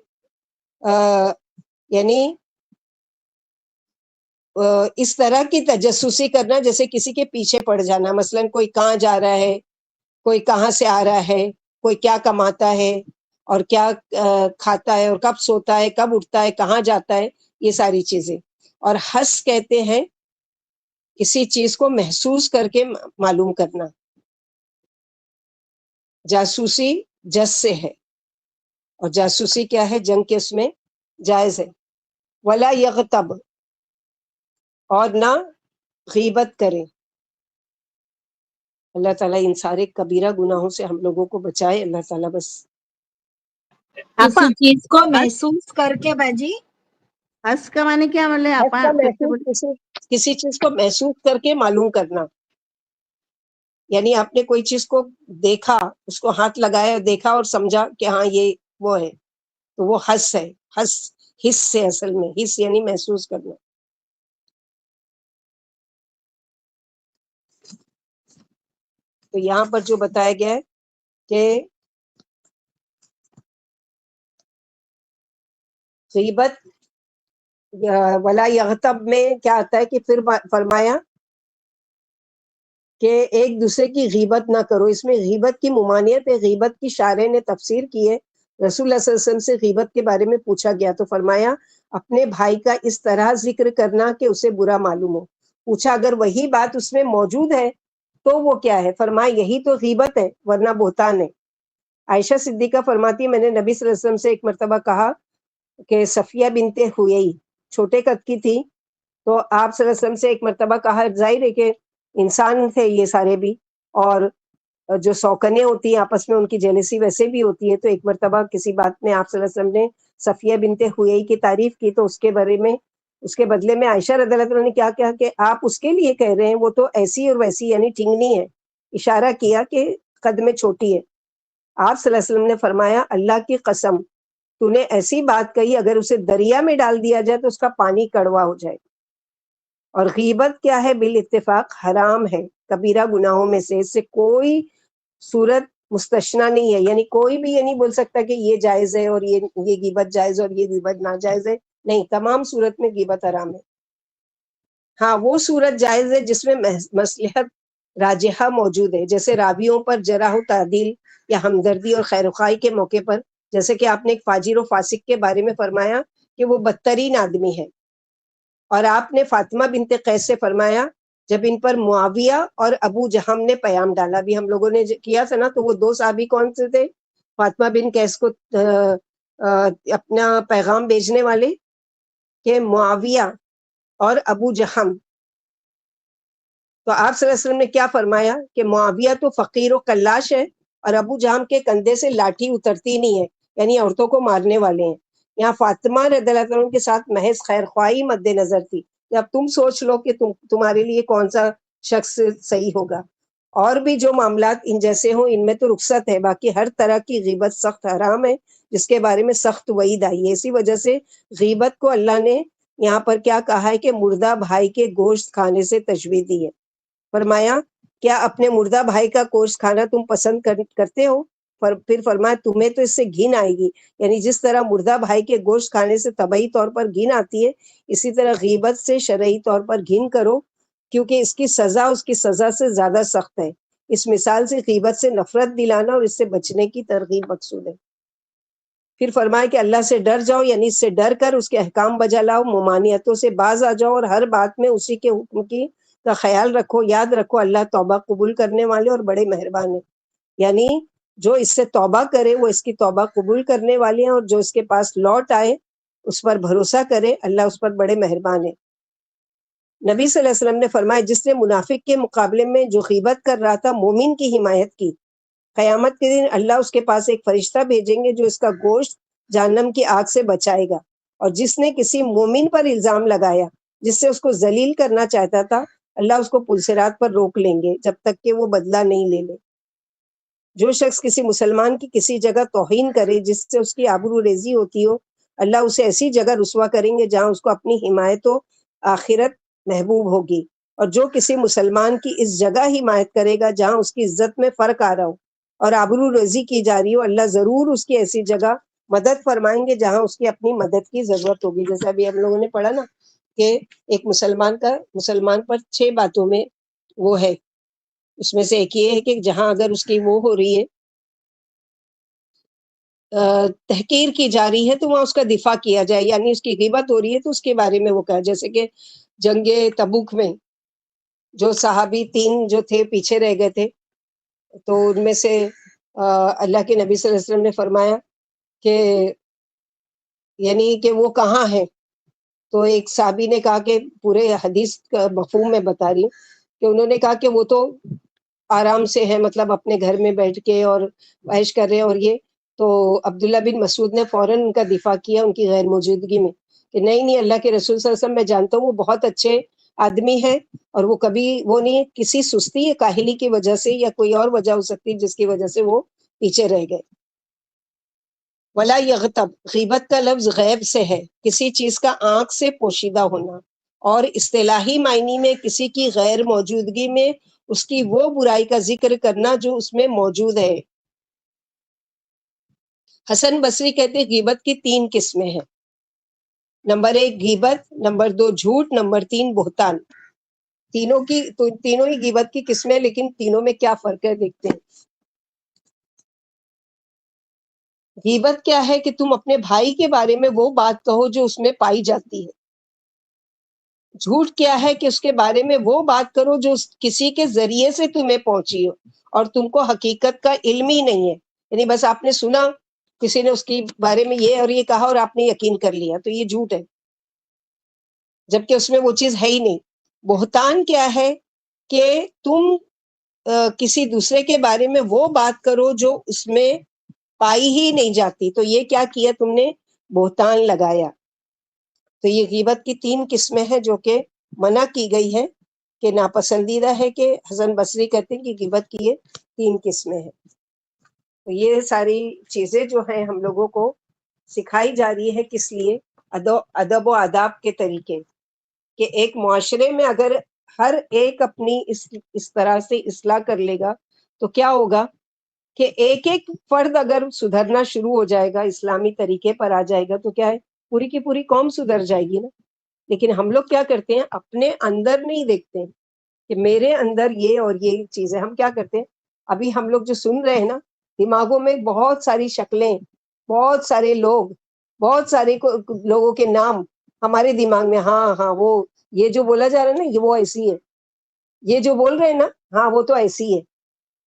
[SPEAKER 1] یعنی اس طرح کی تجسسی کرنا جیسے کسی کے پیچھے پڑ جانا, مثلا کوئی کہاں جا رہا ہے, کوئی کہاں سے آ رہا ہے, کوئی کیا کماتا ہے اور کیا کھاتا ہے اور کب سوتا ہے, کب اٹھتا ہے, کہاں جاتا ہے, یہ ساری چیزیں. اور حس کہتے ہیں کسی چیز کو محسوس کر کے معلوم کرنا. جاسوسی جس سے ہے, اور جاسوسی کیا ہے, جنگ کے اس میں جائز ہے. ولا یغتب, اور نہ غیبت کریں. اللہ تعالیٰ ان سارے کبیرہ گناہوں سے ہم لوگوں کو بچائے. اللہ تعالیٰ بس
[SPEAKER 6] کسی چیز کو محسوس کر کے باجی,
[SPEAKER 4] حس کا معنی کیا مطلب
[SPEAKER 1] حس
[SPEAKER 4] آپا
[SPEAKER 1] کا
[SPEAKER 4] پھر سے
[SPEAKER 1] محسوس کسی چیز کو محسوس کر کے معلوم کرنا. یعنی آپ نے کوئی چیز کو دیکھا, اس کو ہاتھ لگایا, دیکھا اور سمجھا کہ ہاں یہ وہ ہے, تو وہ حس ہے. حس سے اصل میں حس یعنی محسوس کرنا. تو یہاں پر جو بتایا گیا ہے کہ غیبت ولا یغتب میں کیا آتا ہے کہ پھر فرمایا کہ ایک دوسرے کی غیبت نہ کرو. اس میں غیبت کی ممانعت ہے. غیبت کی شارح نے تفسیر کی ہے. رسول اللہ صلی اللہ علیہ وسلم سے غیبت کے بارے میں پوچھا گیا تو فرمایا اپنے بھائی کا اس طرح ذکر کرنا کہ اسے برا معلوم ہو. پوچھا اگر وہی بات اس میں موجود ہے تو وہ کیا ہے؟ فرمایا یہی تو غیبت ہے ورنہ بہتان ہے. عائشہ صدیقہ فرماتی ہے میں نے نبی صلی اللہ علیہ وسلم سے ایک مرتبہ کہا کہ صفیہ بنت ہویئی چھوٹے قد کی تھی، تو آپ صلی اللہ علیہ وسلم سے ایک مرتبہ کہا، ظاہر ہے کہ انسان تھے یہ سارے بھی، اور جو سوکنیں ہوتی ہیں آپس میں ان کی جیلسی ویسے بھی ہوتی ہے، تو ایک مرتبہ کسی بات میں آپ صلی اللہ علیہ وسلم نے صفیہ بنت ہویئی کی تعریف کی، تو اس کے بارے میں اس کے بدلے میں عائشہ رضی اللہ عنہا نے کیا کہا کہ آپ اس کے لیے کہہ رہے ہیں، وہ تو ایسی اور ویسی یعنی ٹھنگنی ہے، اشارہ کیا کہ قد میں چھوٹی ہے. آپ صلی اللہ علیہ وسلم نے فرمایا اللہ کی قسم تو نے ایسی بات کہی اگر اسے دریا میں ڈال دیا جائے تو اس کا پانی کڑوا ہو جائے. اور غیبت کیا ہے؟ بالاتفاق حرام ہے، کبیرہ گناہوں میں سے، اس سے کوئی صورت مستثنا نہیں ہے، یعنی کوئی بھی یہ نہیں بول سکتا کہ یہ جائز ہے اور یہ غیبت جائز اور یہ غیبت ناجائز ہے، نہیں، تمام صورت میں غیبت حرام ہے. ہاں وہ صورت جائز ہے جس میں مصلحت راجحہ موجود ہے، جیسے راویوں پر جرح و تعدیل یا ہمدردی اور خیر خواہی کے موقع پر، جیسے کہ آپ نے ایک فاجر و فاسق کے بارے میں فرمایا کہ وہ بدترین آدمی ہے، اور آپ نے فاطمہ بنت قیس سے فرمایا جب ان پر معاویہ اور ابو جہم نے پیام ڈالا، بھی ہم لوگوں نے کیا تھا نا، تو وہ دو صحابی کون سے تھے؟ فاطمہ بن قیس کو اپنا پیغام بھیجنے والے کہ معاویہ اور ابو جہم. تو آپ صلی اللہ علیہ وسلم نے کیا فرمایا کہ معاویہ تو فقیر و کلاش ہے اور ابو جہم کے کندھے سے لاٹھی اترتی نہیں ہے، یعنی عورتوں کو مارنے والے ہیں. یہاں فاطمہ رضی اللہ عنہ کے ساتھ محض خیر خواہی مد نظر تھی. اب تم سوچ لو کہ تمہارے لیے کون سا شخص صحیح ہوگا. اور بھی جو معاملات ان جیسے ہوں ان میں تو رخصت ہے، باقی ہر طرح کی غیبت سخت حرام ہے جس کے بارے میں سخت وعید آئی ہے. اسی وجہ سے غیبت کو اللہ نے یہاں پر کیا کہا ہے کہ مردہ بھائی کے گوشت کھانے سے تشبیہ دی ہے. فرمایا کیا اپنے مردہ بھائی کا گوشت کھانا تم پسند کرتے ہو؟ پھر فرمایا تمہیں تو اس سے گھن آئے گی، یعنی جس طرح مردہ بھائی کے گوشت کھانے سے طبعی طور پر گھن آتی ہے، اسی طرح غیبت سے شرعی طور پر گھن کرو، کیونکہ اس کی سزا سے زیادہ سخت ہے. اس مثال سے غیبت سے نفرت دلانا اور اس سے بچنے کی ترغیب مقصود ہے. پھر فرمایا کہ اللہ سے ڈر جاؤ، یعنی اس سے ڈر کر اس کے احکام بجا لاؤ، ممانعتوں سے باز آ جاؤ اور ہر بات میں اسی کے حکم کی کا خیال رکھو. یاد رکھو اللہ توبہ قبول کرنے والے اور بڑے مہربان ہیں، یعنی جو اس سے توبہ کرے وہ اس کی توبہ قبول کرنے والے ہیں، اور جو اس کے پاس لوٹ آئے اس پر بھروسہ کرے اللہ اس پر بڑے مہربان ہیں. نبی صلی اللہ علیہ وسلم نے فرمایا جس نے منافق کے مقابلے میں جو غیبت کر رہا تھا مومن کی حمایت کی، قیامت کے دن اللہ اس کے پاس ایک فرشتہ بھیجیں گے جو اس کا گوشت جہنم کی آگ سے بچائے گا. اور جس نے کسی مومن پر الزام لگایا جس سے اس کو ذلیل کرنا چاہتا تھا، اللہ اس کو پلسرات پر روک لیں گے جب تک کہ وہ بدلہ نہیں لے لے. جو شخص کسی مسلمان کی کسی جگہ توہین کرے جس سے اس کی آبرو ریزی ہوتی ہو، اللہ اسے ایسی جگہ رسوا کریں گے جہاں اس کو اپنی حمایت و آخرت محبوب ہوگی. اور جو کسی مسلمان کی اس جگہ حمایت کرے گا جہاں اس کی عزت میں فرق آ رہا ہو اور آبرو ریزی کی جا رہی ہو، اللہ ضرور اس کی ایسی جگہ مدد فرمائیں گے جہاں اس کی اپنی مدد کی ضرورت ہوگی. جیسا ابھی ہم لوگوں نے پڑھا نا کہ ایک مسلمان پر 6 باتوں میں وہ ہے، اس میں سے ایک یہ ہے کہ جہاں اگر اس کی وہ ہو رہی ہے تحقیر کی جا رہی ہے تو وہاں اس کا دفاع کیا جائے، یعنی اس کی غیبت ہو رہی ہے تو اس کے بارے میں وہ کہا. جیسے کہ جنگ تبوک میں جو صحابی 3 جو تھے پیچھے رہ گئے تھے، تو ان میں سے اللہ کے نبی صلی اللہ علیہ وسلم نے فرمایا کہ یعنی کہ وہ کہاں ہیں، تو ایک صحابی نے کہا کہ پورے حدیث کا مفہوم میں بتا رہی ہوں کہ انہوں نے کہا کہ وہ تو آرام سے ہے، مطلب اپنے گھر میں بیٹھ کے اور عیش کر رہے ہیں. اور یہ تو عبداللہ بن مسعود نے فوراً ان کا دفاع کیا ان کی غیر موجودگی میں کہ نہیں اللہ کے رسول صلی اللہ علیہ وسلم میں جانتا ہوں وہ بہت اچھے آدمی ہے، اور وہ کبھی وہ نہیں کسی سستی یا کاہلی کی وجہ سے یا کوئی اور وجہ ہو سکتی جس کی وجہ سے وہ پیچھے رہ گئے. ولا یغتب، غیبت کا لفظ غیب سے ہے، کسی چیز کا آنکھ سے پوشیدہ ہونا، اور اصطلاحی معنی میں کسی کی غیر موجودگی میں اس کی وہ برائی کا ذکر کرنا جو اس میں موجود ہے. حسن بصری کہتے ہیں غیبت کی 3 قسمیں ہیں. نمبر 1 غیبت، نمبر 2 جھوٹ، نمبر 3 بہتان. تینوں ہی غیبت کی قسمیں، لیکن تینوں میں کیا فرق ہے دیکھتے ہیں. غیبت کیا ہے کہ تم اپنے بھائی کے بارے میں وہ بات کہو جو اس میں پائی جاتی ہے. جھوٹ کیا ہے کہ اس کے بارے میں وہ بات کرو جو کسی کے ذریعے سے تمہیں پہنچی ہو اور تم کو حقیقت کا علم ہی نہیں ہے. یعنی بس آپ نے سنا کسی نے اس کے بارے میں یہ اور یہ کہا اور آپ نے یقین کر لیا، تو یہ جھوٹ ہے، جبکہ اس میں وہ چیز ہے ہی نہیں. بہتان کیا ہے کہ تم کسی دوسرے کے بارے میں وہ بات کرو جو اس میں پائی ہی نہیں جاتی. تو یہ کیا کیا تم نے؟ بہتان لگایا. تو یہ غیبت کی 3 قسمیں ہیں جو کہ منع کی گئی ہے، کہ ناپسندیدہ ہے. کہ حسن بصری کہتے ہیں کہ غیبت کی یہ 3 قسمیں ہیں. تو یہ ساری چیزیں جو ہیں ہم لوگوں کو سکھائی جا رہی ہے، کس لیے؟ ادب و آداب کے طریقے. کہ ایک معاشرے میں اگر ہر ایک اپنی اس طرح سے اصلاح کر لے گا تو کیا ہوگا کہ ایک ایک فرد اگر سدھرنا شروع ہو جائے گا، اسلامی طریقے پر آ جائے گا، تو کیا ہے، پوری کی پوری قوم سدھر جائے گی نا. لیکن ہم لوگ کیا کرتے ہیں، اپنے اندر نہیں دیکھتے ہیں کہ میرے اندر یہ اور یہ چیز ہے. ہم کیا کرتے ہیں، ابھی ہم لوگ جو سن رہے ہیں نا، دماغوں میں بہت ساری شکلیں، بہت سارے لوگ، بہت سارے لوگوں کے نام ہمارے دماغ میں. ہاں ہاں، وہ یہ جو بولا جا رہا ہے نا، یہ وہ ایسی ہے. یہ جو بول رہے ہیں نا، ہاں وہ تو ایسی ہے.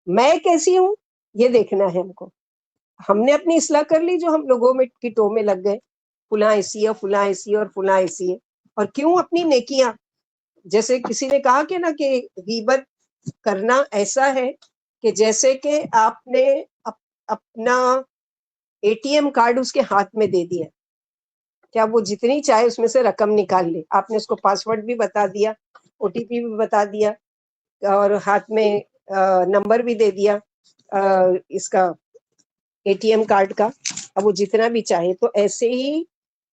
[SPEAKER 1] میں کیسی ہوں یہ دیکھنا ہے ہم کو. ہم نے اپنی اصلاح کر لی جو ہم لوگوں میں کی ٹو میں لگ گئے، فلاں ایسی ہے، فلاں ایسی ہے اور فلاں ایسی ہے. اور کیوں اپنی نیکیاں، جیسے کسی نے کہا کہ نا کہ غیبت کرنا ایسا ہے کہ جیسے کہ آپ نے اپنا ATM کارڈ اس کے ہاتھ میں دے دیا، کیا وہ جتنی چاہے اس میں سے رقم نکال لے. آپ نے اس کو پاسورڈ بھی بتا دیا، OTP بھی بتا دیا، اور ہاتھ میں نمبر بھی دے دیا اس کا ATM کارڈ کا. اب وہ جتنا بھی چاہے. تو ایسے ہی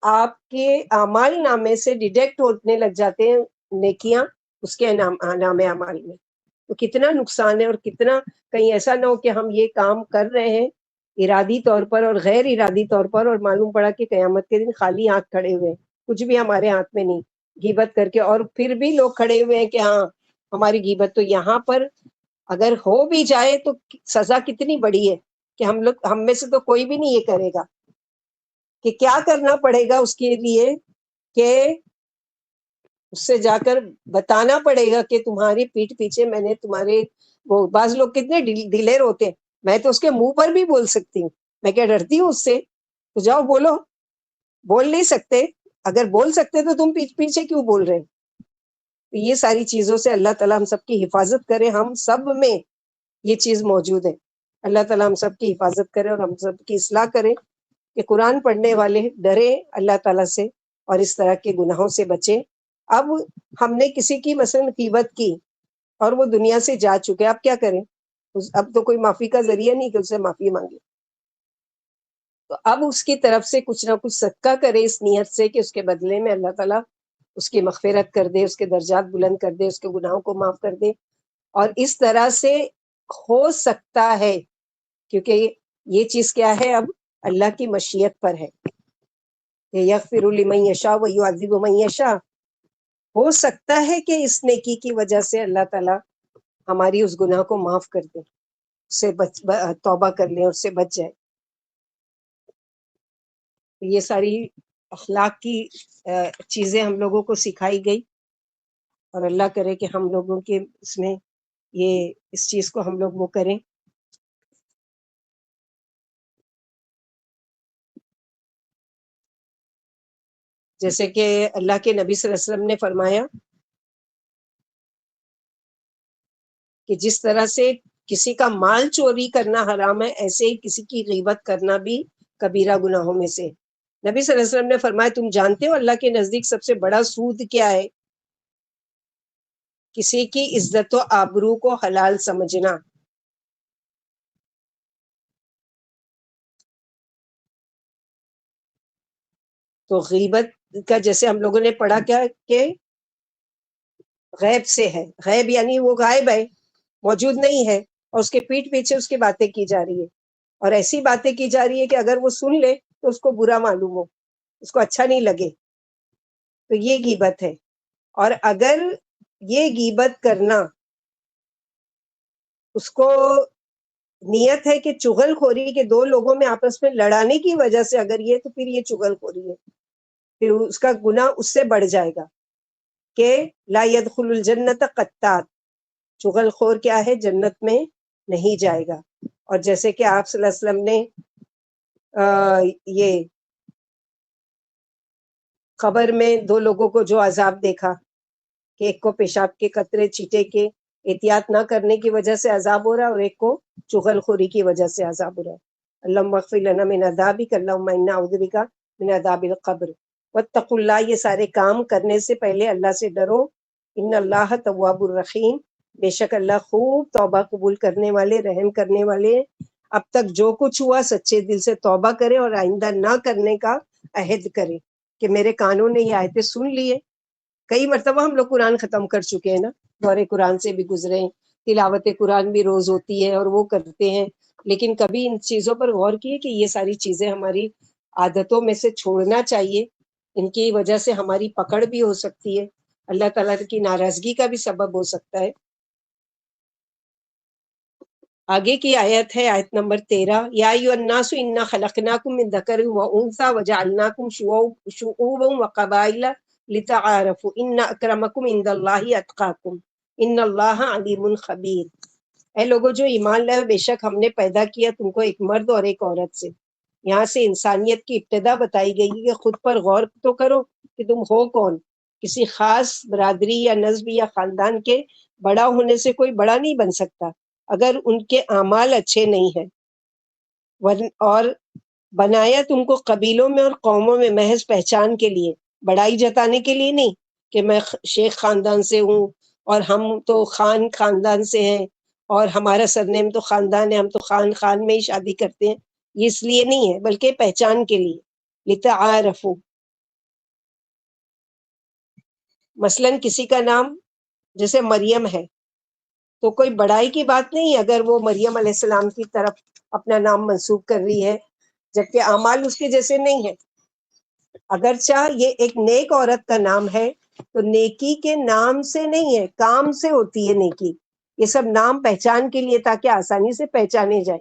[SPEAKER 1] آپ کے اعمال نامے سے ڈیڈکٹ ہونے لگ جاتے ہیں نیکیاں اس کے نام اعمال میں. تو کتنا نقصان ہے، اور کتنا کہیں ایسا نہ ہو کہ ہم یہ کام کر رہے ہیں ارادی طور پر اور غیر ارادی طور پر، اور معلوم پڑا کہ قیامت کے دن خالی ہاتھ کھڑے ہوئے، کچھ بھی ہمارے ہاتھ میں نہیں، غیبت کر کے. اور پھر بھی لوگ کھڑے ہوئے ہیں کہ ہاں ہماری غیبت. تو یہاں پر اگر ہو بھی جائے تو سزا کتنی بڑی ہے کہ ہم میں سے تو کوئی بھی نہیں یہ کرے گا. کہ کیا کرنا پڑے گا اس کے لیے، کہ اس سے جا کر بتانا پڑے گا کہ تمہاری پیٹھ پیچھے میں نے تمہارے، وہ بعض لوگ کتنے دلیر ہوتے ہیں، میں تو اس کے منہ پر بھی بول سکتی ہوں، میں کیا ڈرتی ہوں اس سے؟ تو جاؤ بولو. بول نہیں سکتے، اگر بول سکتے تو تم پیچھے پیچھے کیوں بول رہے؟ تو یہ ساری چیزوں سے اللہ تعالیٰ ہم سب کی حفاظت کرے. ہم سب میں یہ چیز موجود ہے. اللہ تعالیٰ ہم سب کی حفاظت کرے اور ہم سب کی اصلاح کرے کہ قرآن پڑھنے والے ڈرے اللہ تعالیٰ سے اور اس طرح کے گناہوں سے بچے. اب ہم نے کسی کی مثلا غیبت کی اور وہ دنیا سے جا چکے، اب کیا کریں؟ اب تو کوئی معافی کا ذریعہ نہیں کہ اس سے معافی مانگے. تو اب اس کی طرف سے کچھ نہ کچھ صدقہ کرے اس نیت سے کہ اس کے بدلے میں اللہ تعالیٰ اس کی مغفرت کر دے، اس کے درجات بلند کر دے، اس کے گناہوں کو معاف کر دے. اور اس طرح سے ہو سکتا ہے، کیونکہ یہ چیز کیا ہے، اب اللہ کی مشیت پر ہے کہ یغفر لمن یشاء ویعذب من یشاء. ہو سکتا ہے کہ اس نیکی کی وجہ سے اللہ تعالیٰ ہماری اس گناہ کو معاف کر دے، اس سے توبہ کر لیں، اس سے بچ جائے. یہ ساری اخلاق کی چیزیں ہم لوگوں کو سکھائی گئی، اور اللہ کرے کہ ہم لوگوں کے اس میں اس چیز کو ہم لوگ وہ کریں. جیسے کہ اللہ کے نبی صلی اللہ علیہ وسلم نے فرمایا کہ جس طرح سے کسی کا مال چوری کرنا حرام ہے، ایسے ہی کسی کی غیبت کرنا بھی کبیرہ گناہوں میں سے. نبی صلی اللہ علیہ وسلم نے فرمایا تم جانتے ہو اللہ کے نزدیک سب سے بڑا سود کیا ہے؟ کسی کی عزت و آبرو کو حلال سمجھنا. تو غیبت کا جیسے ہم لوگوں نے پڑھا کیا کہ غیب سے ہے، غیب یعنی وہ غائب ہے، موجود نہیں ہے، اور اس کے پیٹھ پیچھے اس کی باتیں کی جا رہی ہے، اور ایسی باتیں کی جا رہی ہے کہ اگر وہ سن لے تو اس کو برا معلوم ہو، اس کو اچھا نہیں لگے. تو یہ غیبت ہے. اور اگر یہ غیبت کرنا اس کو نیت ہے کہ چغل خوری کے دو لوگوں میں آپس میں لڑانے کی وجہ سے اگر یہ تو پھر یہ چغل خوری ہے، پھر اس کا گناہ اس سے بڑھ جائے گا کہ لا يدخل الجنت قطات، چغل خور کیا ہے؟ جنت میں نہیں جائے گا۔ اور جیسے کہ آپ صلی اللہ علیہ وسلم نے یہ قبر میں دو لوگوں کو جو عذاب دیکھا کہ ایک کو پیشاب کے قطرے چیٹے کے احتیاط نہ کرنے کی وجہ سے عذاب ہو رہا ہے، اور ایک کو چغل خوری کی وجہ سے عذاب ہو رہا ہے۔ اللہم اغفر لنا من عذابک، اللہم انا اعوذ بک من عذاب القبر۔ واتقوا اللہ، یہ سارے کام کرنے سے پہلے اللہ سے ڈرو۔ ان اللہ تواب الرحیم، بے شک اللہ خوب توبہ قبول کرنے والے، رحم کرنے والے ہیں۔ اب تک جو کچھ ہوا سچے دل سے توبہ کرے اور آئندہ نہ کرنے کا عہد کرے۔ کہ میرے کانوں نے یہ آیتیں سن لیے، کئی مرتبہ ہم لوگ قرآن ختم کر چکے ہیں نا، دورے قرآن سے بھی گزرے ہیں، تلاوت قرآن بھی روز ہوتی ہے اور وہ کرتے ہیں، لیکن کبھی ان چیزوں پر غور کیے کہ یہ ساری چیزیں ہماری عادتوں میں سے چھوڑنا چاہیے، ان کی وجہ سے ہماری پکڑ بھی ہو سکتی ہے، اللہ تعالیٰ کی ناراضگی کا بھی سبب ہو سکتا ہے۔ آگے کی آیت ہے آیت نمبر 13، یا ایھا الناس انا خلقناکم من ذکر و انثی وجعلناکم شعوبا وقبائل لتعارفوا ان اکرمکم عند اللہ اتقاکم ان اللہ علیم خبیر۔ اے لوگوں جو ایمان لائے، بے شک ہم نے پیدا کیا تم کو ایک مرد اور ایک عورت سے۔ یہاں سے انسانیت کی ابتدا بتائی گئی کہ خود پر غور تو کرو کہ تم ہو کون۔ کسی خاص برادری یا نسب یا خاندان کے بڑا ہونے سے کوئی بڑا نہیں بن سکتا اگر ان کے اعمال اچھے نہیں ہیں، اور بنایا تم کو قبیلوں میں اور قوموں میں محض پہچان کے لیے، بڑائی جتانے کے لیے نہیں کہ میں شیخ خاندان سے ہوں اور ہم تو خان خاندان سے ہیں اور ہمارا سرنیم تو خاندان ہے، ہم تو خان میں ہی شادی کرتے ہیں، یہ اس لیے نہیں ہے بلکہ پہچان کے لیے۔ لتعارفوا، مثلا کسی کا نام جیسے مریم ہے تو کوئی بڑائی کی بات نہیں اگر وہ مریم علیہ السلام کی طرف اپنا نام منسوب کر رہی ہے جبکہ اعمال اس کے جیسے نہیں ہیں۔ اگرچہ یہ ایک نیک عورت کا نام ہے تو نیکی کے نام سے نہیں ہے، کام سے ہوتی ہے نیکی۔ یہ سب نام پہچان کے لیے تاکہ آسانی سے پہچانے جائے۔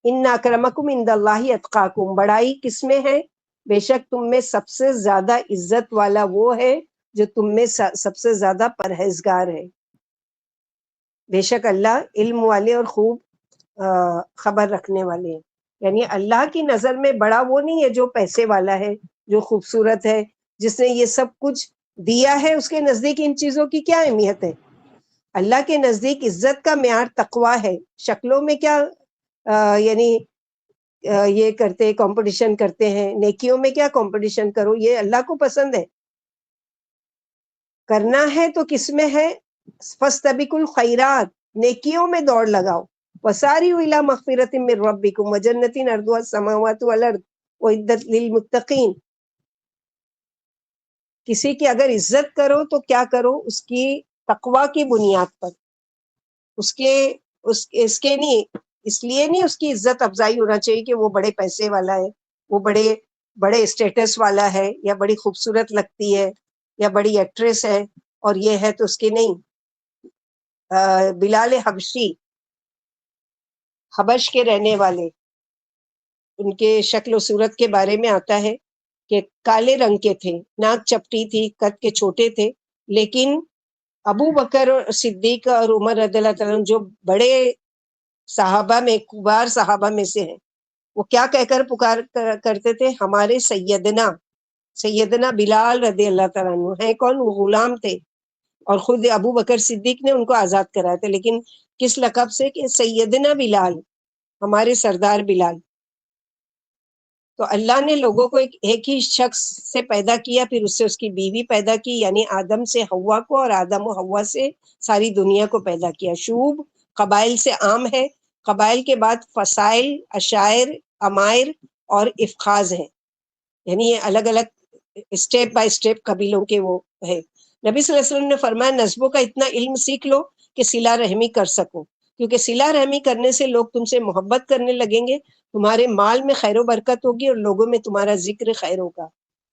[SPEAKER 1] ان اکرمکم عند اللہ اتقاکم، بڑائی کس میں ہے؟ بے شک تم میں سب سے زیادہ عزت والا وہ ہے جو تم میں سب سے زیادہ پرہیزگار ہے۔ بے شک اللہ علم والے اور خوب خبر رکھنے والے ہیں۔ یعنی اللہ کی نظر میں بڑا وہ نہیں ہے جو پیسے والا ہے، جو خوبصورت ہے، جس نے یہ سب کچھ دیا ہے، اس کے نزدیک ان چیزوں کی کیا اہمیت ہے؟ اللہ کے نزدیک عزت کا معیار تقویٰ ہے۔ شکلوں میں کیا یعنی یہ کرتے کمپٹیشن کرتے ہیں، نیکیوں میں کیا کمپٹیشن کرو، یہ اللہ کو پسند ہے۔ کرنا ہے تو کس میں ہے؟ فاستبقوا الخیرات، نیکیوں میں دوڑ لگاؤ۔ وسارعوا الی مغفرۃ من ربکم وجنۃ عرضها السماوات والارض اعدت للمتقین۔ کسی کی اگر عزت کرو تو کیا کرو؟ اس کی تقویٰ کی بنیاد پر، اس کے نہیں، اس لیے نہیں اس کی عزت افزائی ہونا چاہیے کہ وہ بڑے پیسے والا ہے، وہ بڑے اسٹیٹس والا ہے، یا بڑی خوبصورت لگتی ہے، یا بڑی ایکٹریس ہے، اور یہ ہے تو اس کی نہیں۔ بلال حبشی، حبش کے رہنے والے، ان کے شکل و صورت کے بارے میں آتا ہے کہ کالے رنگ کے تھے، ناک چپٹی تھی، قد کے چھوٹے تھے، لیکن ابو بکر صدیق اور عمر رضی اللہ تعالیٰ عنہ جو بڑے صحابہ میں، کبار صحابہ میں سے ہیں، وہ کیا کہہ کر پکار کرتے تھے؟ ہمارے سیدنا بلال رضی اللہ تعالیٰ عنہ ہیں کون؟ وہ غلام تھے، اور خود ابو بکر صدیق نے ان کو آزاد کرایا تھا، لیکن کس لقب سے؟ کہ سیدنا بلال، ہمارے سردار بلال۔ تو اللہ نے لوگوں کو ایک ہی شخص سے پیدا کیا، پھر اس سے اس کی بیوی پیدا کی، یعنی آدم سے حوا کو، اور آدم و حوا سے ساری دنیا کو پیدا کیا۔ شعوب قبائل سے عام ہے، قبائل کے بعد فصائل، عشائر، امائر اور افخاذ ہیں، یعنی یہ الگ الگ اسٹیپ بائی اسٹیپ قبیلوں کے وہ ہے۔ نبی صلی اللہ علیہ وسلم نے فرمایا نسبوں کا اتنا علم سیکھ لو کہ صلہ رحمی کر سکو، کیونکہ صلہ رحمی کرنے سے لوگ تم سے محبت کرنے لگیں گے، تمہارے مال میں خیر و برکت ہوگی اور لوگوں میں تمہارا ذکر خیر ہوگا۔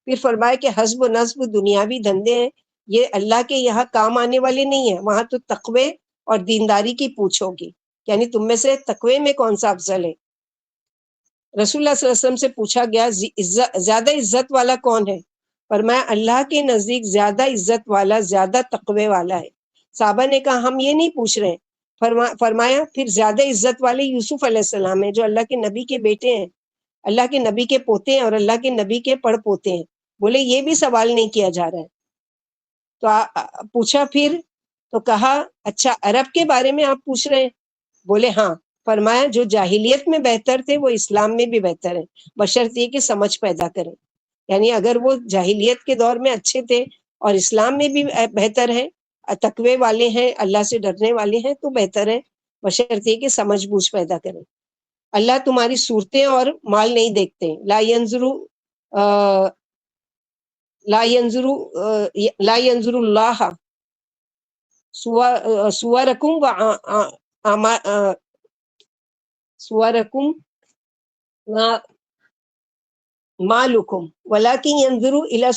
[SPEAKER 1] پھر فرمایا کہ حسب و نصب دنیاوی دھندے ہیں، یہ اللہ کے یہاں کام آنے والے نہیں ہیں، وہاں تو تقوی اور دینداری کی پوچھ ہوگی یعنی تم میں سے تقوی میں کون سا افضل ہے؟ رسول اللہ صلی اللہ علیہ وسلم سے پوچھا گیا زیادہ عزت والا کون ہے؟ فرمایا اللہ کے نزدیک زیادہ عزت والا زیادہ تقوی والا ہے۔ صحابہ نے کہا ہم یہ نہیں پوچھ رہے ہیں۔ فرمایا پھر زیادہ عزت والے یوسف علیہ السلام ہیں جو اللہ کے نبی کے بیٹے ہیں، اللہ کے نبی کے پوتے ہیں اور اللہ کے نبی کے پڑ پوتے ہیں۔ بولے یہ بھی سوال نہیں کیا جا رہا ہے۔ تو پوچھا پھر تو کہا اچھا عرب کے بارے میں آپ پوچھ رہے ہیں؟ بولے ہاں۔ فرمایا جو جاہلیت میں بہتر تھے وہ اسلام میں بھی بہتر ہے، بشرط یہ کہ سمجھ پیدا کریں۔ یعنی اگر وہ جاہلیت کے دور میں اچھے تھے اور اسلام میں بھی بہتر ہے، تقوی والے ہیں، اللہ سے ڈرنے والے ہیں، تو بہتر ہے، بشرط یہ کہ سمجھ بوجھ پیدا کریں۔ اللہ تمہاری صورتیں اور مال نہیں دیکھتے۔ لا ينظر اللہ صورکم و مالکم ولکن ينظر الى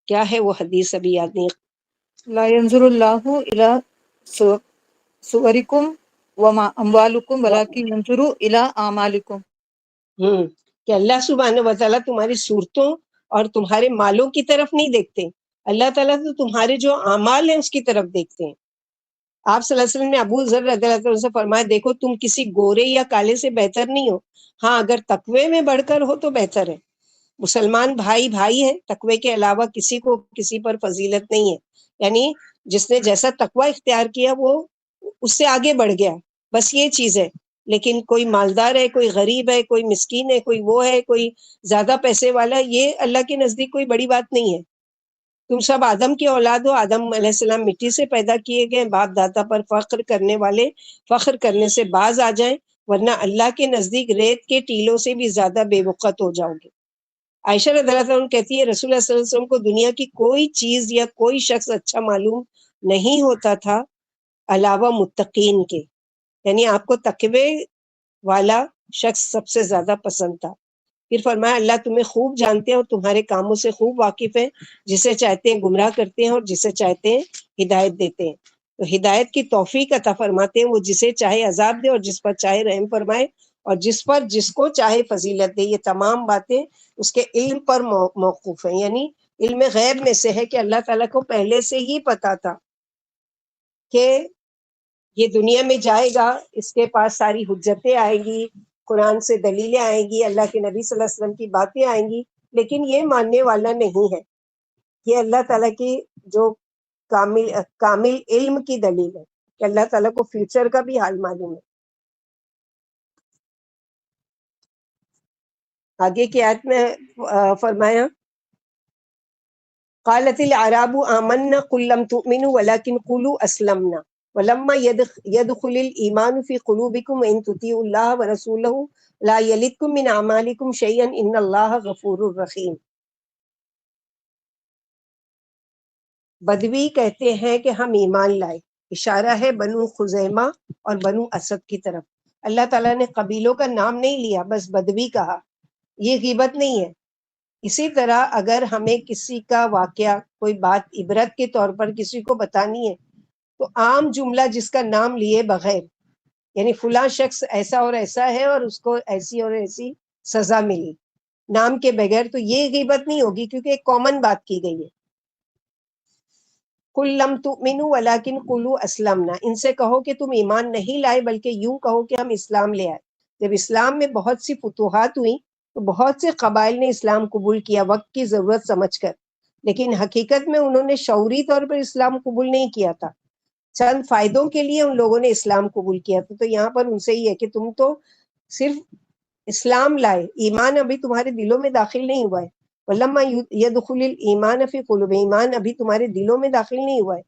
[SPEAKER 1] کیا ہے وہ حدیث ابھی یاد نہیں۔
[SPEAKER 4] لا ينظر اللہ الى صورکم وما اموالکم ولکن ينظر الى اعمالکم۔
[SPEAKER 1] کہ اللہ سبحانہ و تعالیٰ تمہاری صورتوں اور تمہارے مالوں کی طرف نہیں دیکھتے، اللہ تعالیٰ تو تمہارے جو اعمال ہیں اس کی طرف دیکھتے ہیں۔ آپ صلی اللہ علیہ وسلم نے ابو ذر رضی اللہ عنہ سے فرمایا دیکھو تم کسی گورے یا کالے سے بہتر نہیں ہو، ہاں اگر تقوی میں بڑھ کر ہو تو بہتر ہے۔ مسلمان بھائی بھائی ہے، تقوی کے علاوہ کسی کو کسی پر فضیلت نہیں ہے۔ یعنی جس نے جیسا تقوی اختیار کیا وہ اس سے آگے بڑھ گیا، بس یہ چیز ہے۔ لیکن کوئی مالدار ہے، کوئی غریب ہے، کوئی مسکین ہے، کوئی وہ ہے، کوئی زیادہ پیسے والا ہے، یہ اللہ کے نزدیک کوئی بڑی بات نہیں ہے۔ تم سب آدم کی اولاد ہو، آدم علیہ السلام مٹی سے پیدا کیے گئے، باپ دادا پر فخر کرنے والے فخر کرنے سے باز آ جائیں، ورنہ اللہ کے نزدیک ریت کے ٹیلوں سے بھی زیادہ بے وقت ہو جاؤ گے۔ عائشہ رضی اللہ عنہ کہتی ہے رسول اللہ صلی اللہ علیہ وسلم کو دنیا کی کوئی چیز یا کوئی شخص اچھا معلوم نہیں ہوتا تھا علاوہ متقین کے، یعنی آپ کو تقوی والا شخص سب سے زیادہ پسند تھا۔ پھر فرمایا اللہ تمہیں خوب جانتے ہیں اور تمہارے کاموں سے خوب واقف ہیں، جسے چاہتے ہیں گمراہ کرتے ہیں اور جسے چاہتے ہیں ہدایت دیتے ہیں۔ تو ہدایت کی توفیق عطا فرماتے ہیں، وہ جسے چاہے عذاب دے اور جس پر چاہے رحم فرمائے اور جس پر جس کو چاہے فضیلت دے۔ یہ تمام باتیں اس کے علم پر موقوف ہیں، یعنی علم غیب میں سے ہے کہ اللہ تعالیٰ کو پہلے سے ہی پتا تھا کہ یہ دنیا میں جائے گا، اس کے پاس ساری حجتیں آئیں گی، قرآن سے دلیلیں آئیں گی، اللہ کے نبی صلی اللہ علیہ وسلم کی باتیں آئیں گی، لیکن یہ ماننے والا نہیں ہے۔ یہ اللہ تعالیٰ کی جو کامل علم کی دلیل ہے کہ اللہ تعالیٰ کو فیوچر کا بھی حال معلوم ہے۔ آگے کی آیت میں فرمایا قالت الاعراب آمنا قل لم تؤمنوا ولكن قولوا اسلمنا ولما يدخل الايمان في قلوبكم وان تطيعوا الله ورسوله لا يلدكم من اعمالكم شيئا ان الله غفور رحيم۔ بدوی کہتے ہیں کہ ہم ایمان لائے، اشارہ ہے بنو خزیمہ اور بنو اسد کی طرف۔ اللہ تعالیٰ نے قبیلوں کا نام نہیں لیا، بس بدوی کہا، یہ غیبت نہیں ہے۔ اسی طرح اگر ہمیں کسی کا واقعہ، کوئی بات عبرت کے طور پر کسی کو بتانی ہے تو عام جملہ جس کا نام لیے بغیر، یعنی فلاں شخص ایسا اور ایسا ہے اور اس کو ایسی اور ایسی سزا ملی، نام کے بغیر، تو یہ غیبت نہیں ہوگی کیونکہ ایک کامن بات کی گئی ہے۔ قل لم تؤمنوا ولكن قولوا اسلمنا، ان سے کہو کہ تم ایمان نہیں لائے بلکہ یوں کہو کہ ہم اسلام لے آئے۔ جب اسلام میں بہت سی فتوحات ہوئیں تو بہت سے قبائل نے اسلام قبول کیا وقت کی ضرورت سمجھ کر، لیکن حقیقت میں انہوں نے شعوری طور پر اسلام قبول نہیں کیا تھا، چند فائدوں کے لیے ان لوگوں نے اسلام قبول کیا تھا۔ تو یہاں پر ان سے ہی ہے کہ تم تو صرف اسلام لائے، ایمان ابھی تمہارے دلوں میں داخل نہیں ہوا ہے۔ وَلَمَّا يَدْخُلِ الْإِيمَانَ فِي قُلُوبِ، ایمان ابھی تمہارے دلوں میں داخل نہیں ہوا ہے۔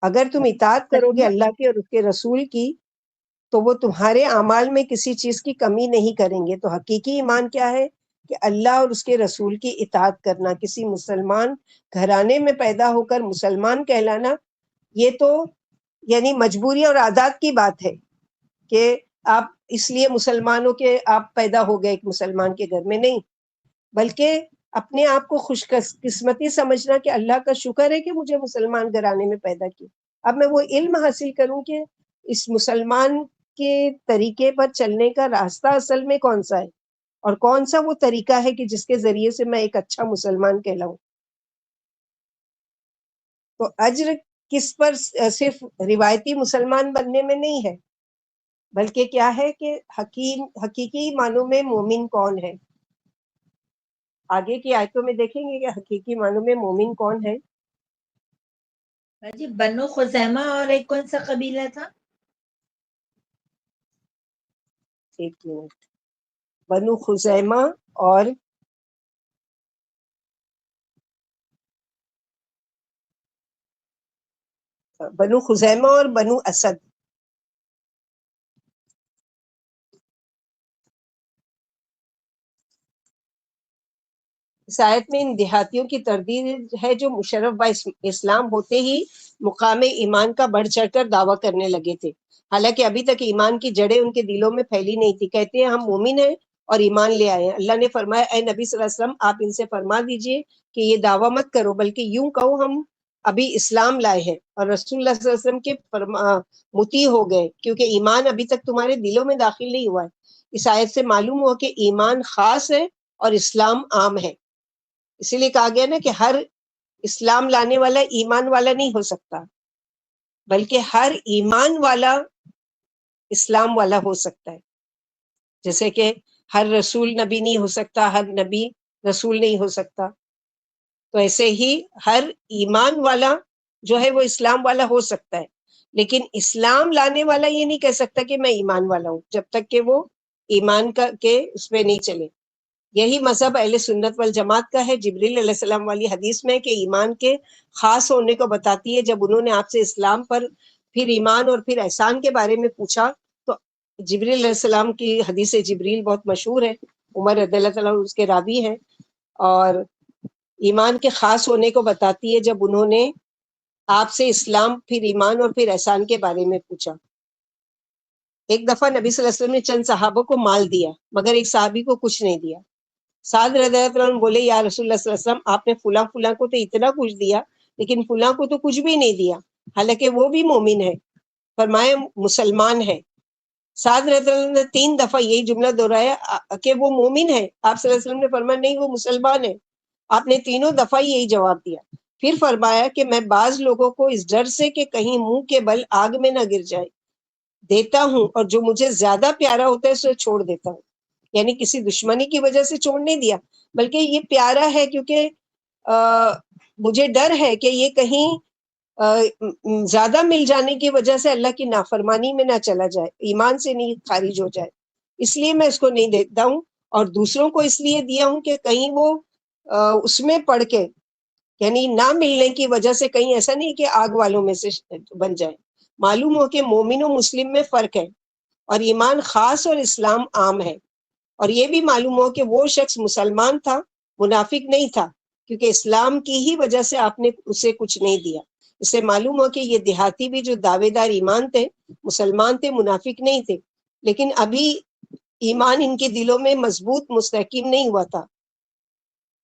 [SPEAKER 1] اگر تم اطاعت کرو گے اللہ کی اور اس کے رسول کی تو وہ تمہارے اعمال میں کسی چیز کی کمی نہیں کریں گے۔ تو حقیقی ایمان کیا ہے کہ اللہ اور اس کے رسول کی اطاعت کرنا۔ کسی مسلمان گھرانے میں پیدا ہو کر مسلمان کہلانا، یہ تو یعنی مجبوری اور عادات کی بات ہے کہ آپ اس لیے مسلمانوں کے آپ پیدا ہو گئے ایک مسلمان کے گھر میں، نہیں، بلکہ اپنے آپ کو خوش قسمتی سمجھنا کہ اللہ کا شکر ہے کہ مجھے مسلمان گھرانے میں پیدا کیا۔ اب میں وہ علم حاصل کروں کہ اس مسلمان کے طریقے پر چلنے کا راستہ اصل میں کون سا ہے، اور کون سا وہ طریقہ ہے کہ جس کے ذریعے سے میں ایک اچھا مسلمان کہلاؤں. تو اجر کس پر صرف روایتی مسلمان بننے میں نہیں ہے، بلکہ کیا ہے کہ حقیقی معنوں میں مومن کون ہے. آگے کی آیتوں میں دیکھیں گے کہ حقیقی معنوں میں مومن کون ہے.
[SPEAKER 8] جی بنو خزیمہ اور ایک کون سا قبیلہ تھا؟
[SPEAKER 1] ایک منٹ. بنو خزیمہ اور بنو اسد. اس آیت میں ان دیہاتیوں کی تردید ہے جو مشرف با اسلام ہوتے ہی مقام ایمان کا بڑھ چڑھ کر دعویٰ کرنے لگے تھے، حالانکہ ابھی تک ایمان کی جڑیں ان کے دلوں میں پھیلی نہیں تھی. کہتے ہیں ہم مومن ہیں اور ایمان لے آئے ہیں. اللہ نے فرمایا اے نبی صلی اللہ علیہ وسلم آپ ان سے فرما دیجئے کہ یہ دعویٰ مت کرو، بلکہ یوں کہو ہم ابھی اسلام لائے ہیں اور رسول اللہ صلی اللہ علیہ وسلم کے مطیع ہو گئے، کیونکہ ایمان ابھی تک تمہارے دلوں میں داخل نہیں ہوا ہے. اس آیت سے معلوم ہوا کہ ایمان خاص ہے اور اسلام عام ہے. اسی لیے کہا گیا نا کہ ہر اسلام لانے والا ایمان والا نہیں ہو سکتا، بلکہ ہر ایمان والا اسلام والا ہو سکتا ہے. جیسے کہ ہر رسول نبی نہیں ہو سکتا، ہر نبی رسول نہیں ہو سکتا، تو ایسے ہی ہر ایمان والا جو ہے وہ اسلام والا ہو سکتا ہے. لیکن اسلام لانے والا یہ نہیں کہہ سکتا کہ میں ایمان والا ہوں جب تک کہ وہ ایمان کا کے اس پہ نہیں چلے. یہی مذہب اہل سنت والجماعت کا ہے. جبریل علیہ السلام والی حدیث میں کہ ایمان کے خاص ہونے کو بتاتی ہے. جب انہوں نے آپ سے اسلام پر پھر ایمان اور پھر احسان کے بارے میں پوچھا تو جبریل علیہ السلام کی حدیث جبریل بہت مشہور ہے، عمر رضی اللہ تعالیٰ اس کے راوی ہیں، اور ایمان کے خاص ہونے کو بتاتی ہے جب انہوں نے آپ سے اسلام پھر ایمان اور پھر احسان کے بارے میں پوچھا. ایک دفعہ نبی صلی اللہ علیہ وسلم نے چند صحابوں کو مال دیا مگر ایک صحابی کو کچھ نہیں دیا. سعد رضی اللہ عنہ بولے یا رسول اللہ صلی اللہ علیہ وسلم آپ نے فلاں کو تو اتنا کچھ دیا لیکن فلاں کو تو کچھ بھی نہیں دیا، حالانکہ وہ بھی مومن ہے. فرمائے مسلمان ہے. سعد رضی اللہ عنہ نے 3 دفعہ یہی جملہ دہرایا کہ وہ مومن ہے. آپ صلی اللہ علیہ وسلم نے فرمایا نہیں وہ مسلمان ہے. آپ نے تینوں دفعہ یہی جواب دیا. پھر فرمایا کہ میں بعض لوگوں کو اس ڈر سے کہ کہیں منہ کے بل آگ میں نہ گر جائے دیتا ہوں، اور جو مجھے زیادہ پیارا ہوتا ہے اسے چھوڑ دیتا ہوں. یعنی کسی دشمنی کی وجہ سے چھوڑ نہیں دیا، بلکہ یہ پیارا ہے کیونکہ مجھے ڈر ہے کہ یہ کہیں زیادہ مل جانے کی وجہ سے اللہ کی نافرمانی میں نہ چلا جائے، ایمان سے نہیں خارج ہو جائے، اس لیے میں اس کو نہیں دیتا ہوں. اور دوسروں کو اس لیے دیا ہوں کہ کہیں وہ اس میں پڑھ کے یعنی نہ ملنے کی وجہ سے کہیں ایسا نہیں کہ آگ والوں میں سے بن جائے. معلوم ہو کہ مومن و مسلم میں فرق ہے اور ایمان خاص اور اسلام عام ہے. اور یہ بھی معلوم ہو کہ وہ شخص مسلمان تھا، منافق نہیں تھا، کیونکہ اسلام کی ہی وجہ سے آپ نے اسے کچھ نہیں دیا. اس سے معلوم ہو کہ یہ دیہاتی بھی جو دعوے دار ایمان تھے، مسلمان تھے، منافق نہیں تھے، لیکن ابھی ایمان ان کے دلوں میں مضبوط مستحکم نہیں ہوا تھا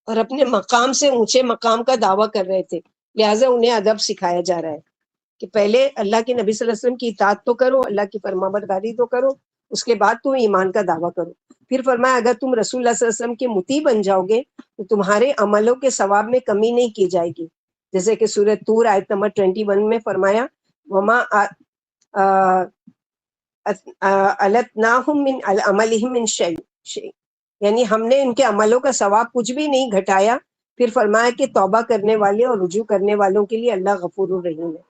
[SPEAKER 1] اور اپنے مقام سے اونچے مقام کا دعویٰ کر رہے تھے. لہٰذا انہیں ادب سکھایا جا رہا ہے کہ پہلے اللہ کے نبی صلی اللہ علیہ وسلم کی اطاعت تو کرو، اللہ کی فرمانبرداری تو کرو، اس کے بعد تم ایمان کا دعویٰ کرو. پھر فرمایا اگر تم رسول اللہ صلی اللہ علیہ وسلم کے مطیع بن جاؤ گے تو تمہارے عملوں کے ثواب میں کمی نہیں کی جائے گی. جیسے کہ سورہ طور آیت نمبر 21 میں فرمایا وما التناہم من عملہم من شیء، یعنی ہم نے ان کے عملوں کا ثواب کچھ بھی نہیں گھٹایا. پھر فرمایا کہ توبہ کرنے والے اور رجوع کرنے والوں کے لیے اللہ غفور الرحیم ہے.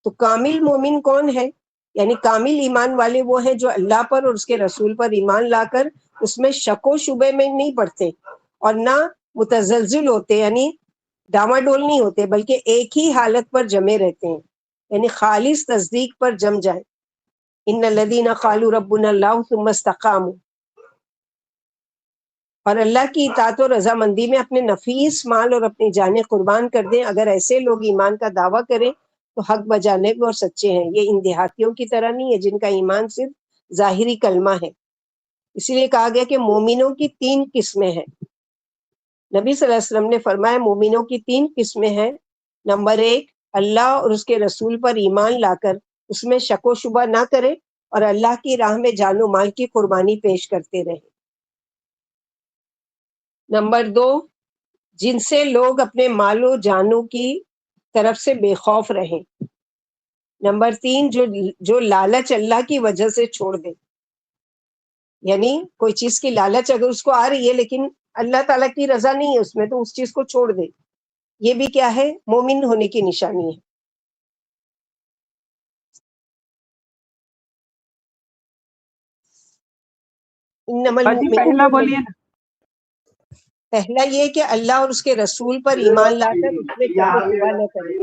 [SPEAKER 1] تو کامل مومن کون ہے؟ یعنی کامل ایمان والے وہ ہیں جو اللہ پر اور اس کے رسول پر ایمان لا کر اس میں شک و شبے میں نہیں پڑتے اور نہ متزلزل ہوتے، یعنی ڈاواڈول نہیں ہوتے، بلکہ ایک ہی حالت پر جمے رہتے ہیں، یعنی خالص تصدیق پر جم جائیں. ان الذین قالوا ربنا اللہ ثم استقاموا، اور اللہ کی اطاعت و رضامندی میں اپنے نفیس مال اور اپنی جانیں قربان کر دیں. اگر ایسے لوگ ایمان کا دعویٰ کریں تو حق بجانب اور سچے ہیں. یہ ان دیہاتیوں کی طرح نہیں ہے جن کا ایمان صرف ظاہری کلمہ ہے. اسی لیے کہا گیا کہ مومنوں کی 3 قسمیں ہیں. نبی صلی اللہ علیہ وسلم نے فرمایا مومنوں کی 3 قسمیں ہیں. نمبر 1 اللہ اور اس کے رسول پر ایمان لا کر اس میں شک و شبہ نہ کرے اور اللہ کی راہ میں جان و مال کی قربانی پیش کرتے رہیں۔ نمبر 2، جن سے لوگ اپنے مال و جانوں کی طرف سے بے خوف رہیں۔ نمبر 3، جو لالچ اللہ کی وجہ سے چھوڑ دے، یعنی کوئی چیز کی لالچ اگر اس کو آ رہی ہے لیکن اللہ تعالیٰ کی رضا نہیں ہے اس میں، تو اس چیز کو چھوڑ دے، یہ بھی کیا ہے؟ مومن ہونے کی نشانی ہے۔ انما
[SPEAKER 2] باجی
[SPEAKER 1] المؤمنون
[SPEAKER 2] پہلا بولیے نا۔
[SPEAKER 1] پہلا یہ کہ اللہ اور اس کے رسول پر ایمان لا کر اس میں شک و شبہ نہ کرے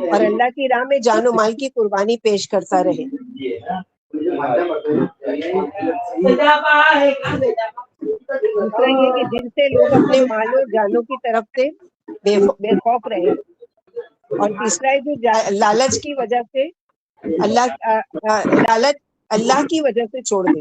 [SPEAKER 1] اور اللہ کی راہ میں جان و مال کی قربانی پیش کرتا رہے۔ دوسرا یہ کہ جن سے لوگ اپنے مال و جانوں کی طرف سے بے خوف رہے، اور تیسرا ہے جو لالچ کی وجہ سے لالچ اللہ کی وجہ سے چھوڑ دے۔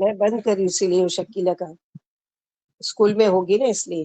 [SPEAKER 1] میں بند کری اسی لیے شکیلہ کا اسکول میں ہوگی نا اس لیے۔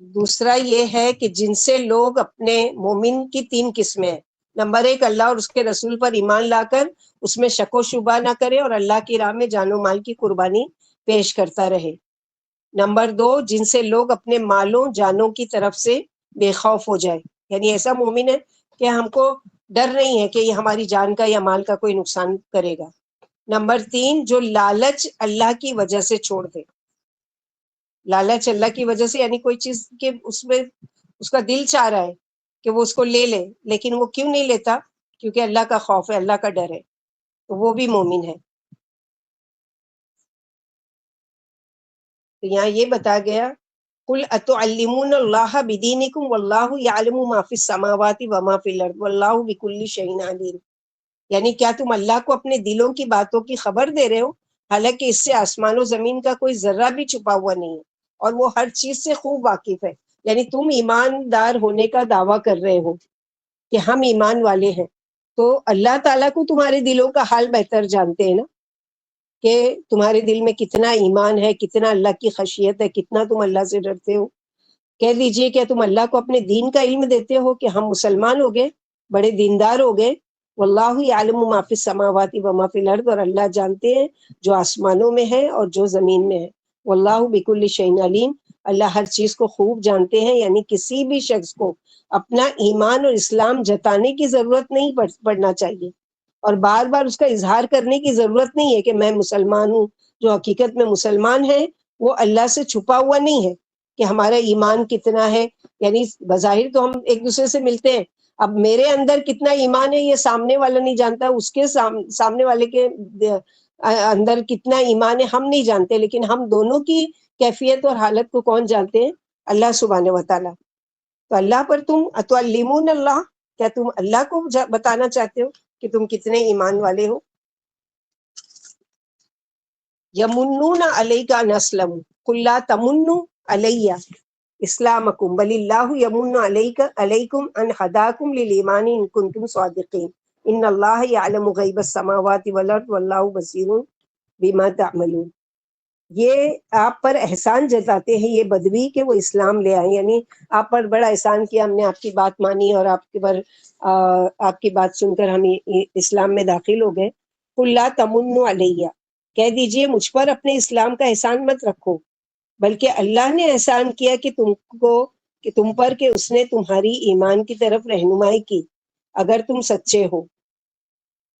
[SPEAKER 1] دوسرا یہ ہے کہ جن سے لوگ اپنے مومن کی 3 قسمیں ہیں۔ نمبر 1، اللہ اور اس کے رسول پر ایمان لا کر اس میں شک و شبہ نہ کرے اور اللہ کی راہ میں جان و مال کی قربانی پیش کرتا رہے۔ نمبر 2، جن سے لوگ اپنے مالوں جانوں کی طرف سے بے خوف ہو جائے، یعنی ایسا مومن ہے کہ ہم کو ڈر نہیں ہے کہ یہ ہماری جان کا یا مال کا کوئی نقصان کرے گا۔ نمبر 3، جو لالچ اللہ کی وجہ سے چھوڑ دے۔ لالچ اللہ کی وجہ سے یعنی کوئی چیز کے اس میں اس کا دل چاہ رہا ہے کہ وہ اس کو لے لے، لیکن وہ کیوں نہیں لیتا؟ کیونکہ اللہ کا خوف ہے، اللہ کا ڈر ہے، تو وہ بھی مومن ہے۔ تو یہاں یہ بتا گیا قل اتعلمون اللہ بدینکم واللہ یعلم ما فی السماوات وما فی الارض واللہ بکل شیء علیم، یعنی کیا تم اللہ کو اپنے دلوں کی باتوں کی خبر دے رہے ہو حالانکہ اس سے آسمان و زمین کا کوئی ذرہ بھی چھپا ہوا نہیں ہے اور وہ ہر چیز سے خوب واقف ہے۔ یعنی تم ایماندار ہونے کا دعویٰ کر رہے ہو کہ ہم ایمان والے ہیں، تو اللہ تعالیٰ کو تمہارے دلوں کا حال بہتر جانتے ہیں نا، کہ تمہارے دل میں کتنا ایمان ہے، کتنا اللہ کی خشیت ہے، کتنا تم اللہ سے ڈرتے ہو۔ کہہ دیجئے کہ تم اللہ کو اپنے دین کا علم دیتے ہو کہ ہم مسلمان ہو گئے، بڑے دیندار ہو گئے۔ واللہ یعلم ما فی السماوات وما فی الارض، اور اللہ جانتے ہیں جو آسمانوں میں ہے اور جو زمین میں ہے۔ واللہ بکل شیء علیم، اللہ ہر چیز کو خوب جانتے ہیں، یعنی کسی بھی شخص کو اپنا ایمان اور اسلام جتانے کی ضرورت نہیں پڑنا چاہیے، اور بار بار اس کا اظہار کرنے کی ضرورت نہیں ہے کہ میں مسلمان ہوں۔ جو حقیقت میں مسلمان ہے وہ اللہ سے چھپا ہوا نہیں ہے کہ ہمارا ایمان کتنا ہے، یعنی بظاہر تو ہم ایک دوسرے سے ملتے ہیں، اب میرے اندر کتنا ایمان ہے یہ سامنے والا نہیں جانتا، اس کے سامنے والے کے اندر کتنا ایمان ہے ہم نہیں جانتے، لیکن ہم دونوں کی کیفیت اور حالت کو کون جانتے ہیں؟ اللہ سبحانہ و تعالیٰ۔ تو اللہ پر تم اتعلمون اللہ، کیا تم اللہ کو بتانا چاہتے ہو کہ تم کتنے ایمان والے ہو؟ یمنون علیک ان اسلموا قل لا تمنوا علی اسلامکم بل اللہ یمن علیکم ان ہداکم للایمان ان کنتم صادقین ان اللہ یعلم غیب السماوات والارض واللہ بصیر بما تعملون۔ یہ آپ پر احسان جتاتے ہیں یہ بدوی کہ وہ اسلام لے آئے، یعنی آپ پر بڑا احسان کیا، ہم نے آپ کی بات مانی اور آپ کی بات سن کر ہم اسلام میں داخل ہو گئے۔ قل لا تمنوا علیہ، کہہ دیجئے مجھ پر اپنے اسلام کا احسان مت رکھو، بلکہ اللہ نے احسان کیا کہ تم پر کہ اس نے تمہاری ایمان کی طرف رہنمائی کی اگر تم سچے ہو۔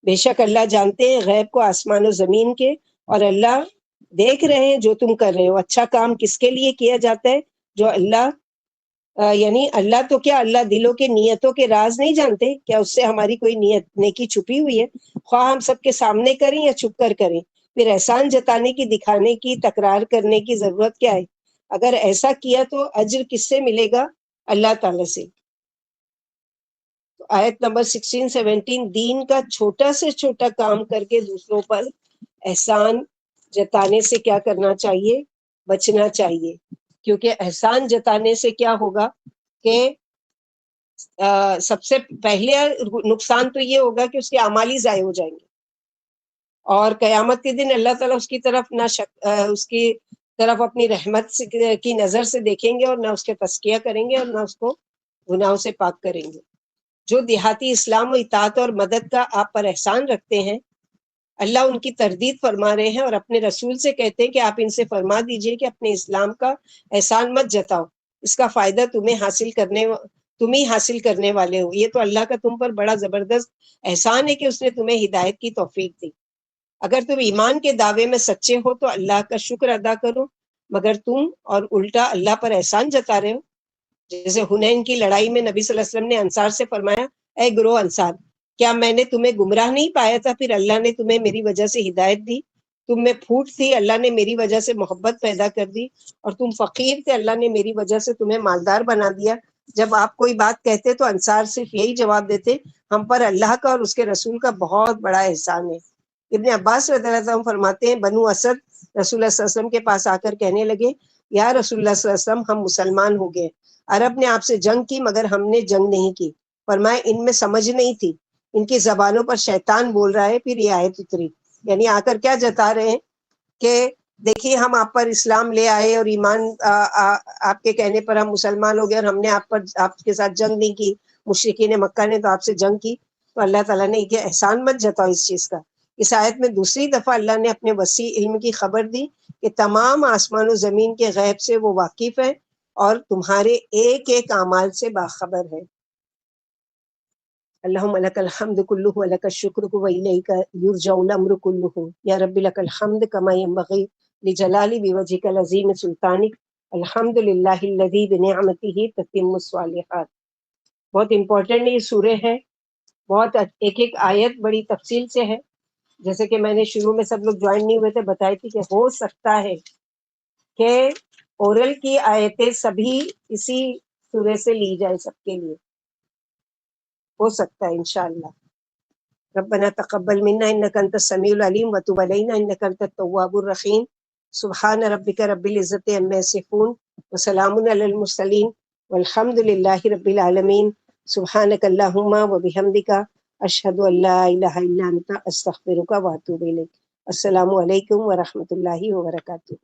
[SPEAKER 1] بے شک اللہ جانتے ہیں غیب کو آسمان و زمین کے، اور اللہ دیکھ رہے ہیں جو تم کر رہے ہو۔ اچھا کام کس کے لیے کیا جاتا ہے؟ جو یعنی اللہ تو کیا، اللہ دلوں کے نیتوں کے راز نہیں جانتے؟ کیا اس سے ہماری کوئی نیت نیکی چھپی ہوئی ہے؟ خواہ ہم سب کے سامنے کریں یا چھپ کر کریں، پھر احسان جتانے کی، دکھانے کی، تکرار کرنے کی ضرورت کیا ہے؟ اگر ایسا کیا تو اجر کس سے ملے گا؟ اللہ تعالیٰ سے۔ تو آیت نمبر 16-17، دین کا چھوٹا سے چھوٹا کام کر کے دوسروں پر احسان جتانے سے کیا کرنا چاہیے؟ بچنا چاہیے، کیونکہ احسان جتانے سے کیا ہوگا کہ سب سے پہلے نقصان تو یہ ہوگا کہ اس کے اعمال ہی ضائع ہو جائیں گے، اور قیامت کے دن اللہ تعالیٰ اس کی طرف اس کی طرف اپنی رحمت کی نظر سے دیکھیں گے، اور نہ اس کے تزکیہ کریں گے، اور نہ اس کو گناہوں سے پاک کریں گے۔ جو دیہاتی اسلام و اطاعت اور مدد کا آپ پر احسان رکھتے ہیں، اللہ ان کی تردید فرما رہے ہیں اور اپنے رسول سے کہتے ہیں کہ آپ ان سے فرما دیجئے کہ اپنے اسلام کا احسان مت جتاؤ، اس کا فائدہ تم ہی حاصل کرنے والے ہو۔ یہ تو اللہ کا تم پر بڑا زبردست احسان ہے کہ اس نے تمہیں ہدایت کی توفیق دی۔ اگر تم ایمان کے دعوے میں سچے ہو تو اللہ کا شکر ادا کرو، مگر تم اور الٹا اللہ پر احسان جتا رہے ہو۔ جیسے حنین کی لڑائی میں نبی صلی اللہ علیہ وسلم نے انصار سے فرمایا، اے گروہ انصار، کیا میں نے تمہیں گمراہ نہیں پایا تھا؟ پھر اللہ نے تمہیں میری وجہ سے ہدایت دی۔ تم میں پھوٹ تھی، اللہ نے میری وجہ سے محبت پیدا کر دی، اور تم فقیر تھے، اللہ نے میری وجہ سے تمہیں مالدار بنا دیا۔ جب آپ کوئی بات کہتے تو انصار صرف یہی جواب دیتے، ہم پر اللہ کا اور اس کے رسول کا بہت بڑا احسان ہے۔ ابن عباس رضی اللہ عنہ فرماتے ہیں، بنو اسد رسول اللہ صلی اللہ علیہ وسلم کے پاس آ کر کہنے لگے، یا رسول اللہ صلی اللہ علیہ وسلم، ہم مسلمان ہو گئے، عرب نے آپ سے جنگ کی مگر ہم نے جنگ نہیں کی۔ فرمایا ان میں سمجھ نہیں تھی، ان کی زبانوں پر شیطان بول رہا ہے۔ پھر یہ آیت اتری، یعنی آ کر کیا جتا رہے ہیں کہ دیکھیے ہم آپ پر اسلام لے آئے اور ایمان آپ کے کہنے پر ہم مسلمان ہو گئے، اور ہم نے آپ کے ساتھ جنگ نہیں کی، مشرکین مکہ نے تو آپ سے جنگ کی۔ تو اللہ تعالیٰ نے کہ احسان مت جتاؤ اس چیز کا۔ اس آیت میں دوسری دفعہ اللہ نے اپنے وسیع علم کی خبر دی کہ تمام آسمان و زمین کے غیب سے وہ واقف ہے اور تمہارے ایک ایک اعمال سے باخبر ہے۔ اللہم لک الحمد کلہ ولک الشکر والیک یرجع الامر کلہ، یا رب لک الحمد کما ینبغی لجلال بوجہک العظیم سلطانک، الحمد للہ الذی بنعمتہ تتم الصالحات۔ بہت امپورٹنٹ یہ سورہ ہے، بہت ایک ایک آیت بڑی تفصیل سے ہے۔ جیسے کہ میں نے شروع میں سب لوگ جوائن نہیں ہوئے تھے بتائی تھی کہ ہو سکتا ہے کہ اورل کی آیتیں سبھی اسی سورے سے لی جائے، سب کے لیے ہو سکتا ہے انشاءاللہ۔ ربنا تقبل منا انک انت السمیع العلیم وتب علینا انک انت التواب الرحیم۔ سبحان ربک رب العزۃ عما یصفون وسلام علی المرسلین والحمد للہ رب العالمین۔ سبحانک اللہم وبحمدک، اشہد ان لا الہ الا انت، استغفرک واتوب الیک۔ السلام علیکم ورحمۃ اللہ وبرکاتہ۔